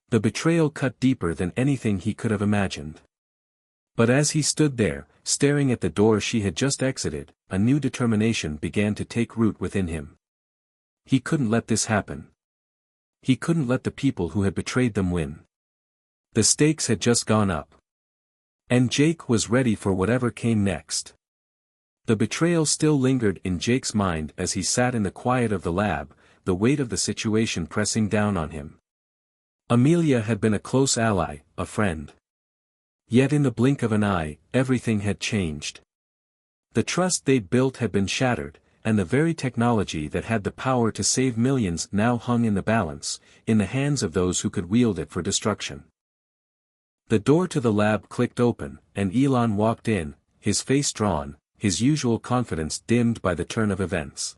The betrayal cut deeper than anything he could have imagined. But as he stood there, staring at the door she had just exited, a new determination began to take root within him. He couldn't let this happen. He couldn't let the people who had betrayed them win. The stakes had just gone up. And Jake was ready for whatever came next. The betrayal still lingered in Jake's mind as he sat in the quiet of the lab, the weight of the situation pressing down on him. Amelia had been a close ally, a friend. Yet in the blink of an eye, everything had changed. The trust they'd built had been shattered, and the very technology that had the power to save millions now hung in the balance, in the hands of those who could wield it for destruction. The door to the lab clicked open, and Elon walked in, his face drawn, his usual confidence dimmed by the turn of events.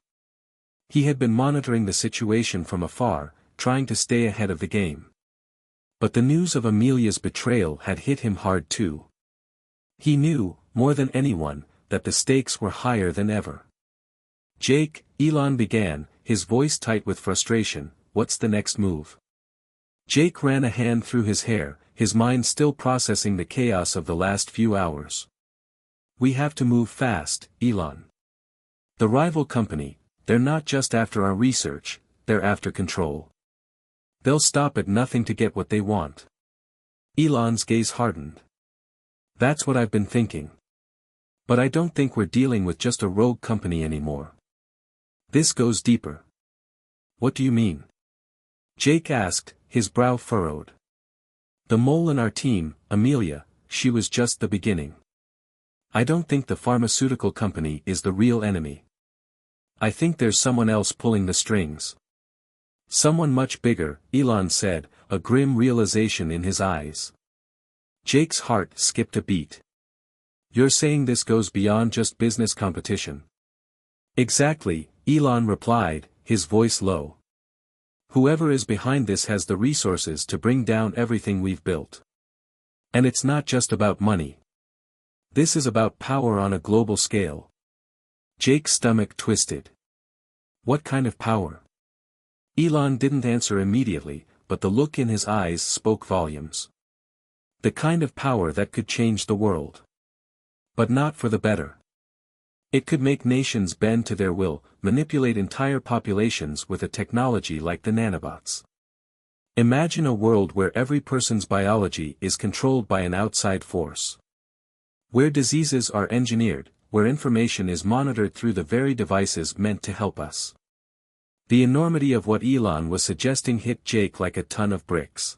He had been monitoring the situation from afar, trying to stay ahead of the game. But the news of Amelia's betrayal had hit him hard too. He knew, more than anyone, that the stakes were higher than ever. Jake, Elon began, his voice tight with frustration, what's the next move? Jake ran a hand through his hair, his mind still processing the chaos of the last few hours. We have to move fast, Elon. The rival company, they're not just after our research, they're after control. They'll stop at nothing to get what they want. Elon's gaze hardened. That's what I've been thinking. But I don't think we're dealing with just a rogue company anymore. This goes deeper. What do you mean? Jake asked, his brow furrowed. The mole in our team, Amelia, she was just the beginning. I don't think the pharmaceutical company is the real enemy. I think there's someone else pulling the strings. Someone much bigger, Elon said, a grim realization in his eyes. Jake's heart skipped a beat. You're saying this goes beyond just business competition? Exactly, Elon replied, his voice low. Whoever is behind this has the resources to bring down everything we've built. And it's not just about money. This is about power on a global scale. Jake's stomach twisted. What kind of power? Elon didn't answer immediately, but the look in his eyes spoke volumes. The kind of power that could change the world. But not for the better. It could make nations bend to their will, manipulate entire populations with a technology like the nanobots. Imagine a world where every person's biology is controlled by an outside force. Where diseases are engineered, where information is monitored through the very devices meant to help us. The enormity of what Elon was suggesting hit Jake like a ton of bricks.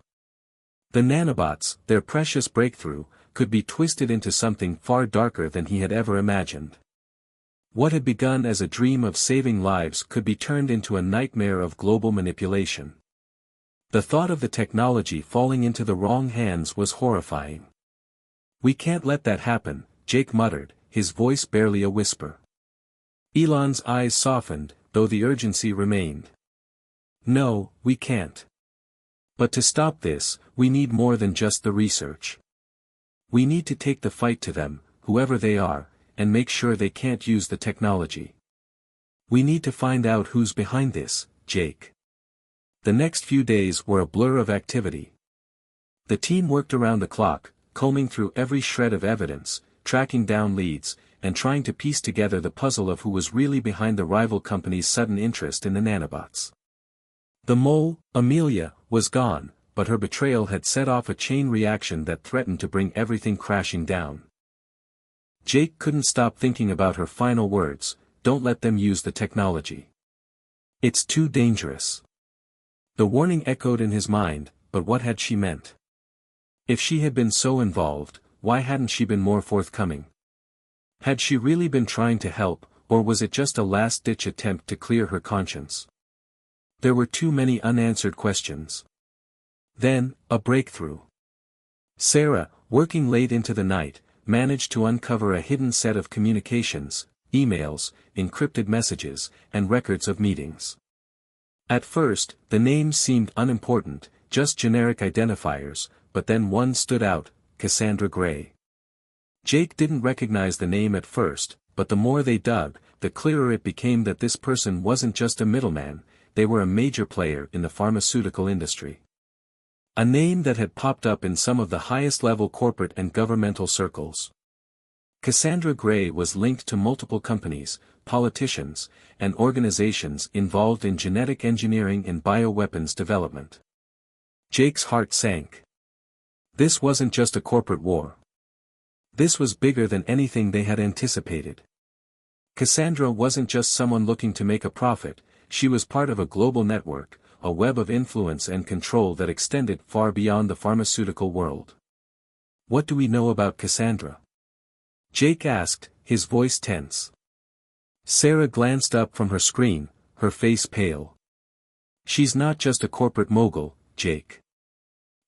The nanobots, their precious breakthrough, could be twisted into something far darker than he had ever imagined. What had begun as a dream of saving lives could be turned into a nightmare of global manipulation. The thought of the technology falling into the wrong hands was horrifying. We can't let that happen, Jake muttered, his voice barely a whisper. Elon's eyes softened, though the urgency remained. No, we can't. But to stop this, we need more than just the research. We need to take the fight to them, whoever they are, and make sure they can't use the technology. We need to find out who's behind this, Jake. The next few days were a blur of activity. The team worked around the clock, combing through every shred of evidence, tracking down leads, and trying to piece together the puzzle of who was really behind the rival company's sudden interest in the nanobots. The mole, Amelia, was gone, but her betrayal had set off a chain reaction that threatened to bring everything crashing down. Jake couldn't stop thinking about her final words, don't let them use the technology. It's too dangerous. The warning echoed in his mind, but what had she meant? If she had been so involved, why hadn't she been more forthcoming? Had she really been trying to help, or was it just a last-ditch attempt to clear her conscience? There were too many unanswered questions. Then, a breakthrough. Sarah, working late into the night, managed to uncover a hidden set of communications, emails, encrypted messages, and records of meetings. At first, the names seemed unimportant, just generic identifiers, but then one stood out, Cassandra Gray. Jake didn't recognize the name at first, but the more they dug, the clearer it became that this person wasn't just a middleman, they were a major player in the pharmaceutical industry. A name that had popped up in some of the highest-level corporate and governmental circles. Cassandra Gray was linked to multiple companies, politicians, and organizations involved in genetic engineering and bioweapons development. Jake's heart sank. This wasn't just a corporate war. This was bigger than anything they had anticipated. Cassandra wasn't just someone looking to make a profit, she was part of a global network, a web of influence and control that extended far beyond the pharmaceutical world. What do we know about Cassandra? Jake asked, his voice tense. Sarah glanced up from her screen, her face pale. She's not just a corporate mogul, Jake.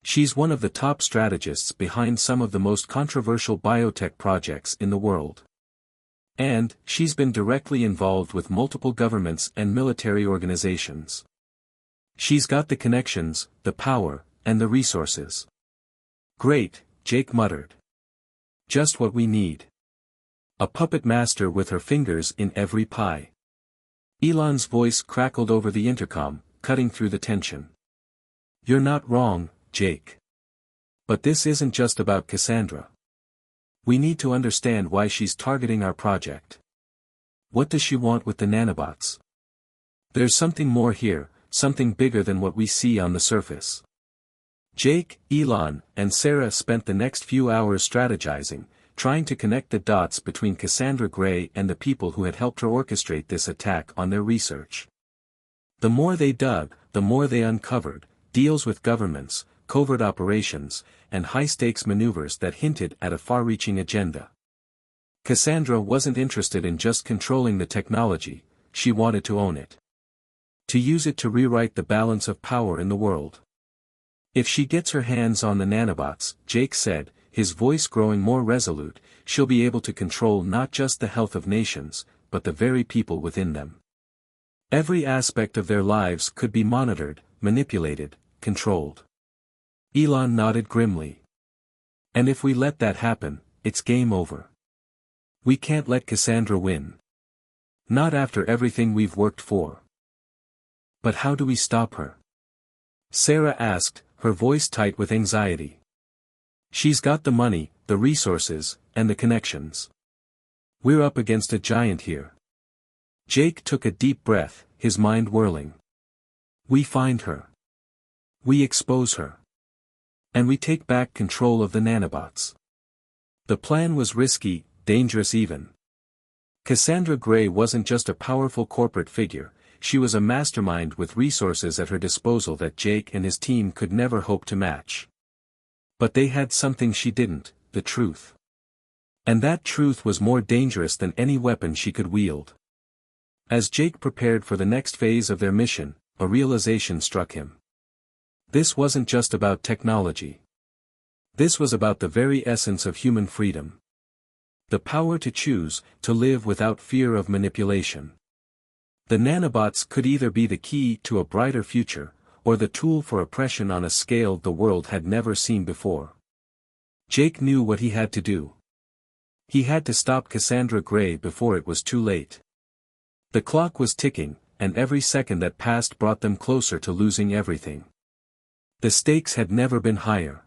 She's one of the top strategists behind some of the most controversial biotech projects in the world. And, she's been directly involved with multiple governments and military organizations. She's got the connections, the power, and the resources. Great, Jake muttered. Just what we need. A puppet master with her fingers in every pie. Elon's voice crackled over the intercom, cutting through the tension. "You're not wrong, Jake. But this isn't just about Cassandra. We need to understand why she's targeting our project. What does she want with the nanobots? There's something more here, something bigger than what we see on the surface." Jake, Elon, and Sarah spent the next few hours strategizing, trying to connect the dots between Cassandra Gray and the people who had helped her orchestrate this attack on their research. The more they dug, the more they uncovered, deals with governments, covert operations, and high-stakes maneuvers that hinted at a far-reaching agenda. Cassandra wasn't interested in just controlling the technology, she wanted to own it. To use it to rewrite the balance of power in the world. "If she gets her hands on the nanobots," Jake said, his voice growing more resolute, "she'll be able to control not just the health of nations, but the very people within them. Every aspect of their lives could be monitored, manipulated, controlled." Elon nodded grimly. "And if we let that happen, it's game over. We can't let Cassandra win. Not after everything we've worked for." "But how do we stop her?" Sarah asked, her voice tight with anxiety. "She's got the money, the resources, and the connections. We're up against a giant here." Jake took a deep breath, his mind whirling. "We find her. We expose her. And we take back control of the nanobots." The plan was risky, dangerous even. Cassandra Gray wasn't just a powerful corporate figure, she was a mastermind with resources at her disposal that Jake and his team could never hope to match. But they had something she didn't, the truth. And that truth was more dangerous than any weapon she could wield. As Jake prepared for the next phase of their mission, a realization struck him. This wasn't just about technology. This was about the very essence of human freedom. The power to choose, to live without fear of manipulation. The nanobots could either be the key to a brighter future, or the tool for oppression on a scale the world had never seen before. Jake knew what he had to do. He had to stop Cassandra Gray before it was too late. The clock was ticking, and every second that passed brought them closer to losing everything. The stakes had never been higher.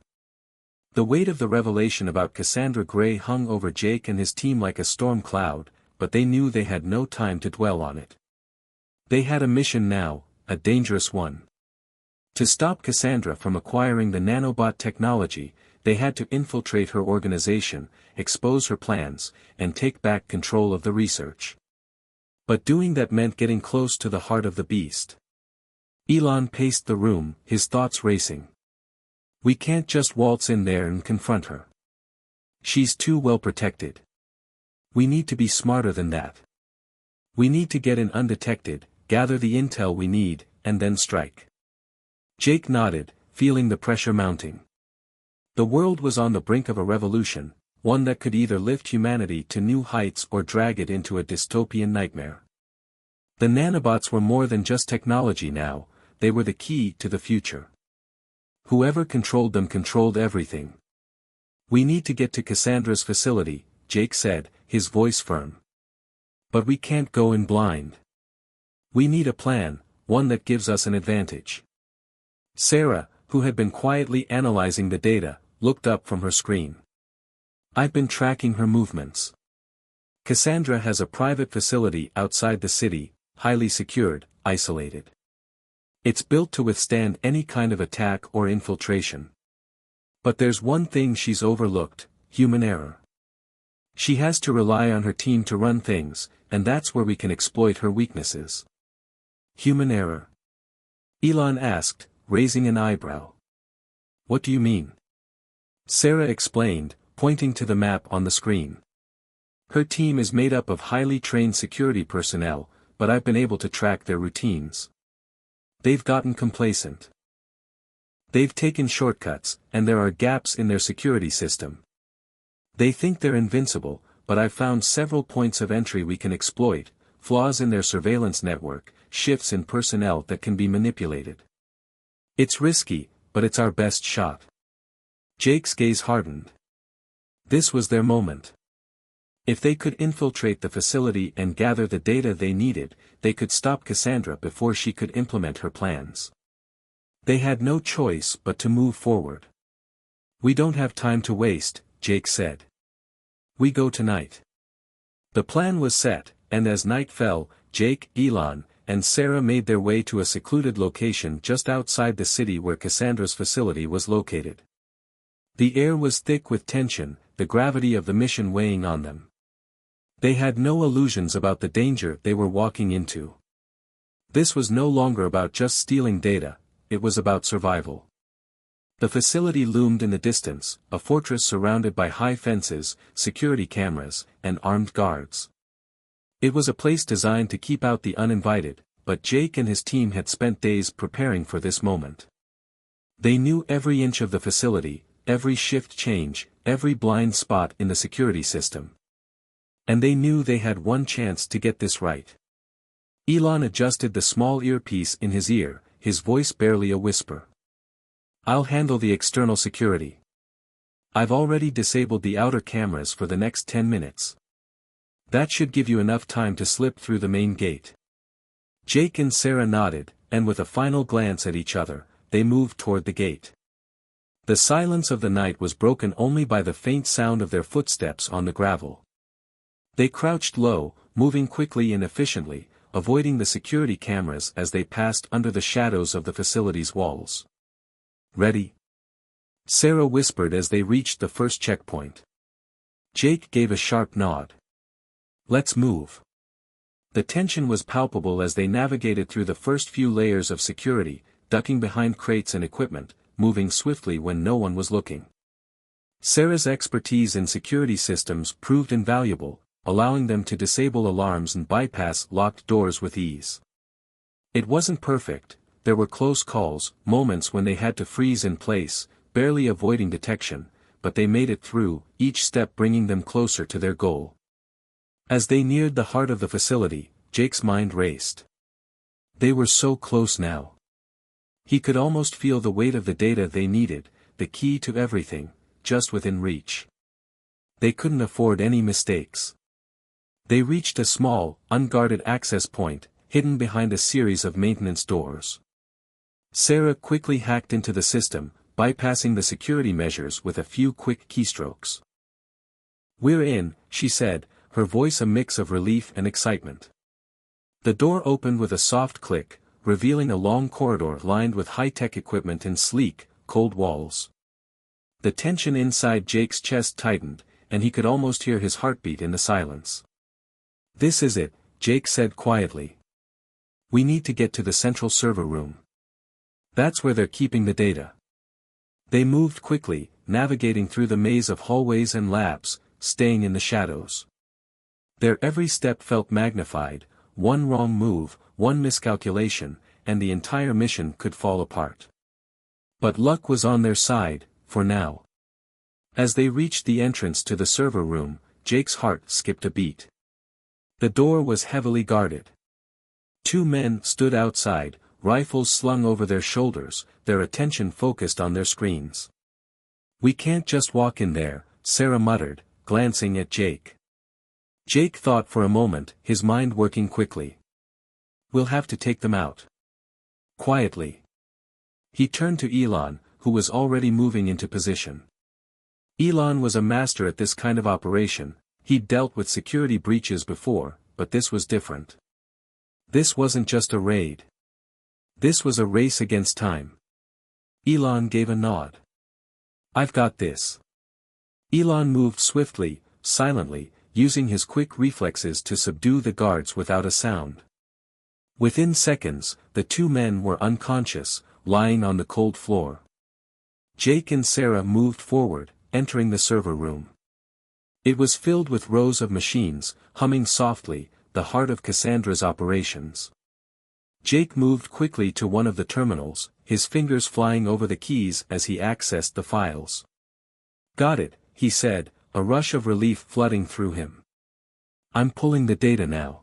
The weight of the revelation about Cassandra Gray hung over Jake and his team like a storm cloud, but they knew they had no time to dwell on it. They had a mission now, a dangerous one. To stop Cassandra from acquiring the nanobot technology, they had to infiltrate her organization, expose her plans, and take back control of the research. But doing that meant getting close to the heart of the beast. Elon paced the room, his thoughts racing. "We can't just waltz in there and confront her. She's too well protected. We need to be smarter than that. We need to get in undetected, gather the intel we need, and then strike." Jake nodded, feeling the pressure mounting. The world was on the brink of a revolution, one that could either lift humanity to new heights or drag it into a dystopian nightmare. The nanobots were more than just technology now, they were the key to the future. Whoever controlled them controlled everything. "We need to get to Cassandra's facility," Jake said, his voice firm. "But we can't go in blind. We need a plan, one that gives us an advantage." Sarah, who had been quietly analyzing the data, looked up from her screen. "I've been tracking her movements. Cassandra has a private facility outside the city, highly secured, isolated. It's built to withstand any kind of attack or infiltration. But there's one thing she's overlooked: human error. She has to rely on her team to run things, and that's where we can exploit her weaknesses." "Human error?" Elon asked, raising an eyebrow. "What do you mean?" Sarah explained, pointing to the map on the screen. "Her team is made up of highly trained security personnel, but I've been able to track their routines. They've gotten complacent. They've taken shortcuts, and there are gaps in their security system. They think they're invincible, but I've found several points of entry we can exploit, flaws in their surveillance network, shifts in personnel that can be manipulated. It's risky, but it's our best shot." Jake's gaze hardened. This was their moment. If they could infiltrate the facility and gather the data they needed, they could stop Cassandra before she could implement her plans. They had no choice but to move forward. "We don't have time to waste," Jake said. "We go tonight." The plan was set, and as night fell, Jake, Elon, and Sarah made their way to a secluded location just outside the city where Cassandra's facility was located. The air was thick with tension, the gravity of the mission weighing on them. They had no illusions about the danger they were walking into. This was no longer about just stealing data, it was about survival. The facility loomed in the distance, a fortress surrounded by high fences, security cameras, and armed guards. It was a place designed to keep out the uninvited, but Jake and his team had spent days preparing for this moment. They knew every inch of the facility, every shift change, every blind spot in the security system. And they knew they had one chance to get this right. Elon adjusted the small earpiece in his ear, his voice barely a whisper. "I'll handle the external security. I've already disabled the outer cameras for the next 10 minutes. That should give you enough time to slip through the main gate." Jake and Sarah nodded, and with a final glance at each other, they moved toward the gate. The silence of the night was broken only by the faint sound of their footsteps on the gravel. They crouched low, moving quickly and efficiently, avoiding the security cameras as they passed under the shadows of the facility's walls. "Ready?" Sarah whispered as they reached the first checkpoint. Jake gave a sharp nod. "Let's move." The tension was palpable as they navigated through the first few layers of security, ducking behind crates and equipment, moving swiftly when no one was looking. Sarah's expertise in security systems proved invaluable, allowing them to disable alarms and bypass locked doors with ease. It wasn't perfect, there were close calls, moments when they had to freeze in place, barely avoiding detection, but they made it through, each step bringing them closer to their goal. As they neared the heart of the facility, Jake's mind raced. They were so close now. He could almost feel the weight of the data they needed, the key to everything, just within reach. They couldn't afford any mistakes. They reached a small, unguarded access point, hidden behind a series of maintenance doors. Sarah quickly hacked into the system, bypassing the security measures with a few quick keystrokes. "We're in," she said, her voice a mix of relief and excitement. The door opened with a soft click, revealing a long corridor lined with high-tech equipment and sleek, cold walls. The tension inside Jake's chest tightened, and he could almost hear his heartbeat in the silence. "This is it," Jake said quietly. "We need to get to the central server room. That's where they're keeping the data." They moved quickly, navigating through the maze of hallways and labs, staying in the shadows. Their every step felt magnified, one wrong move, one miscalculation, and the entire mission could fall apart. But luck was on their side, for now. As they reached the entrance to the server room, Jake's heart skipped a beat. The door was heavily guarded. Two men stood outside, rifles slung over their shoulders, their attention focused on their screens. "We can't just walk in there," Sarah muttered, glancing at Jake. Jake thought for a moment, his mind working quickly. "We'll have to take them out." Quietly. He turned to Elon, who was already moving into position. Elon was a master at this kind of operation, he'd dealt with security breaches before, but this was different. This wasn't just a raid. This was a race against time. Elon gave a nod. "I've got this." Elon moved swiftly, silently, using his quick reflexes to subdue the guards without a sound. Within seconds, the two men were unconscious, lying on the cold floor. Jake and Sarah moved forward, entering the server room. It was filled with rows of machines, humming softly, the heart of Cassandra's operations. Jake moved quickly to one of the terminals, his fingers flying over the keys as he accessed the files. "Got it," he said, a rush of relief flooding through him. "I'm pulling the data now."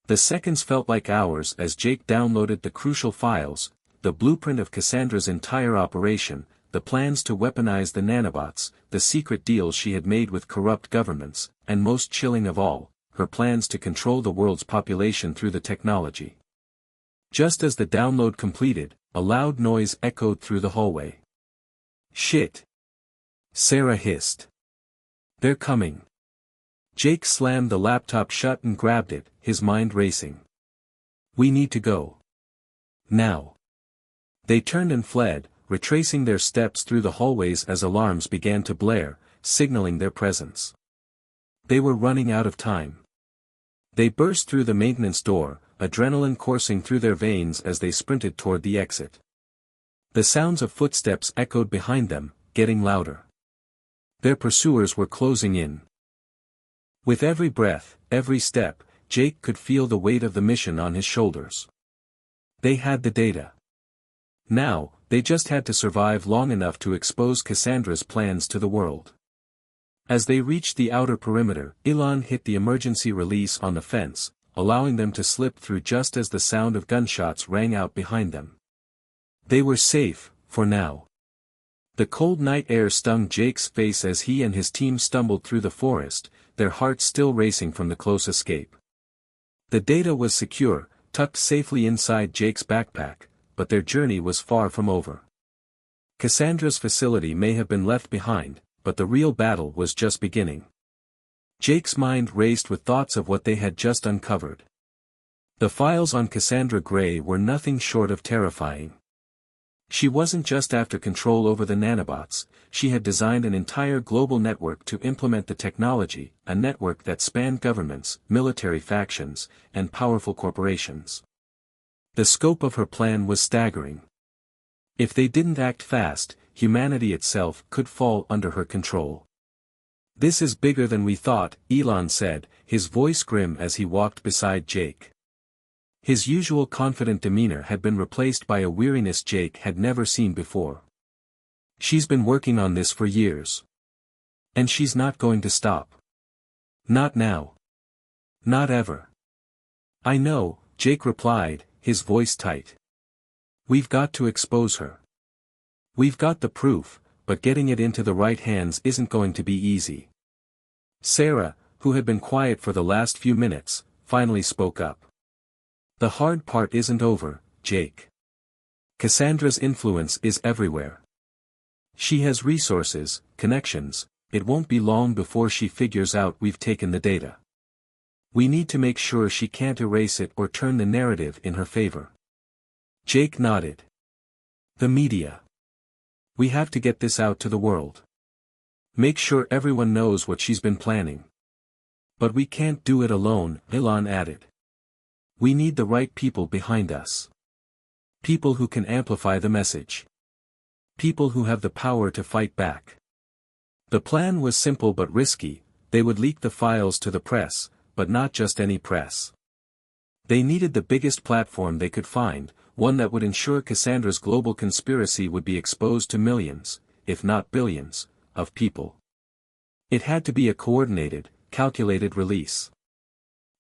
The seconds felt like hours as Jake downloaded the crucial files, the blueprint of Cassandra's entire operation, the plans to weaponize the nanobots, the secret deals she had made with corrupt governments, and most chilling of all, her plans to control the world's population through the technology. Just as the download completed, a loud noise echoed through the hallway. "Shit!" Sarah hissed. "They're coming." Jake slammed the laptop shut and grabbed it, his mind racing. "We need to go. Now." They turned and fled, retracing their steps through the hallways as alarms began to blare, signaling their presence. They were running out of time. They burst through the maintenance door, adrenaline coursing through their veins as they sprinted toward the exit. The sounds of footsteps echoed behind them, getting louder. Their pursuers were closing in. With every breath, every step, Jake could feel the weight of the mission on his shoulders. They had the data. Now, they just had to survive long enough to expose Cassandra's plans to the world. As they reached the outer perimeter, Elon hit the emergency release on the fence, allowing them to slip through just as the sound of gunshots rang out behind them. They were safe, for now. The cold night air stung Jake's face as he and his team stumbled through the forest, their hearts still racing from the close escape. The data was secure, tucked safely inside Jake's backpack, but their journey was far from over. Cassandra's facility may have been left behind, but the real battle was just beginning. Jake's mind raced with thoughts of what they had just uncovered. The files on Cassandra Gray were nothing short of terrifying. She wasn't just after control over the nanobots, she had designed an entire global network to implement the technology, a network that spanned governments, military factions, and powerful corporations. The scope of her plan was staggering. If they didn't act fast, humanity itself could fall under her control. "This is bigger than we thought," Elon said, his voice grim as he walked beside Jake. His usual confident demeanor had been replaced by a weariness Jake had never seen before. "She's been working on this for years. And she's not going to stop. Not now. Not ever." "I know," Jake replied, his voice tight. "We've got to expose her. We've got the proof, but getting it into the right hands isn't going to be easy." Sarah, who had been quiet for the last few minutes, finally spoke up. "The hard part isn't over, Jake. Cassandra's influence is everywhere. She has resources, connections, it won't be long before she figures out we've taken the data. We need to make sure she can't erase it or turn the narrative in her favor." Jake nodded. "The media. We have to get this out to the world. Make sure everyone knows what she's been planning. But we can't do it alone," Elon added. "We need the right people behind us. People who can amplify the message. People who have the power to fight back." The plan was simple but risky. They would leak the files to the press, but not just any press. They needed the biggest platform they could find, one that would ensure Cassandra's global conspiracy would be exposed to millions, if not billions, of people. It had to be a coordinated, calculated release.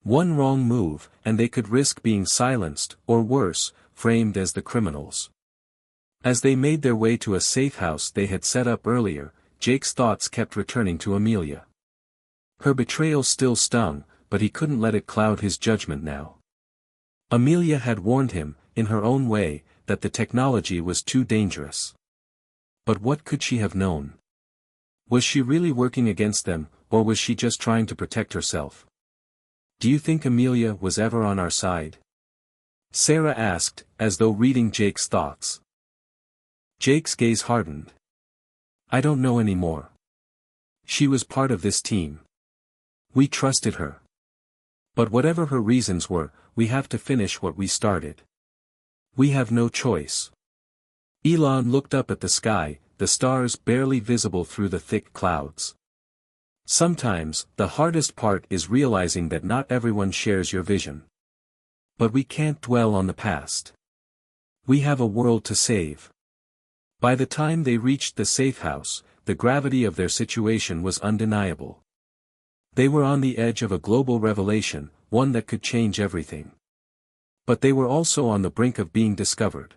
One wrong move, and they could risk being silenced, or worse, framed as the criminals. As they made their way to a safe house they had set up earlier, Jake's thoughts kept returning to Amelia. Her betrayal still stung, but he couldn't let it cloud his judgment now. Amelia had warned him, in her own way, that the technology was too dangerous. But what could she have known? Was she really working against them, or was she just trying to protect herself? "Do you think Amelia was ever on our side?" Sarah asked, as though reading Jake's thoughts. Jake's gaze hardened. "I don't know anymore. She was part of this team. We trusted her. But whatever her reasons were, we have to finish what we started. We have no choice." Elon looked up at the sky, the stars barely visible through the thick clouds. "Sometimes, the hardest part is realizing that not everyone shares your vision. But we can't dwell on the past. We have a world to save." By the time they reached the safe house, the gravity of their situation was undeniable. They were on the edge of a global revelation, one that could change everything. But they were also on the brink of being discovered.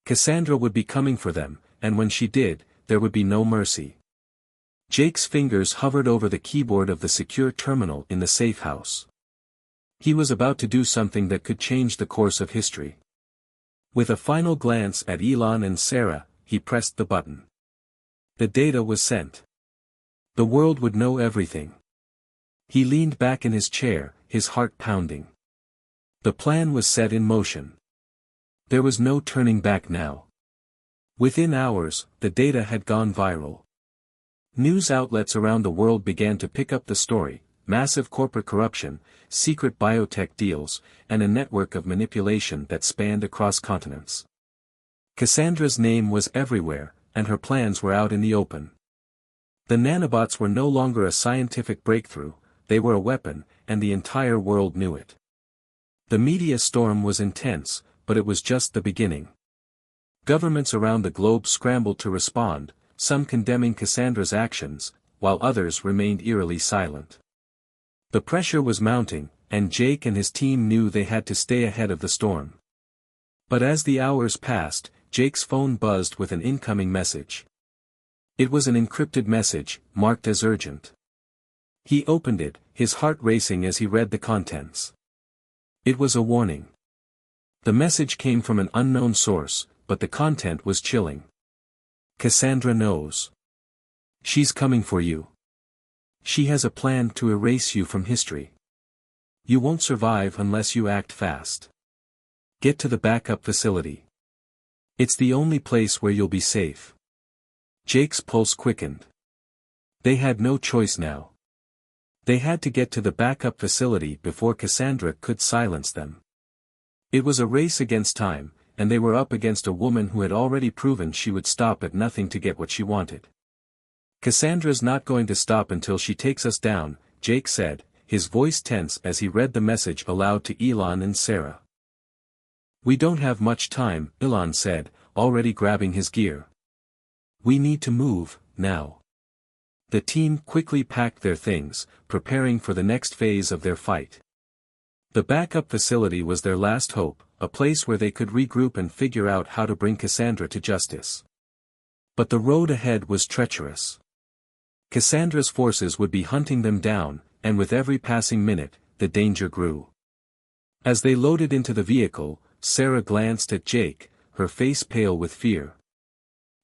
Cassandra would be coming for them, and when she did, there would be no mercy. Jake's fingers hovered over the keyboard of the secure terminal in the safe house. He was about to do something that could change the course of history. With a final glance at Elon and Sarah, he pressed the button. The data was sent. The world would know everything. He leaned back in his chair, his heart pounding. The plan was set in motion. There was no turning back now. Within hours, the data had gone viral. News outlets around the world began to pick up the story: massive corporate corruption, secret biotech deals, and a network of manipulation that spanned across continents. Cassandra's name was everywhere, and her plans were out in the open. The nanobots were no longer a scientific breakthrough, they were a weapon, and the entire world knew it. The media storm was intense, but it was just the beginning. Governments around the globe scrambled to respond, some condemning Cassandra's actions, while others remained eerily silent. The pressure was mounting, and Jake and his team knew they had to stay ahead of the storm. But as the hours passed, Jake's phone buzzed with an incoming message. It was an encrypted message, marked as urgent. He opened it, his heart racing as he read the contents. It was a warning. The message came from an unknown source, but the content was chilling. Cassandra knows. She's coming for you. She has a plan to erase you from history. You won't survive unless you act fast. Get to the backup facility. It's the only place where you'll be safe. Jake's pulse quickened. They had no choice now. They had to get to the backup facility before Cassandra could silence them. It was a race against time, and they were up against a woman who had already proven she would stop at nothing to get what she wanted. Cassandra's not going to stop until she takes us down, Jake said, his voice tense as he read the message aloud to Elon and Sarah. We don't have much time, Elon said, already grabbing his gear. We need to move, now. The team quickly packed their things, preparing for the next phase of their fight. The backup facility was their last hope, a place where they could regroup and figure out how to bring Cassandra to justice. But the road ahead was treacherous. Cassandra's forces would be hunting them down, and with every passing minute, the danger grew. As they loaded into the vehicle, Sarah glanced at Jake, her face pale with fear.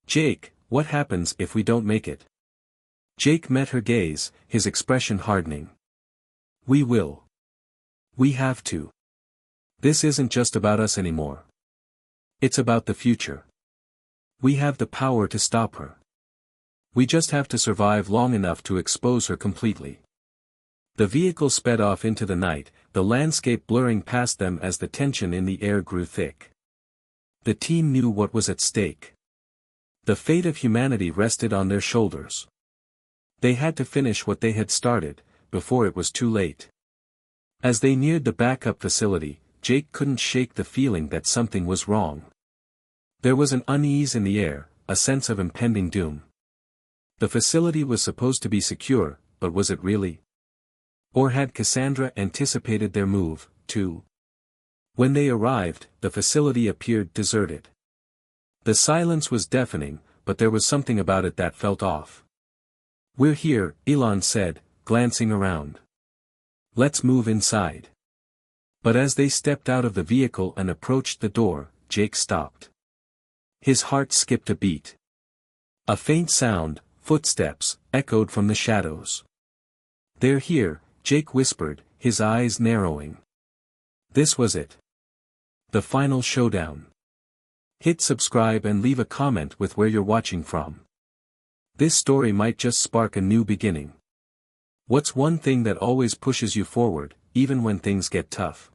Jake, what happens if we don't make it? Jake met her gaze, his expression hardening. We will. We have to. This isn't just about us anymore. It's about the future. We have the power to stop her. We just have to survive long enough to expose her completely. The vehicle sped off into the night, the landscape blurring past them as the tension in the air grew thick. The team knew what was at stake. The fate of humanity rested on their shoulders. They had to finish what they had started, before it was too late. As they neared the backup facility, Jake couldn't shake the feeling that something was wrong. There was an unease in the air, a sense of impending doom. The facility was supposed to be secure, but was it really? Or had Cassandra anticipated their move, too? When they arrived, the facility appeared deserted. The silence was deafening, but there was something about it that felt off. We're here, Elon said, glancing around. Let's move inside. But as they stepped out of the vehicle and approached the door, Jake stopped. His heart skipped a beat. A faint sound, footsteps, echoed from the shadows. They're here, Jake whispered, his eyes narrowing. This was it. The final showdown. Hit subscribe and leave a comment with where you're watching from. This story might just spark a new beginning. What's one thing that always pushes you forward, even when things get tough?